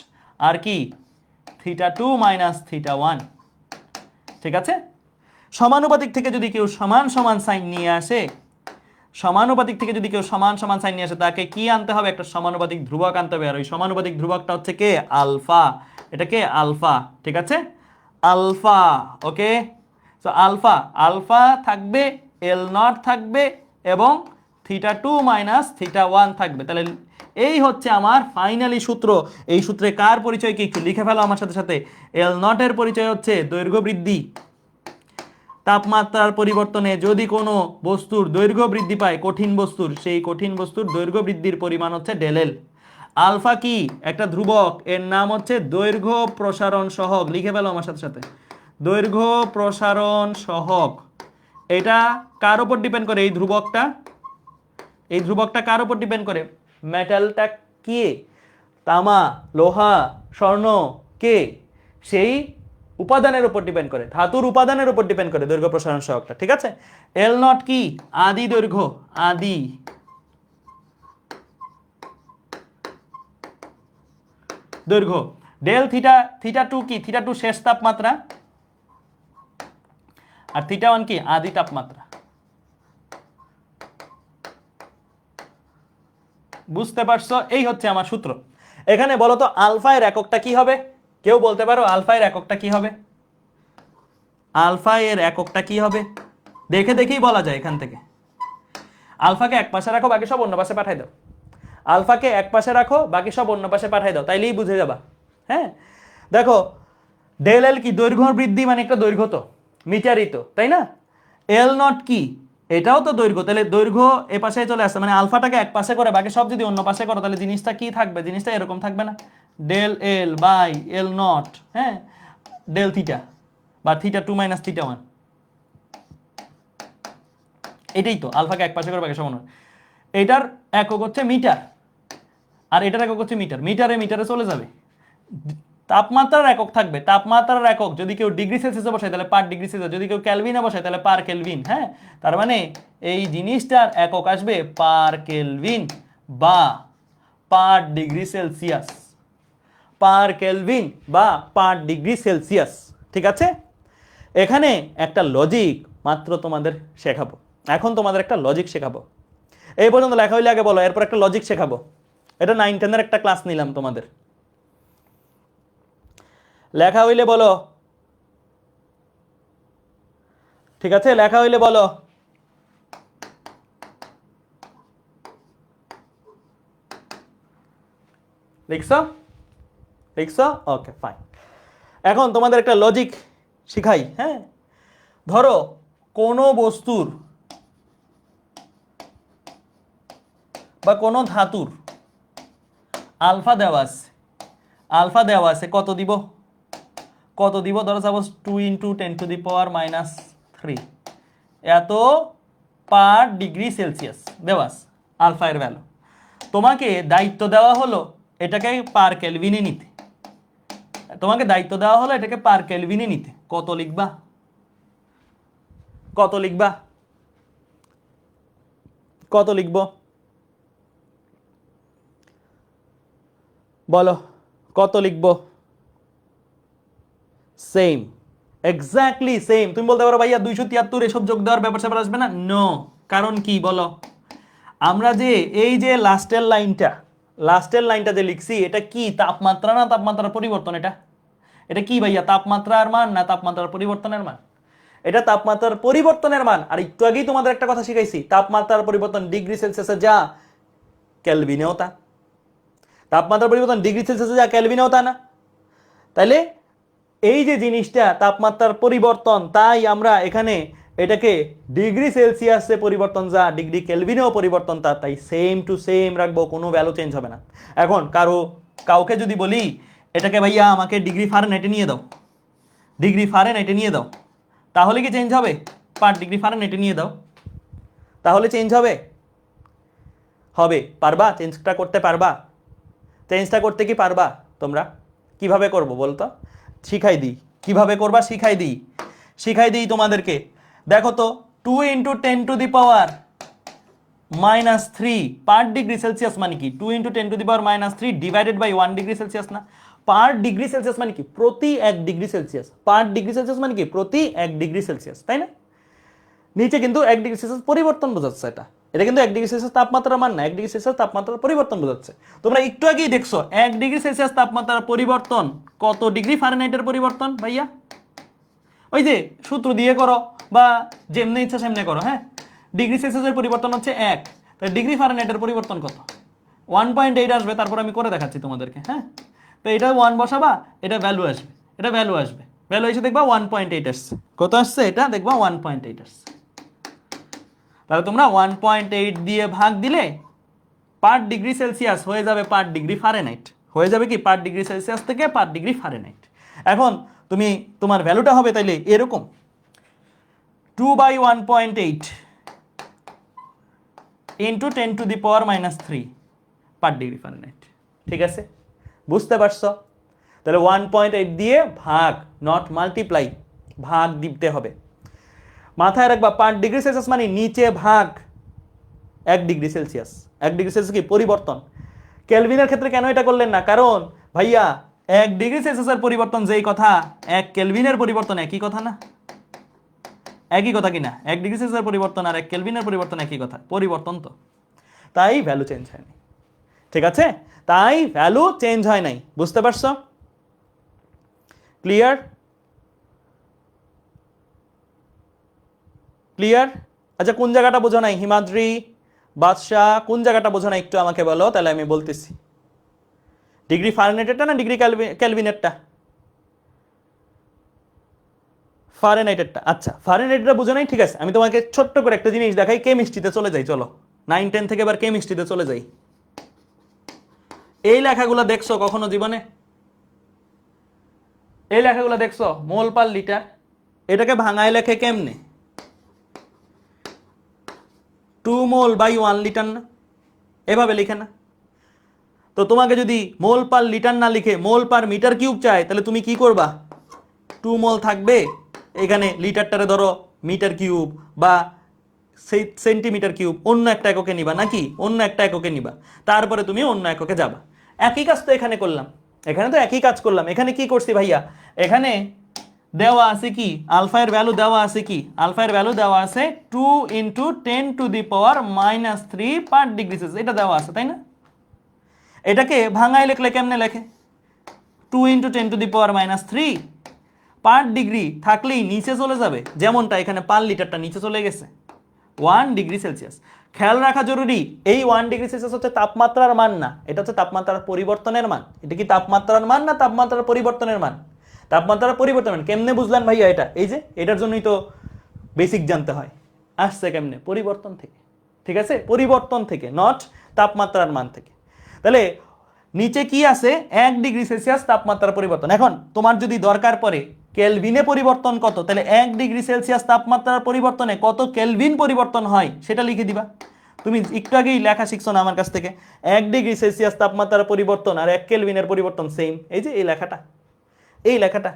আর কি θ2 মাইনাস θ1, ঠিক আছে? সমানুপাতিক থেকে যদি কেউ সমান সমান সাইন নিয়ে আসে, তাকে কি আনতে হবে? একটা সমানুপাতিক ধ্রুবক আনতে হবে। আর ওই সমানুপাতিক ধ্রুবকটা হচ্ছে কে? আলফা। এটাকে আলফা, ঠিক আছে, আলফা। ওকে, সো আলফা থাকবে, এল নট থাকবে এবং θ2 মাইনাস θ1 থাকবে। তাহলে এই হচ্ছে আমার ফাইনালি সূত্র। এই সূত্রে কার পরিচয় কি একটু লিখে ফেলো আমার সাথে। এল নট এর পরিচয় হচ্ছে দৈর্ঘ্য বৃদ্ধি। তাপমাত্রার পরিবর্তনে যদি কোনো বস্তুর দৈর্ঘ্য বৃদ্ধি পায়, কঠিন বস্তুর, সেই কঠিন বস্তুর দৈর্ঘ্য বৃদ্ধির পরিমাণ হচ্ছে ডেল এল। আলফা কি? একটা ধ্রুবক, এর নাম হচ্ছে দৈর্ঘ্য প্রসারণ সহগ। লিখে ফেলো আমার সাথে। দৈর্ঘ্য প্রসারণ সহগ। এটা কার উপর ডিপেন্ড করে? এই ধ্রুবকটা কার উপর ডিপেন্ড করে? মেটালটা কি? তামা, লোহা, স্বর্ণ কে? সেই উপাদানের উপর ডিপেন্ড করে, ধাতুর উপাদানের উপর ডিপেন্ড করে দৈর্ঘ্য প্রসারণ সহগটা, ঠিক আছে? এল নট কি? আদি দৈর্ঘ্য, আদি দৈর্ঘ্য। ডেল θ2 কি? θ2 শেষ তাপমাত্রা, আর θ1 কি? আদি তাপমাত্রা। বুঝতে পারছো? এই হচ্ছে আমার সূত্র। এখানে বলো তো আলফা এর এককটা কি হবে? কেউ বলতে পারো আলফা এর এককটা কি হবে? আলফা এর এককটা কি হবে? দেখেই বলা যায় এখান থেকে। আলফাকে এক পাশে রাখো, বাকি সব অন্য পাশে পাঠাই দাও। আলফাকে এক পাশে রাখো, বাকি সব অন্য পাশে পাঠাই দাও, তাইলেই বুঝে যাবা। হ্যাঁ, দেখো ডেল এল কি? দৈর্ঘ্য বৃদ্ধি, মানে একটা দৈর্ঘ্য তো মিটারই তো, তাই না? এল নট কি? এটাও তো দৈর্ঘ্য। তাহলে দৈর্ঘ্য এ পাশে চলে আসছে, মানে আলফাটাকে এক পাশে করে বাকি সব যদি অন্য পাশে করো, তাহলে জিনিসটা কি থাকবে? জিনিসটা এরকম থাকবে না? Del L by L not, হ্যাঁ, ডেল থিটা বা θ2 মাইনাস θ1। এটাই তো, আলফাকে এক পাশে করে বাকি সব অন্য। এটার একক হচ্ছে মিটার, আর এটার একক হচ্ছে মিটার। মিটারে চলে যাবে। তাপমাত্রার একক থাকবে, তাপমাত্রার একক যদি কেউ ডিগ্রি সেলসিয়াসে বসায় তাহলে পার ডিগ্রি সেলসিয়াস, যদি কেউ ক্যালভিনে বসায় তাহলে পার কেলভিন। হ্যাঁ, তার মানে এই জিনিসটার একক আসবে পার কেলভিন বা per degree Celsius, per kelvin বা পার ডিগ্রি সেলসিয়াস, ঠিক আছে? এখানে একটা লজিক মাত্র তোমাদের শেখাবো। এখন তোমাদের একটা লজিক শেখাবো। এই পর্যন্ত লেখা হইলে আগে বলো, এরপর একটা লজিক শেখাবো। এটা 9-10 একটা ক্লাস নিলাম তোমাদের। লেখা হইলে বলো, ঠিক আছে? লেখা হইলে বলো। লিখছো? লিখছো? Okay fine. এখন তোমাদের একটা লজিক শিখাই। হ্যাঁ, ধরো কোনো বস্তুর বা কোনো ধাতুর আলফা দেওয়া আছে, আলফা দেওয়া আছে কত দিব? কত দিব? ধরো সাপোজ 2 × 10⁻³ এত পার ডিগ্রি সেলসিয়াস দেওয়া আছে আলফা এর ভ্যালু। তোমাকে দায়িত্ব দেওয়া হলো এটাকে পার কেলভিনে নিতে। তোমাকে দায়িত্ব দেওয়া হলো এটাকে পার কেলভিনে নিতে। কত লিখবা? কত লিখবা? কত লিখবো বলো? কত লিখবো? Same, exactly same. তুমি বলতে পারো ভাইয়া 273 এসব যোগ দেওয়ার ব্যাপার স্যাপার আসবে না। নো, কারণ কি বলো? আমরা যে এই যে লাস্টের লাইনটা যে লিখছি, এটা কি তাপমাত্রা না তাপমাত্রার পরিবর্তন? এটা কি ভাইয়া, তাপমাত্রার মান না তাপমাত্রার পরিবর্তনের মান? এটা তাপমাত্রার পরিবর্তনের মান। আর একটু আগেই তোমাদের একটা কথা শিখাইছি, তাপমাত্রার পরিবর্তন ডিগ্রি সেলসিয়াসে যা কেলভিনেও তা। তাপমাত্রার পরিবর্তন ডিগ্রি সেলসিয়াসে যা কেলভিনেও তা না। তাইলে এই যে জিনিসটা তাপমাত্রার পরিবর্তন, তাই আমরা এখানে এটাকে ডিগ্রি সেলসিয়াসে পরিবর্তন যা, ডিগ্রি কেলভিনেও পরিবর্তন তা, তাই সেম টু সেম রাখবো, কোনো ভ্যালু চেঞ্জ হবে না। এখন কাউকে যদি বলি এটাকে ভাইয়া আমাকে ডিগ্রি ফারেনহাইটে নিয়ে দাও, ডিগ্রি ফারেনহাইটে নিয়ে দাও, তাহলে কি চেঞ্জ হবে? পার ডিগ্রি ফারেনহাইটে নিয়ে দাও, তাহলে চেঞ্জ হবে? হবে। পারবা চেঞ্জটা করতে? পারবা চেঞ্জটা করতে? কি পারবা তোমরা? কিভাবে করবো বলতো? শিখাই দিই কিভাবে করবা, শিখাই দিই তোমাদেরকে। দেখো তো, 2 × 10⁻³ পার ডিগ্রি সেলসিয়াস মানে কি? 2 × 10⁻³ ডিভাইডেড বাই 1 ডিগ্রি সেলসিয়াস না? পার ডিগ্রি সেলসিয়াস মানে কি? প্রতি 1 ডিগ্রি সেলসিয়াস। পার ডিগ্রি সেলসিয়াস মানে কি? প্রতি 1 ডিগ্রি সেলসিয়াস, তাই না? নিচে কিন্তু 1 ডিগ্রি সেলসিয়াস পরিবর্তন বোঝাচ্ছে। এটা কিন্তু 1 ডিগ্রি সেলসিয়াস তাপমাত্রার মান না, 1 ডিগ্রি সেলসিয়াস তাপমাত্রার পরিবর্তন বোঝাচ্ছে। তোমরা একটু আগেই দেখছো 1 ডিগ্রি সেলসিয়াস তাপমাত্রার পরিবর্তন কত ডিগ্রি ফারেনহাইটের পরিবর্তন ভাইয়া? ওই যে সূত্র দিয়ে করো বা যেমনি ইচ্ছা সেমনি করো। হ্যাঁ, ডিগ্রি সেলসিয়াসের পরিবর্তন হচ্ছে 1, তাই ডিগ্রি ফারেনহাইটের পরিবর্তন কত? 1.8 আসবে। তারপর আমি করে দেখাচ্ছি তোমাদেরকে। হ্যাঁ, তো এটা 1 বসাবা, এটা ভ্যালু আসবে, ভ্যালু এসে দেখবা 1.8 আসছে। কত আসছে? এটা দেখবা 1.8 আসছে। তাহলে তোমরা 1.8 দিয়ে ভাগ দিলে পার ডিগ্রি সেলসিয়াস হয়ে যাবে পার ডিগ্রি ফারেনহাইট, হয়ে যাবে কি পার ডিগ্রি সেলসিয়াস থেকে পার ডিগ্রি ফারেনহাইট। এখন তোমার ভ্যালুটা হবে তাইলে এরকম 2/1.8 × 10⁻³ পার ডিগ্রি ফারেনহাইট। ঠিক আছে, বুঝতে পারছো? তাহলে 1.8 দিয়ে ভাগ, নট মাল্টিপ্লাই, ভাগ দিতে হবে। মাথায় রাখবা পার ডিগ্রি সেলসিয়াস মানে নিচে ভাগ 1 ডিগ্রি সেলসিয়াস। 1 ডিগ্রি সেলসিয়াস কি পরিবর্তন। কেলভিনের ক্ষেত্রে কেন এটা করলেন না? কারণ ভাইয়া 1 ডিগ্রি সেলসিয়াসের পরিবর্তন যেই কথা, 1 কেলভিনের পরিবর্তন একই কথা না? একই কথা কিনা? 1 ডিগ্রি সেলসিয়াসের পরিবর্তন আর 1 কেলভিনের পরিবর্তন একই কথা, পরিবর্তন তো। তাই ভ্যালু চেঞ্জ হয়নি। ঠিক আছে, তাই ভ্যালু চেঞ্জ হয় নাই। বুঝতে পারছো? ক্লিয়ার? ক্লিয়ার? আচ্ছা, কোন জায়গাটা বোঝো নাই? হিমাদ্রি, বাদশাহ, কোন জায়গাটা বোঝো নাই একটু আমাকে বলো, তাহলে আমি বলতেছি। ডিগ্রি ফারেনহাইটেরটা না ডিগ্রি কেলভিনেরটা? ফারেনহাইটেরটা। আচ্ছা, ফারেনহাইটটা বোঝো নাই, ঠিক আছে। আমি তোমাকে ছোট্ট করে একটা জিনিস দেখাই, কেমিস্ট্রিতে চলে যাই। চলো 9-10 থেকে এবার কেমিস্ট্রিতে চলে যাই। এই লেখাগুলো দেখছো কখনো জীবনে? এই লেখাগুলো দেখছো? মোল পার লিটার। এটাকে ভাঙায় লেখে কেমনে? 2 mol/1 লিটার না? এভাবে লিখে না? তো তোমাকে যদি মোল পার লিটার না লিখে মোল পার মিটার কিউব চায়, তাহলে তুমি কি করবা? 2 mol থাকবে, এখানে লিটারটারে ধরো মিটার কিউব বা সেন্টিমিটার কিউব, অন্য একটা এককে নিবা, নাকি অন্য একটা এককে নিবা, তারপরে তুমি অন্য এককে যাবা। একই কাজ তো এখানে করলাম, এখানে তো একই কাজ করলাম। এখানে কি করছি ভাইয়া? এখানে দেওয়া আছে কি, আলফা এর ভ্যালু দেওয়া আছে কি, আলফা এর ভ্যালু দেওয়া আছে 2 × 10⁻³ পার ডিগ্রি সেলসিয়াস, এটা দেওয়া আছে তাই না? এটাকে ভাঙায় লিখলে কেমনে লেখে? 2 × 10⁻³ পার ডিগ্রি থাকলেই নিচে চলে যাবে, যেমনটা এখানে পার লিটারটা নিচে চলে গেছে 1 ডিগ্রি সেলসিয়াস। খেয়াল রাখা জরুরি, এই 1 ডিগ্রি সেলসিয়াস হচ্ছে তাপমাত্রার মান না, এটা হচ্ছে তাপমাত্রার পরিবর্তনের মান। এটা কি তাপমাত্রার মান না তাপমাত্রার পরিবর্তনের মান? তাপমাত্রার পরিবর্তনের মান। কেমনে বুঝলেন ভাইয়া এটা? এই যে এটার জন্যই তো বেসিক জানতে হয়। আসছে কেমনে? পরিবর্তন থেকে, ঠিক আছে? পরিবর্তন থেকে, নট তাপমাত্রার মান থেকে। তাহলে নিচে কি আছে? 1 ডিগ্রি সেলসিয়াস তাপমাত্রার পরিবর্তন। এখন তোমার যদি দরকার পড়ে কেলভিনে পরিবর্তন কত, তাহলে 1 ডিগ্রি সেলসিয়াস তাপমাত্রার পরিবর্তনে কত কেলভিন পরিবর্তন হয় সেটা লিখে দিবা। তুমি একটু আগেই লেখা শিখছো না আমার কাছ থেকে? 1 ডিগ্রি সেলসিয়াস তাপমাত্রার পরিবর্তন আর 1 কেলভিনের পরিবর্তন সেম। এই যে এই লেখাটা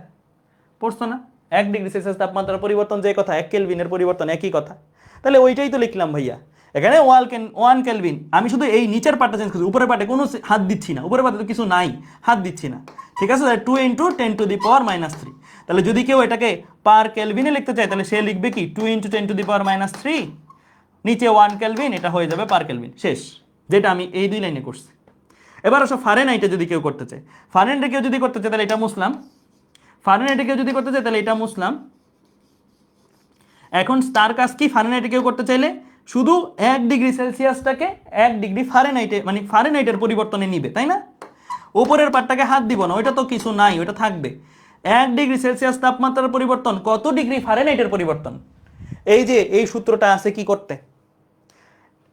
পড়ছো না? 1 ডিগ্রি সেলসিয়াস তাপমাত্রার পরিবর্তন যে কথা, 1 কেলভিনের পরিবর্তন একই কথা। তাহলে ওইটাই তো লিখলাম ভাইয়া। এখানে 1 কেলভিন, আমি শুধু এই নিচের পার্টটা চেঞ্জ করছি, উপরের পার্টে কোনো হাত দিচ্ছি না, উপরের পার্টে তো কিছু নাই, হাত দিচ্ছি না, ঠিক আছে? 2 × 10⁻³ তাহলে যদি কেউ এটাকে পার কেলভিনে লিখতে চায় তাহলে সে লিখবে কি 2 × 10⁻³ নিচে 1 কেলভিন, এটা হয়ে যাবে পার কেলভিন, শেষ। যেটা আমি এই 2 লাইনে করছি। এবার আসো ফারেনহাইটে যদি কেউ করতে চায়, ফারেনহাইটে কেউ যদি করতে চায় তাহলে এটা মুছলাম, ফারেনহাইটে কেউ যদি করতে চায় তাহলে এটা মুছলাম। এখন তার কাজ কি? ফারেনহাইটে কেউ করতে চাইলে শুধু 1 ডিগ্রি সেলসিয়াসটাকে 1 ডিগ্রি ফারেনহাইটে, মানে ফারেনহাইটের পরিবর্তনে নিবে, তাই না? উপরের পার্টটাকে হাত দিব না, ওইটা তো কিছু নাই, ওইটা থাকবে। 1 ডিগ্রি সেলসিয়াস তাপমাত্রার পরিবর্তন কত ডিগ্রি ফারেনহাইটের পরিবর্তন? এই যে এই সূত্রটা আছে কি করতে,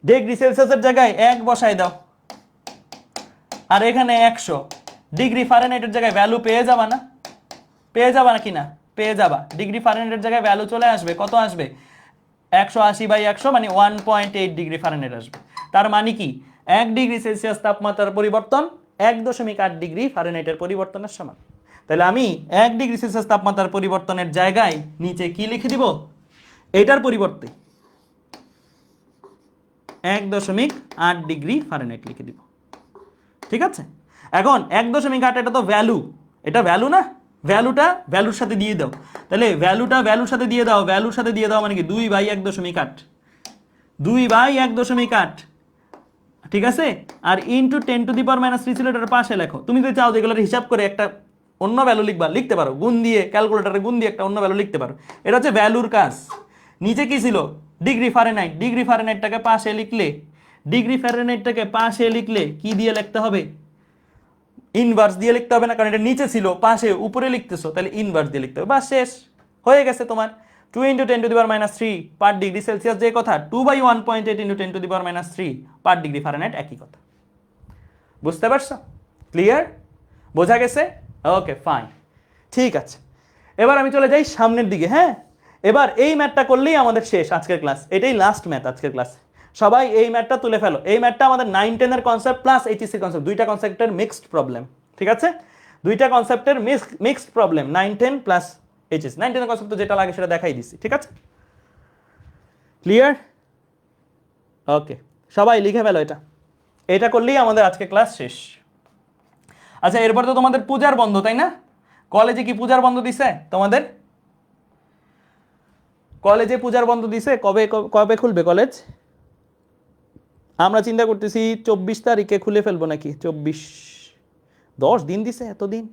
ডিগ্রি সেলসিয়াসের জায়গায় 1 বসায় দাও, আর এখানে 100 ডিগ্রি ফারেনহাইটের জায়গায় ভ্যালু পেয়ে যাবা না? পেয়ে যাবা নাকি না? পেয়ে যাবা। ডিগ্রি ফারেনহাইটের জায়গায় ভ্যালু চলে আসবে, কত আসবে? 180/100 মানে 1.8 ডিগ্রি ফারেনহাইট আসবে। তার মানে কি 1 ডিগ্রি সেলসিয়াস তাপমাত্রার পরিবর্তন 1.8 ডিগ্রি ফারেনহাইটের পরিবর্তনের সমান। তাহলে আমি 1 ডিগ্রি সেলসিয়াস তাপমাত্রার পরিবর্তনের জায়গায় নিচে কি লিখে দিব? এটার পরিবর্তে 1.8 ডিগ্রি ফারেনহাইট লিখে দিব, ঠিক আছে? এখন 1.8 এটা তো ভ্যালু, এটা ভ্যালু না? ভ্যালুটা ভ্যালুর সাথে দিয়ে দাও। তাহলে ভ্যালুটা ভ্যালুর সাথে দিয়ে দাও, ভ্যালুর সাথে দিয়ে দাও মানে কি 2/1.8, 2/1.8, ঠিক আছে? আর ইনটু 10⁻³ ছিল, এটার পাশে লেখো। তুমি যদি চাও যেগুলোর হিসাব করে একটা অন্য ভ্যালু লিখবা, লিখতে পারো, গুণ দিয়ে ক্যালকুলেটরে গুণ দিয়ে একটা অন্য ভ্যালু লিখতে পারো। এটা হচ্ছে ভ্যালুর কাজ। নিচে কি ছিল? Degree Fahrenheit. ডিগ্রি ফারেনহাইটটাকে পাশে লিখলে, ডিগ্রি ফারেনহাইটটাকে পাশে লিখলে কি দিয়ে লিখতে হবে? ইনভার্স দিয়ে লিখতে হবে না, কারণ এটা নিচে ছিল, পাশে উপরে লিখতেছো, তাহলে ইনভার্স দিয়ে লিখতে হবে। বাস, শেষ হয়ে গেছে তোমার। 2 × 10⁻³ পার ডিগ্রি সেলসিয়াস যে কথা, 2/1.8 × 10⁻³ পার ডিগ্রি ফারেনহাইট একই কথা। বুঝতে পারছো? ক্লিয়ার? বোঝা গেছে? ওকে, ফাইন, ঠিক আছে। এবার আমি চলে যাই সামনের দিকে। হ্যাঁ, এবার এই ম্যাথটা করলেই আমাদের শেষ আজকের ক্লাস। এটাই লাস্ট ম্যাথ আজকের ক্লাস। সবাই এই ম্যাথটা তুলে ফেলো। এই ম্যাথটা আমাদের 9-10 এর কনসেপ্ট প্লাস এইচএসসি কনসেপ্ট, দুইটা কনসেপ্টের মিক্সড প্রবলেম, ঠিক আছে? দুইটা কনসেপ্টের মিক্সড প্রবলেম, 9-10 প্লাস এইচএসসি। 9-10 এর কনসেপ্ট যেটা লাগে সেটা দেখাই দিচ্ছি, ঠিক আছে? ক্লিয়ার? ওকে, সবাই লিখে ফেলো এটা। এটা করলেই আমাদের আজকে ক্লাস শেষ। আচ্ছা, এরপর তো তোমাদের পূজার বন্ধ, তাই না? কলেজে কি পূজার বন্ধ দিছে তোমাদের? কলেজে পূজার বন্ধ দিছে? কবে কবে খুলবে কলেজ? আমরা চিন্তা করতেছি 24 তারিখে খুলে ফেলবো নাকি। 10 দিন দিছে, এতদিন।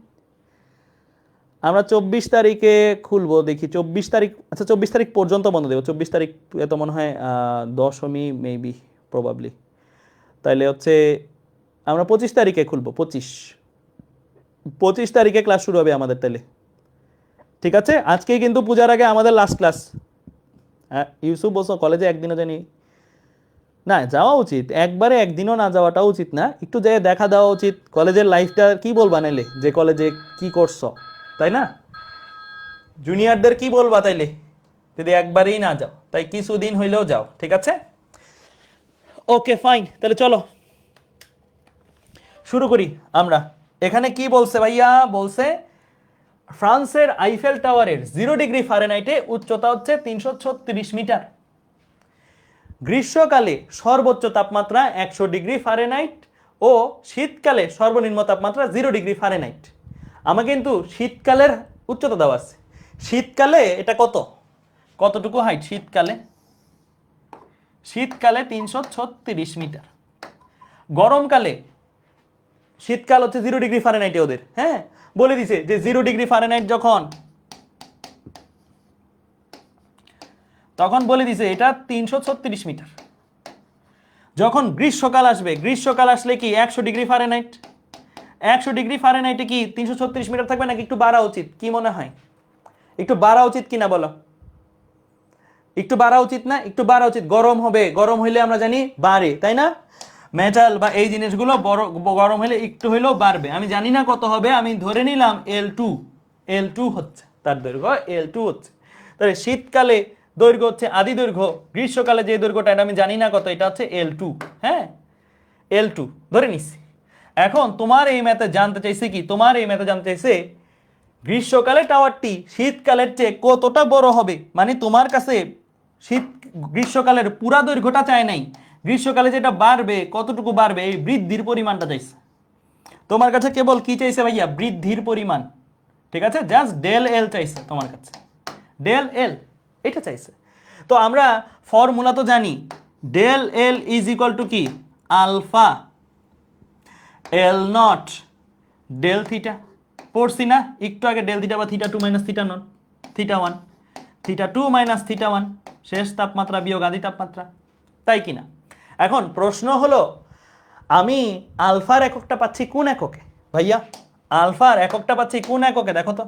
আমরা 24 তারিখে খুলবো, দেখি 24 তারিখ। আচ্ছা, 24 তারিখ পর্যন্ত বন্ধ দেবো। 24 তারিখ তো মনে হয় দশমী, মেবি, প্রবাবলি। তাইলে হচ্ছে আমরা 25 তারিখে খুলবো। 25 তারিখে ক্লাস শুরু হবে আমাদের, তাইলে ঠিক আছে। আজকেই কিন্তু পূজার আগে আমাদের লাস্ট ক্লাস। হ্যাঁ, ইউসুফ বলছো কলেজে একদিনও জানি না, যাওয়া উচিত। একবারে একদিনও না যাওয়াটা উচিত না, একটু যেয়ে দেখা দেওয়া উচিত। কলেজের লাইফটা কি বলবা নাইলে, যে কলেজে কি করছো, তাই না? জুনিয়রদের কি বলবা তাইলে যদি একবারেই না যাও? তাই কিছুদিন হইলেও যাও, ঠিক আছে? ওকে, ফাইন, তাহলে চলো শুরু করি আমরা। এখানে কি বলছে ভাইয়া? বলছে ফ্রান্সের আইফেল টাওয়ারের 0 ডিগ্রি ফারেনহাইটে উচ্চতা হচ্ছে 336 মিটার। গ্রীষ্মকালে সর্বোচ্চ তাপমাত্রা 100 ডিগ্রি ফারেনহাইট ও শীতকালে সর্বনিম্ন তাপমাত্রা 0 ডিগ্রি ফারেনহাইট। আমার কিন্তু শীতকালের উচ্চতা দেওয়া আছে, শীতকালে এটা কতটুকু হাইট? শীতকালে 336 মিটার। গরমকালে, শীতকাল হচ্ছে 0 ডিগ্রি ফারেনহাইটে ওদের, হ্যাঁ বলে দিছে যে 0 ডিগ্রি ফারেনহাইট যখন, তখন বলে দিছে এটা 336 মিটার। যখন গ্রীষ্মকাল আসবে, গ্রীষ্মকাল আসলে কি 100 ডিগ্রি ফারেনহাইট, 100 ডিগ্রি ফারেনহাইটে কি 336 মিটার থাকবে নাকি একটু বাড়া উচিত? কি মনে হয়, একটু বাড়া উচিত কিনা বলো? একটু বাড়া উচিত না? একটু বাড়া উচিত। গরম হবে, গরম হইলে আমরা জানি বাড়ে, তাই না? মেটাল বা এই জিনিসগুলো গরম হলে একটু হইলেও বাড়বে। আমি জানি না কত হবে, আমি ধরে নিলাম L2 হচ্ছে তার দৈর্ঘ্য, L2 হচ্ছে। তাহলে শীতকালে দৈর্ঘ্য হচ্ছে আদি দৈর্ঘ্য, গ্রীষ্মকালে যে দৈর্ঘ্যটা এটা আমি জানি না কত, এটা হচ্ছে L2, হ্যাঁ L2 ধরে নিচ্ছি। এখন তোমার এই ম্যাথে জানতে চাইছে কি, গ্রীষ্মকালে টাওয়ারটি শীতকালের চেয়ে কতটা বড় হবে। মানে তোমার কাছে গ্রীষ্মকালের পুরা দৈর্ঘ্যটা চায় নাই, গ্রীষ্মকালে যেটা বাড়বে কতটুকু বাড়বে এই বৃদ্ধির পরিমাণটা চাইছে। তোমার কাছে কেবল কি চাইছে ভাইয়া? বৃদ্ধির পরিমাণ, ঠিক আছে? জাস্ট ডেল এল চাইছে তোমার কাছে, ডেল এল এটা চাইছে। তো আমরা ফর্মুলা তো জানি, del L is equal to কি? Alpha L naught del theta. পড়ছি না একটু আগে? ডেল থিটা বা থিটা 2 মাইনাস থিটা নট, থিটা 1, থিটা 2 মাইনাস থিটা 1, শেষ তাপমাত্রা বিয়োগ আদি তাপমাত্রা, তাই কিনা? এখন প্রশ্ন হলো, আমি আলফার এককটা পাচ্ছি কোন এককে ভাইয়া? আলফার এককটা পাচ্ছি কোন এককে? দেখো তো,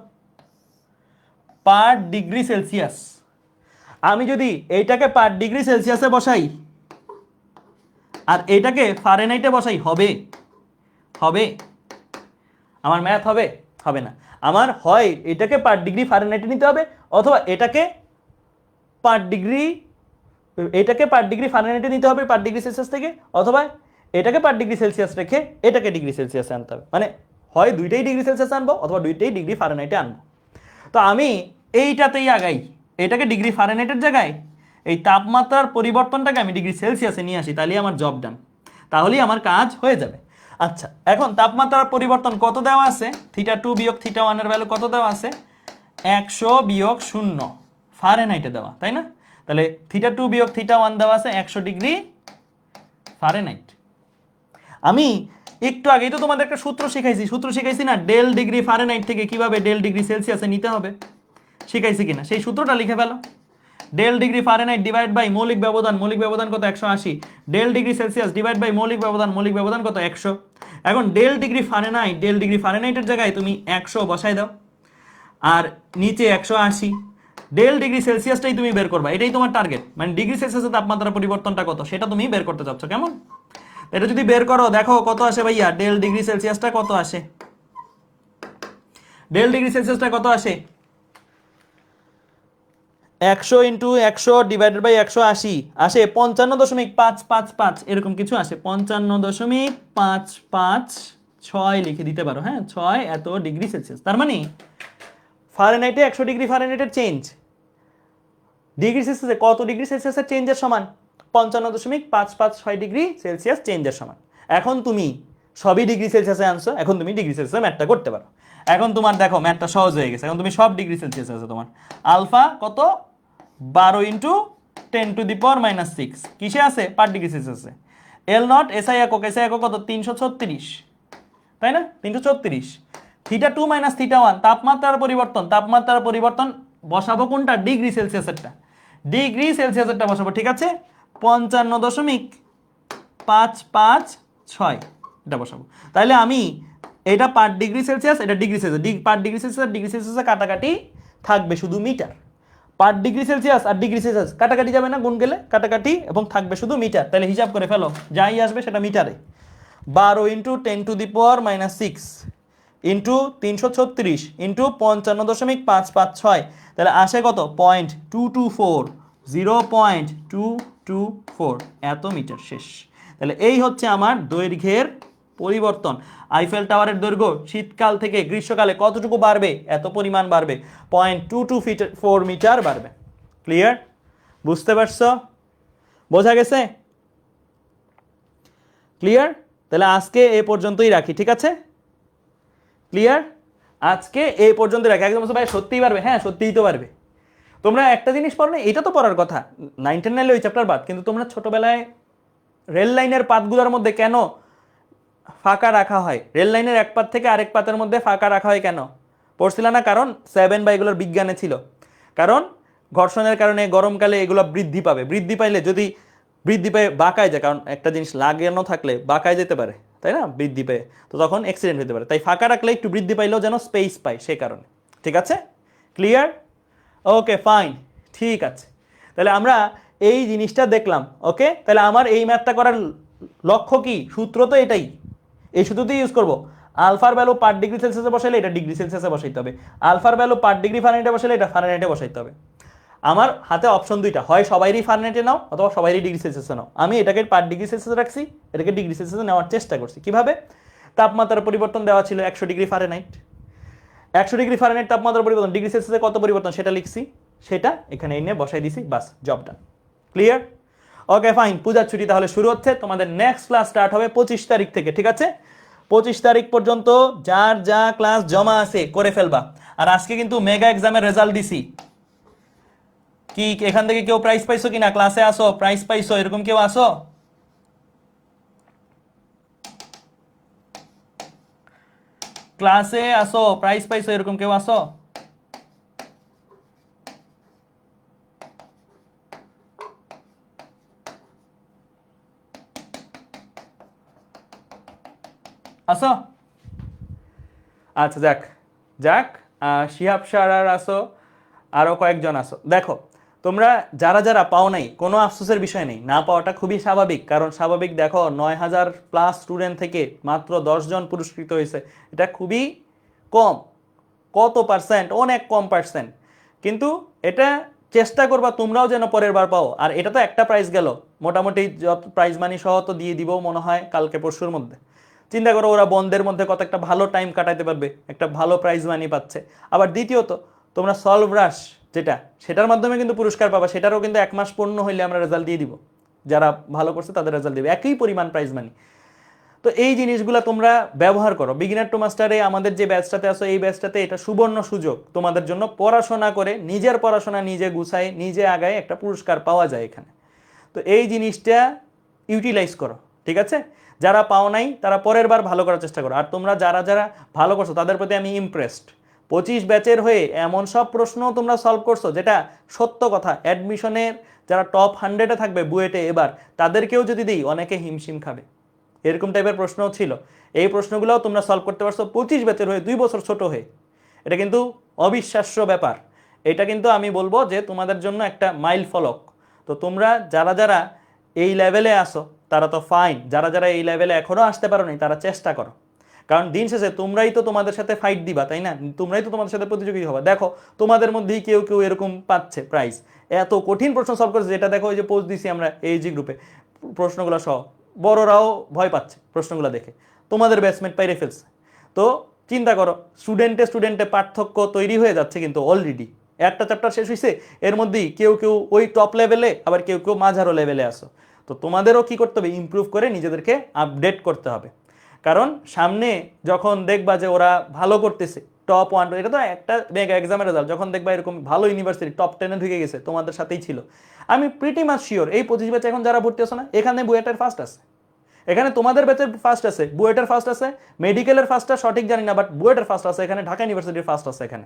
পার ডিগ্রি সেলসিয়াস। আমি যদি এইটাকে পার ডিগ্রি সেলসিয়াসে বসাই আর এইটাকে ফারেনহাইটে বসাই, হবে? আমার ম্যাথ হবে না। আমার হয় এটাকে পার ডিগ্রি ফারেনহাইটে নিতে হবে, অথবা এটাকে পার ডিগ্রি ফারেনহাইটে নিতে হবে পার ডিগ্রি সেলসিয়াস থেকে, অথবা এটাকে পার ডিগ্রি সেলসিয়াস রেখে এটাকে ডিগ্রি সেলসিয়াসে আনতে হবে। মানে হয় দুইটাই ডিগ্রি সেলসিয়াস আনবো, অথবা দুইটাই ডিগ্রি ফারেনহাইটে আনবো। তো আমি এইটাতেই আগাই, এটাকে ডিগ্রি ফারেনহাইটের জায়গায় এই তাপমাত্রার পরিবর্তনটাকে আমি ডিগ্রি সেলসিয়াসে নিয়ে আসি, তাহলেই আমার জব ডান, তাহলেই আমার কাজ হয়ে যাবে। আচ্ছা, এখন তাপমাত্রার পরিবর্তন কত দেওয়া আছে? থিটা 2 বিয়োগ থিটা 1 এর ভ্যালু কত দেওয়া আছে? 100 বিয়োগ 0 ফারেনহাইটে দেওয়া, তাই না? তাহলে থিটা 2 বিয়োগ থিটা 1 দেওয়া আছে 100 ডিগ্রি ফারেনহাইট। আমি একটু আগেই তো তোমাদের একটা সূত্র শিখাইছি না, ডেল ডিগ্রি ফারেনহাইট থেকে কিভাবে ডেল ডিগ্রি সেলসিয়াসে নিতে হবে, শিখাইছি কিনা? সেই সূত্রটা লিখে ফেলো। Del degree Fahrenheit divide by মৌলিক ব্যবধান কত? 180। Del degree Celsius divide by মৌলিক ব্যবধান কত? 100। এখন ডেল ডিগ্রি ফারেনহাইটের জায়গায় তুমি 100 বসাই দাও, আর নিচে 180। ডেল ডিগ্রি সেলসিয়াসটাই তুমি বের করবা, এটাই তোমার টার্গেট। মানে ডিগ্রি সেলসিয়াসের তাপমাত্রার পরিবর্তনটা কত সেটা তুমি বের করতে চাচ্ছ, কেমন? এটা যদি বের করো, দেখো কত আসে ভাইয়া? ডেল ডিগ্রি সেলসিয়াসটা কত আসে? ডেল ডিগ্রি সেলসিয়াসটা কত আসে? 100 ইন্টু 100 ডিভাইডেড বাই 180 আসে 55.555, এরকম কিছু আসে। 55.556 লিখে দিতে পারো, হ্যাঁ 6 এত ডিগ্রি সেলসিয়াস। তার মানে ফারেনহাইটে 100 ডিগ্রি ফারেনহাইটের চেঞ্জ ডিগ্রি সেলসিয়াসে কত ডিগ্রি সেলসিয়াসের চেঞ্জের সমান? 55.556 ডিগ্রি সেলসিয়াস চেঞ্জের সমান। এখন তুমি সবই ডিগ্রি সেলসিয়াসে আনছো, এখন তুমি ডিগ্রি সেলসিয়াসে ম্যাথটা করতে পারো। এখন তোমার দেখো ম্যাথটা সহজ হয়ে গেছে, এখন তুমি সব ডিগ্রি সেলসিয়াসে আছে। তোমার আলফা কত? 12 ইন্টু 10 টু দি পাওয়ার -6 কিসে আছে? পার ডিগ্রি সেলসিয়াসে। এল নট এসআই একক কত? 336, তাই না? 336। থিটা 2 মাইনাস থিটা 1 তাপমাত্রার পরিবর্তন বসাবো কোনটা? ডিগ্রি সেলসিয়াসেরটা বসাবো, ঠিক আছে? 55.556 এটা বসাবো। তাহলে আমি এটা পার ডিগ্রি সেলসিয়াস, এটা ডিগ্রি সেলসিয়াস, পার ডিগ্রি সেলসিয়াসে কাটাকাটি থাকবে শুধু মিটার। পার ডিগ্রি সেলসিয়াস আর ডিগ্রি সেলসিয়াস কাটাকাটি যাবে না, গুণ গেলে কাটাকাটি, এবং থাকবে শুধু মিটার। তাহলে হিসাব করে ফেলো, যাই আসবে সেটা মিটারে। 12 into 10 to the power -6 into 336 into 55.556, তাহলে আসে কত? 0.224, 0.224 এত মিটার। শেষ। তাহলে এই হচ্ছে আমার দৈর্ঘ্যের পরিবর্তন। আইফেল টাওয়ারের দৈর্ঘ্য শীতকাল থেকে গ্রীষ্মকালে কতটুকু বাড়বে? এত পরিমাণ বাড়বে, 0.224 মিটার বাড়বে। ক্লিয়ার? বুঝতে পারছো? বোঝা গেছে? ক্লিয়ার? তাহলে আজকে এ পর্যন্তই রাখি, ঠিক আছে? ক্লিয়ার? আজকে এই পর্যন্ত রাখে। একদম ভাই সত্যিই পারবে, হ্যাঁ সত্যিই তো পারবে। তোমরা একটা জিনিস পড়ো না, এটা তো পড়ার কথা 9 10 9 ওই চ্যাপ্টার বাদ, কিন্তু তোমরা ছোটবেলায় রেল লাইনের পাতগুলোর মধ্যে কেন ফাঁকা রাখা হয়, রেল লাইনের এক পাত থেকে আরেক পাতের মধ্যে ফাঁকা রাখা হয় কেন পড়ছিল না? কারণ 7 বা এগুলোর বিজ্ঞানে ছিল। কারণ ঘর্ষণের কারণে গরমকালে এগুলো বৃদ্ধি পাবে, বৃদ্ধি পাইলে যদি বৃদ্ধি পেয়ে বাঁকায় যায়, কারণ একটা জিনিস লাগানো থাকলে বাঁকায় যেতে পারে, তাই না, বৃদ্ধি পেয়ে, তো তখন অ্যাক্সিডেন্ট হতে পারে। তাই ফাঁকা রাখলে একটু বৃদ্ধি পাইলেও যেন স্পেস পায়, সে কারণে। ঠিক আছে, ক্লিয়ার? ওকে ফাইন, ঠিক আছে। তাহলে আমরা এই জিনিসটা দেখলাম। ওকে, তাহলে আমার এই ম্যাথটা করার লক্ষ্য কি? সূত্র তো এটাই, এই সূত্রতেই ইউজ করবো। আলফার ভ্যালু পার ডিগ্রি সেলসিয়াসে বসাইলে এটা ডিগ্রি সেলসিয়াসে বসাইতে হবে, আলফার ভ্যালু পার ডিগ্রি ফারেনহাইটে বসাইলে এটা ফারেনহাইটে বসাইতে হবে। আমার হাতে অপশন দুইটা, হয় সবাইরই ফারেনহাইটে নাও অথবা সবাইরই ডিগ্রি সেলসিয়াসে নাও। আমি এটাকে পার ডিগ্রি সেলসিয়াসে রাখছি, এটাকে ডিগ্রি সেলসিয়াসে নেওয়ার চেষ্টা করছি। কিভাবে? তাপমাত্রার পরিবর্তন দেওয়া ছিল 100 ডিগ্রি ফারেনহাইট, 100 ডিগ্রি ফারেনহাইট তাপমাত্রার পরিবর্তন, ডিগ্রি সেলসিয়াসে কত পরিবর্তন সেটা লিখছি, সেটা এখানে এনে বসাই দিছি, বাস job done. Clear? Okay fine, পূজার ছুটি তাহলে শুরু হচ্ছে। তোমাদের নেক্সট ক্লাস স্টার্ট হবে 25 তারিখ থেকে। ঠিক আছে, 25 তারিখ পর্যন্ত যার যা ক্লাস জমা আছে করে ফেলবা। আর আজকে কিন্তু মেগা এক্সামের রেজাল্ট দিছি। কি এখান থেকে কেউ প্রাইজ পাইছো কিনা? ক্লাসে আসো, প্রাইজ পাইছো এরকম কেউ আসো? ক্লাসে আসো, প্রাইজ পাইছো এরকম কেউ আসো? আসো, আচ্ছা যাক যাক, শিহাব স্যার আর আসো, আরো কয়েকজন আসো। দেখো তোমরা যারা যারা পাও নাই, কোনো আফসোসের বিষয় নেই, না পাওয়াটা খুবই স্বাভাবিক। কারণ স্বাভাবিক, দেখো 9000 প্লাস স্টুডেন্ট থেকে মাত্র 10 জন পুরস্কৃত হয়েছে, এটা খুবই কম। কত পার্সেন্ট? অনেক কম পার্সেন্ট। কিন্তু এটা চেষ্টা করবা তোমরাও যেন পরের বার পাও। আর এটা তো একটা প্রাইজ গেল, মোটামুটি যত প্রাইজ মানি সহ তো দিয়ে দিব মনে হয় কালকে পরশুর মধ্যে। চিন্তা করো ওরা বন্ধের মধ্যে কত একটা ভালো টাইম কাটাইতে পারবে, একটা ভালো প্রাইজ মানি পাচ্ছে। আবার দ্বিতীয়ত তোমরা সলভ রাশ যেটা, সেটার মাধ্যমে কিন্তু পুরস্কার পাবা, সেটারও কিন্তু 1 মাস পূর্ণ হইলে আমরা রেজাল্ট দিয়ে দিব। যারা ভালো করছে তাদের রেজাল্ট দিবে, একই পরিমাণ প্রাইজ মানি। তো এই জিনিসগুলো তোমরা ব্যবহার করো। বিগিনার টু মাস্টারে আমাদের যে ব্যাচটাতে আসো, এই ব্যাচটাতে এটা সুবর্ণ সুযোগ তোমাদের জন্য, পড়াশোনা করে নিজের পড়াশোনা নিজে গুছায় নিজে আগায় একটা পুরস্কার পাওয়া যায় এখানে। তো এই জিনিসটা ইউটিলাইজ করো। ঠিক আছে, যারা পাও নাই তারা পরের বার ভালো করার চেষ্টা করো। আর তোমরা যারা যারা ভালো করছো তাদের প্রতি আমি ইমপ্রেসড। 25 ব্যাচের হয়ে এমন সব প্রশ্ন তোমরা সলভ করছো যেটা সত্য কথা, অ্যাডমিশনের যারা টপ 100-এ থাকবে বুয়েটে এবার, তাদেরকেও যদি দিই অনেকে হিমশিম খাবে, এরকম টাইপের প্রশ্নও ছিল। এই প্রশ্নগুলোও তোমরা সলভ করতে পারছো 25 ব্যাচের হয়ে, 2 বছর ছোট হয়ে। এটা কিন্তু অবিশ্বাস্য ব্যাপার। এটা কিন্তু আমি বলবো যে তোমাদের জন্য একটা মাইল ফলক। তো তোমরা যারা যারা এই লেভেলে আসো তারা তো ফাইন, যারা যারা এই লেভেলে এখনো আসতে পারো নি তারা চেষ্টা করো। কারণ দিন শেষে তোমরাই তো তোমাদের সাথে ফাইট দিবা, তাই না? তোমরাই তো তোমাদের সাথে প্রতিযোগী হবা। দেখো তোমাদের মধ্যেই কেউ কেউ এরকম পাচ্ছে প্রাইজ, এত কঠিন প্রশ্ন সলভ করেছে, যেটা দেখো ওই যে পোস্ট দিছি আমরা এইজি গ্রুপে প্রশ্নগুলো সহ, বড়রাও ভয় পাচ্ছে প্রশ্নগুলো দেখে, তোমাদের ব্যাচমেট পাইরে ফেলছে। তো চিন্তা করো, স্টুডেন্টে স্টুডেন্টে পার্থক্য তৈরি হয়ে যাচ্ছে কিন্তু অলরেডি। একটা চ্যাপ্টার শেষ হয়েছে, এর মধ্যেই কেউ কেউ ওই টপ লেভেলে, আবার কেউ কেউ মাঝারো লেভেলে আসো। তো তোমাদেরও কি করতে হবে? ইমপ্রুভ করে নিজেদেরকে আপডেট করতে হবে। কারণ সামনে যখন দেখবা যে ওরা ভালো করতেছে, টপ 1, এটা তো একটা মেগা এক্সামের রেজাল্ট, যখন দেখবা এরকম ভালো ইউনিভার্সিটি টপ 10-এ ঢুকে গেছে, তোমাদের সাথেই ছিল, আমি প্রিটি মাচ শিওর এই 25 ব্যাচে এখন যারা ভর্তি আছে না, এখানে বুয়েটের ফার্স্ট আছে, এখানে তোমাদের ব্যাচের ফার্স্ট আছে, বুয়েটের ফার্স্ট আছে, মেডিকেলের ফার্স্টটা সঠিক জানি না, বাট বুয়েটের ফার্স্ট আছে এখানে, ঢাকা ইউনিভার্সিটির ফার্স্ট আছে এখানে।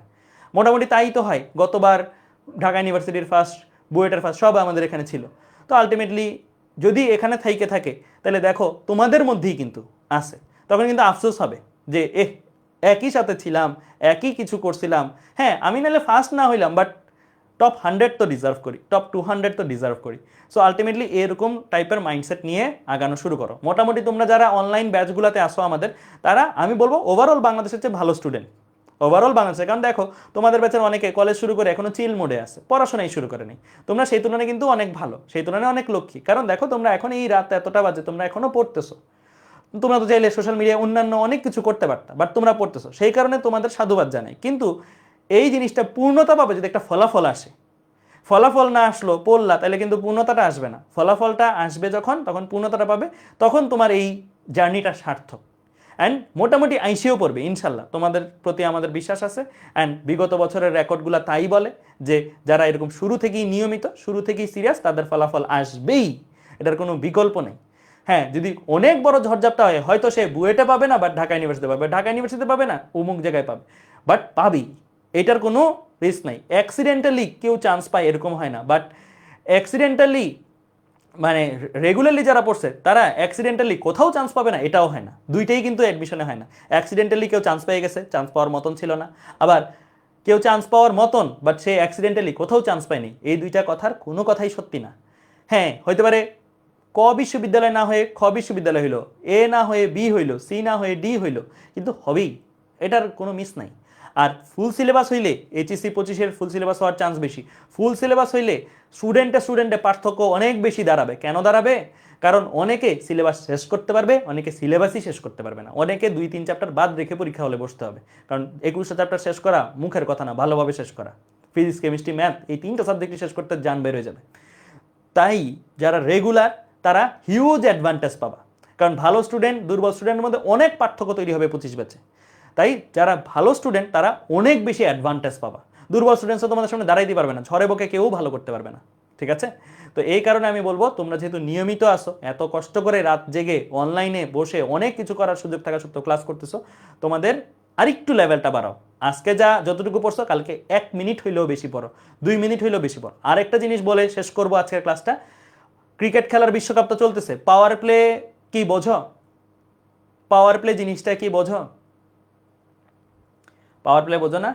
মোটামুটি তাই তো হয়, গতবার ঢাকা ইউনিভার্সিটির ফার্স্ট, বুয়েটের ফার্স্ট সব আমাদের এখানে ছিল। তো আলটিমেটলি যদি এখানে থাইকে থাকে, তাহলে দেখো তোমাদের মধ্যেই কিন্তু আছে। তখন কিন্তু আফসোস হবে যে একই সাথে ছিলাম, একই কিছু করছিলাম, হ্যাঁ আমি নাহলে ফার্স্ট না হইলাম, বাট টপ 100 তো ডিজার্ভ করি, টপ 200 তো ডিজার্ভ করি। সো আলটিমেটলি এরকম টাইপের মাইন্ডসেট নিয়ে আগানো শুরু করো। মোটামুটি তোমরা যারা অনলাইন ব্যাচগুলোতে আসো আমাদের, তারা আমি বলবো ওভারঅল বাংলাদেশের চেয়ে ভালো স্টুডেন্ট, ওভারঅল বাংলাদেশে। কারণ দেখো তোমাদের ব্যাচের অনেকে কলেজ শুরু করে এখনো চিল মোডে আছে, পড়াশোনাই শুরু করেনি। তোমরা সেই তুলনায় কিন্তু অনেক ভালো, সেই তুলনায় অনেক লক্ষ্মী। কারণ দেখো তোমরা এখন এই রাত এতটা বাজে তোমরা এখনো পড়তেছো। তোমরা তো চাইলে সোশ্যাল মিডিয়ায় অন্যান্য অনেক কিছু করতে পারতা, বাট তোমরা পড়তেছো, সেই কারণে তোমাদের সাধুবাদ জানাই। কিন্তু এই জিনিসটা পূর্ণতা পাবে যদি একটা ফলাফল আসে। ফলাফল না আসলো, পড়লা, তাহলে কিন্তু পূর্ণতাটা আসবে না। ফলাফলটা আসবে যখন, তখন পূর্ণতাটা পাবে, তখন তোমার এই জার্নিটা সার্থক। অ্যান্ড মোটামুটি আইসিও পড়বে ইনশাল্লাহ, তোমাদের প্রতি আমাদের বিশ্বাস আছে। অ্যান্ড বিগত বছরের রেকর্ডগুলো তাই বলে যে যারা এরকম শুরু থেকেই নিয়মিত, শুরু থেকেই সিরিয়াস, তাদের ফলাফল আসবেই, এটার কোনো বিকল্প নেই। হ্যাঁ, যদি অনেক বড় ঝড়ঝাপটা হয়, হয়তো সে বুয়েটে পাবে না, বাট ঢাকা ইউনিভার্সিটি পাবে, ঢাকা ইউনিভার্সিটি পাবে না, অমুক জায়গায় পাবে, বাট পাবেই, এটার কোনো রিস্ক নাই। অ্যাক্সিডেন্টালি কেউ চান্স পায় এরকম হয় না, বাট অ্যাক্সিডেন্টালি মানে রেগুলারলি যারা পড়ছে তারা অ্যাক্সিডেন্টালি কোথাও চান্স পাবে না, এটাও হয় না। দুইটাই কিন্তু অ্যাডমিশনে হয় না। অ্যাক্সিডেন্টালি কেউ চান্স পেয়ে গেছে, চান্স পাওয়ার মতন ছিল না, আবার কেউ চান্স পাওয়ার মতন বাট সে অ্যাক্সিডেন্টালি কোথাও চান্স পায়নি, এই দুইটা কথার কোনো কথাই সত্যি না। হ্যাঁ, হইতে পারে ক বিশ্ববিদ্যালয় না হয়ে খ বিশ্ববিদ্যালয় হইলো, এ না হয়ে বি হইলো, সি না হয়ে ডি হইলো, কিন্তু হবেই, এটার কোনো মিস নাই। আর ফুল সিলেবাস হইলে এইচএসসি 25-এর ফুল সিলেবাস হওয়ার চান্স বেশি। ফুল সিলেবাস হইলে স্টুডেন্টে পার্থক্য অনেক বেশি দাঁড়াবে। কেন দাঁড়াবে? কারণ অনেকে সিলেবাস শেষ করতে পারবে, অনেকে সিলেবাসই শেষ করতে পারবে না, অনেকে 2-3 চ্যাপ্টার বাদ রেখে পরীক্ষা হলে বসতে হবে। কারণ 21টা চ্যাপ্টার শেষ করা মুখের কথা না, ভালোভাবে শেষ করা। ফিজিক্স, কেমিস্ট্রি, ম্যাথ, এই 3টা সাবজেক্টই শেষ করতে জান বের হয়ে যাবে। তাই যারা রেগুলার তারা হিউজ অ্যাডভান্টেজ পাবা, কারণ ভালো স্টুডেন্ট দুর্বল স্টুডেন্টের মধ্যে অনেক পার্থক্য তৈরি হবে 25 ব্যাচে। তাই যারা ভালো স্টুডেন্ট তারা অনেক বেশি অ্যাডভান্টেজ পাবা। দুর্বল স্টুডেন্টসও তোমাদের সামনে দাঁড়াইতে পারবে না, ঝড়ে বকে কেউ ভালো করতে পারবে না, ঠিক আছে? তো এই কারণে আমি বলবো, তোমরা যেহেতু নিয়মিত আসো, এত কষ্ট করে রাত জেগে অনলাইনে বসে অনেক কিছু করার সুযোগ থাকা সত্ত্বেও ক্লাস করতেছো, তোমাদের আরেকটু লেভেলটা বাড়াও। আজকে যতটুকু পড়ছো কালকে 1 মিনিট হইলেও বেশি পড়ো, 2 মিনিট হইলেও বেশি পড়ো। আরেকটা জিনিস বলে শেষ করবো আজকের ক্লাসটা, ক্রিকেট খেলার বিশ্বকাপ তো চলতেছে, পাওয়ার প্লে কি বোঝো? পাওয়ার প্লে জিনিসটা কি বোঝো? পাওয়ার প্লে বোঝো না?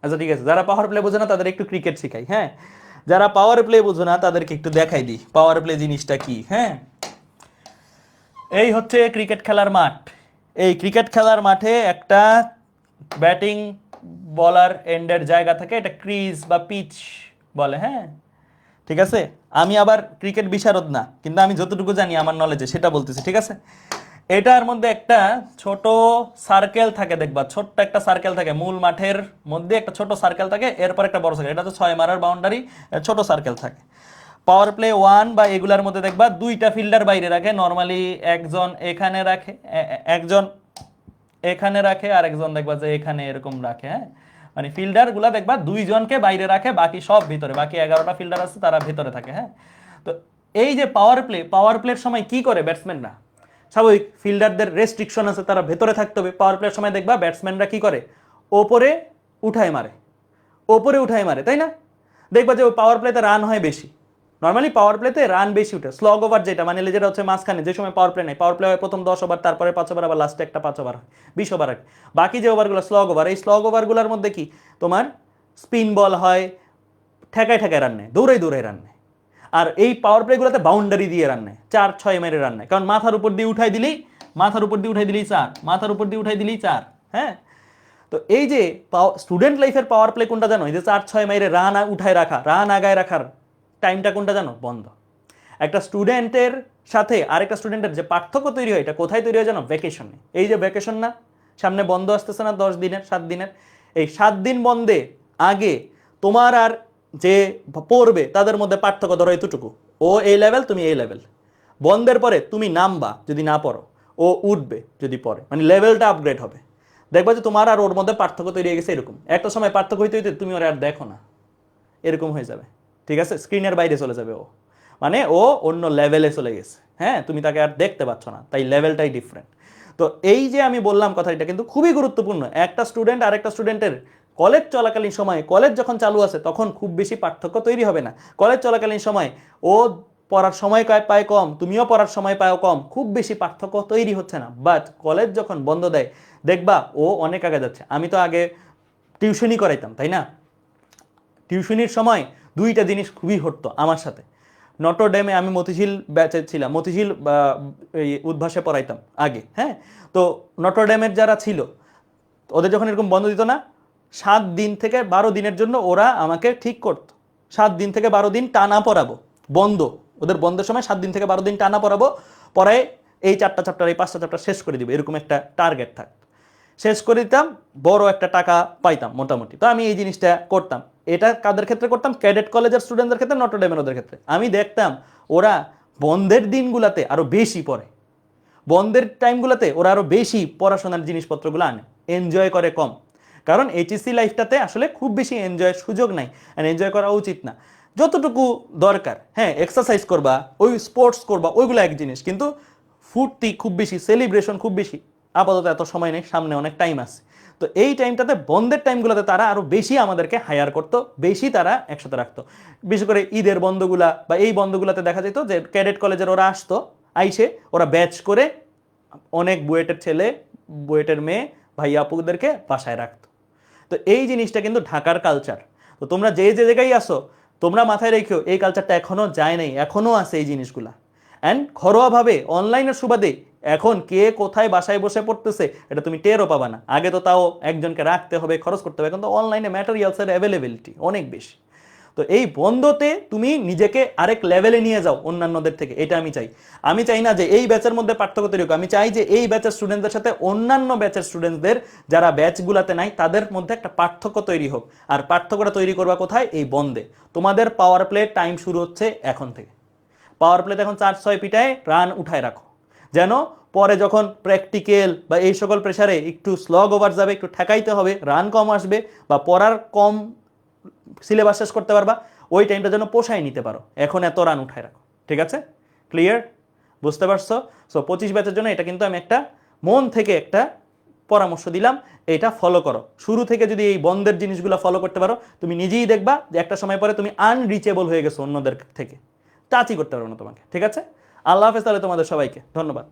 আচ্ছা ঠিক আছে, যারা পাওয়ার প্লে বোঝো না তাদের একটু ক্রিকেট শিখাই। হ্যাঁ, যারা পাওয়ার প্লে বোঝো না তাদেরকে একটু দেখাই দিই পাওয়ার প্লে জিনিসটা কি। হ্যাঁ, এই হচ্ছে ক্রিকেট খেলার মাঠ। এই ক্রিকেট খেলার মাঠে একটা ব্যাটিং বলার এন্ডের জায়গা থাকে, এটা ক্রিজ বা পিচ বলে। হ্যাঁ, ঠিক আছে, আমি আবার ক্রিকেট বিশারদ না, কিন্তু আমি যতটুকু জানি আমার নলেজে সেটা বলতেছি, ঠিক আছে? এটার মধ্যে একটা ছোট সার্কেল থাকে, দেখবা ছোট্ট একটা সার্কেল থাকে, মূল মাঠের মধ্যে একটা ছোট সার্কেল থাকে, এরপর একটা বড় সার্কেল, এটা তো 6 মারার বাউন্ডারি, ছোট সার্কেল থাকে। পাওয়ার প্লে 1 বা এগুলার মধ্যে দেখবা 2টা ফিল্ডার বাইরে রাখে, নর্মালি একজন এখানে রাখে, একজন এখানে রাখে, আর একজন দেখবা যে এখানে এরকম রাখে। হ্যাঁ, মানে ফিল্ডার গুলা দেখবা 2 জনকে বাইরে রাখে, বাকি সব ভিতরে, বাকি 11টা ফিল্ডার আছে তারা ভিতরে থাকে। হ্যাঁ, তো এই যে পাওয়ার প্লের সময় কি করে ব্যাটসম্যানরা, স্বাভাবিক ফিল্ডারদের রেস্ট্রিকশন আছে, তারা ভেতরে থাকতে হবে। পাওয়ার প্লের সময় দেখবা ব্যাটসম্যানরা কি করে, ওপরে উঠায় মারে, ওপরে উঠায় মারে, তাই না? দেখবা যে ওই পাওয়ার প্লেতে রান হয় বেশি, নর্মালি পাওয়ার প্লেতে রান বেশি উঠে। স্লগ ওভার যেটা, মানে যেটা হচ্ছে মাঝখানে, যে সময় পাওয়ার প্লে নেই, পাওয়ার প্লে হয় প্রথম 10 ওভার, তারপরে 5 ওভার, আবার লাস্টে একটা 5 ওভার হয়, 20 ওভার হয়। বাকি যে ওভারগুলো স্লগ ওভার, এই স্লগ ওভারগুলোর মধ্যে কি তোমার স্পিন বল হয়, ঠেকায় ঠেকায় রান নেয়, দৌড়াই দৌড়াই রান নেয়। আর এই পাওয়ার প্লেগুলোতে বাউন্ডারি দিয়ে রান নেয়, 4-6 মেরে রান নেয়, কারণ মাথার উপর দিয়ে উঠাই দিলেই, মাথার উপর দিয়ে উঠাই দিলেই 4, মাথার উপর দিয়ে উঠাই দিলেই 4। হ্যাঁ, তো এই যে স্টুডেন্ট লাইফের পাওয়ার প্লে কোনটা জানো? এই যে 4-6 মাইরে রান উঠায় রাখা, রান আগায় রাখার টাইমটা কোনটা জানো? বন্ধ। একটা স্টুডেন্টের সাথে আরেকটা স্টুডেন্টের যে পার্থক্য তৈরি হয়, এটা কোথায় তৈরি হয় জানো? ভ্যাকেশনে। এই যে ভ্যাকেশন না, সামনে বন্ধ আসতেছে না 10 দিনের, 7 দিনের, এই 7 দিন বন্ধে আগে তোমার আর যে পড়বে তাদের মধ্যে পার্থক্য ধরো এতটুকু, ও এই লেভেল, তুমি এই লেভেল। বন্ধের পরে তুমি নামবা যদি না পড়ো, ও উঠবে যদি পড়ে, মানে লেভেলটা আপগ্রেড হবে। দেখবা যে তোমার আর ওর মধ্যে পার্থক্য তৈরি হয়ে গেছে। এরকম একটা সময় পার্থক্য হইতে হইতে তুমি ওর আর দেখো না, এরকম হয়ে যাবে, ঠিক আছে? স্ক্রিনের বাইরে চলে যাবে ও, মানে ও অন্য লেভেলে চলে গেছে। হ্যাঁ, তুমি তাকে আর দেখতে পাচ্ছ না, তাই লেভেলটাই ডিফারেন্ট। তো এই যে আমি বললাম কথা, এটা কিন্তু খুবই গুরুত্বপূর্ণ। একটা স্টুডেন্ট আর একটা স্টুডেন্টের কলেজ চলাকালীন সময়, কলেজ যখন চালু আছে তখন খুব বেশি পার্থক্য তৈরি হবে না। কলেজ চলাকালীন সময় ও পড়ার সময় পায় কম, তুমিও পড়ার সময় পাও কম, খুব বেশি পার্থক্য তৈরি হচ্ছে না। বাট কলেজ যখন বন্ধ দেয় দেখবা ও অনেক আগে যাচ্ছে। আমি তো আগে টিউশনই করাইতাম, তাই না? টিউশনির সময় 2টা জিনিস খুবই হতো আমার সাথে। নটরডেমে আমি মতিঝিল ব্যাচে ছিলাম, মতিঝিল এই উদ্ভাসে পড়াইতাম আগে। হ্যাঁ, তো নটরডেমের যারা ছিল ওদের যখন এরকম বন্ধ দিত না, 7 দিন থেকে 12 দিনের জন্য ওরা আমাকে ঠিক করতো, 7 দিন থেকে 12 দিন টানা পড়াবো বন্ধ। ওদের বন্ধের সময় 7 দিন থেকে 12 দিন টানা পড়াবো, পড়ায় এই 4টা চ্যাপ্টার, এই 5টা চ্যাপ্টার শেষ করে দিবে, এরকম একটা টার্গেট থাকতো। শেষ করে দিতাম, বড় একটা টাকা পাইতাম মোটামুটি। তো আমি এই জিনিসটা করতাম। এটা কাদের ক্ষেত্রে করতাম? ক্যাডেট কলেজের স্টুডেন্টদের ক্ষেত্রে, নটরডেমের ওদের ক্ষেত্রে। আমি দেখতাম ওরা বন্ধের দিনগুলাতে আরো বেশি পড়ে, বন্ধের টাইমগুলোতে ওরা আরো বেশি পড়াশোনার জিনিসপত্রগুলো আনে, এনজয় করে কম। কারণ এইচএসসি লাইফটাতে আসলে খুব বেশি এনজয়ের সুযোগ নাই, আর এনজয় করা উচিত না। যতটুকু দরকার, হ্যাঁ এক্সারসাইজ করবা, ওই স্পোর্টস করবা, ওইগুলো এক জিনিস, কিন্তু ফুর্তি খুব বেশি, সেলিব্রেশন খুব বেশি আপাতত এত সময় নেই, সামনে অনেক টাইম আছে। তো এই টাইমটাতে, বন্ধের টাইমগুলোতে তারা আরো বেশি আমাদেরকে হায়ার করতো, বেশি তারা একসাথে রাখতো। বিশেষ করে ঈদের বন্ধগুলা বা এই বন্ধগুলাতে দেখা যেত যে ক্যাডেট কলেজের ওরা আসতো, আইসে ওরা ব্যাচ করে অনেক বুয়েটের ছেলে, বুয়েটের মেয়ে, ভাইয়া আপুদেরকে বাসায় রাখতো। তো এই জিনিসটা কিন্তু ঢাকার কালচার। তো তোমরা যে যে জায়গায় আসো, তোমরা মাথায় রেখো এই কালচারটা এখনো যায় নাই, এখনো আছে এই জিনিসগুলা। অ্যান্ড ঘরোয়াভাবে অনলাইনের সুবাদে এখন কে কোথায় বাসায় বসে পড়তেছে এটা তুমি টেরও পাবা না। আগে তো তাও একজনকে রাখতে হবে, খরচ করতে হবে, এখন তো অনলাইনে ম্যাটেরিয়ালসের অ্যাভেলেবিলিটি অনেক বেশি। তো এই বন্ধতে তুমি নিজেকে আরেক লেভেলে নিয়ে যাও অন্যান্যদের থেকে, এটা আমি চাই। আমি চাই না যে এই ব্যাচের মধ্যে পার্থক্য তৈরি হোক, আমি চাই যে এই ব্যাচের স্টুডেন্টদের সাথে অন্যান্য ব্যাচের স্টুডেন্টদের যারা ব্যাচগুলোতে নাই তাদের মধ্যে একটা পার্থক্য তৈরি হোক। আর পার্থক্যটা তৈরি করবা কোথায়? এই বন্ধে। তোমাদের পাওয়ার প্লে টাইম শুরু হচ্ছে এখন থেকে। পাওয়ার প্লেতে এখন 4-6 পিটায় রান উঠায় রাখো, যেন পরে যখন প্র্যাকটিক্যাল বা এই সকল প্রেসারে একটু স্লগ ওভার যাবে, একটু ঠেকাইতে হবে, রান কম আসবে বা পড়ার কম সিলেবাস শেষ করতে পারবা, ওই টাইমটা যেন পোষায় নিতে পারো। এখন এত রান উঠায় রাখো, ঠিক আছে? ক্লিয়ার? বুঝতে পারছো? সো 25 ব্যাচের জন্য এটা কিন্তু আমি একটা মন থেকে একটা পরামর্শ দিলাম, এটা ফলো করো। শুরু থেকে যদি এই বন্ধের জিনিসগুলো ফলো করতে পারো, তুমি নিজেই দেখবা যে একটা সময় পরে তুমি আনরিচেবল হয়ে গেছো অন্যদের থেকে, টাচই করতে পারবো না তোমাকে, ঠিক আছে? আল্লাহ হাফেজ তাহলে তোমাদের সবাইকে, ধন্যবাদ।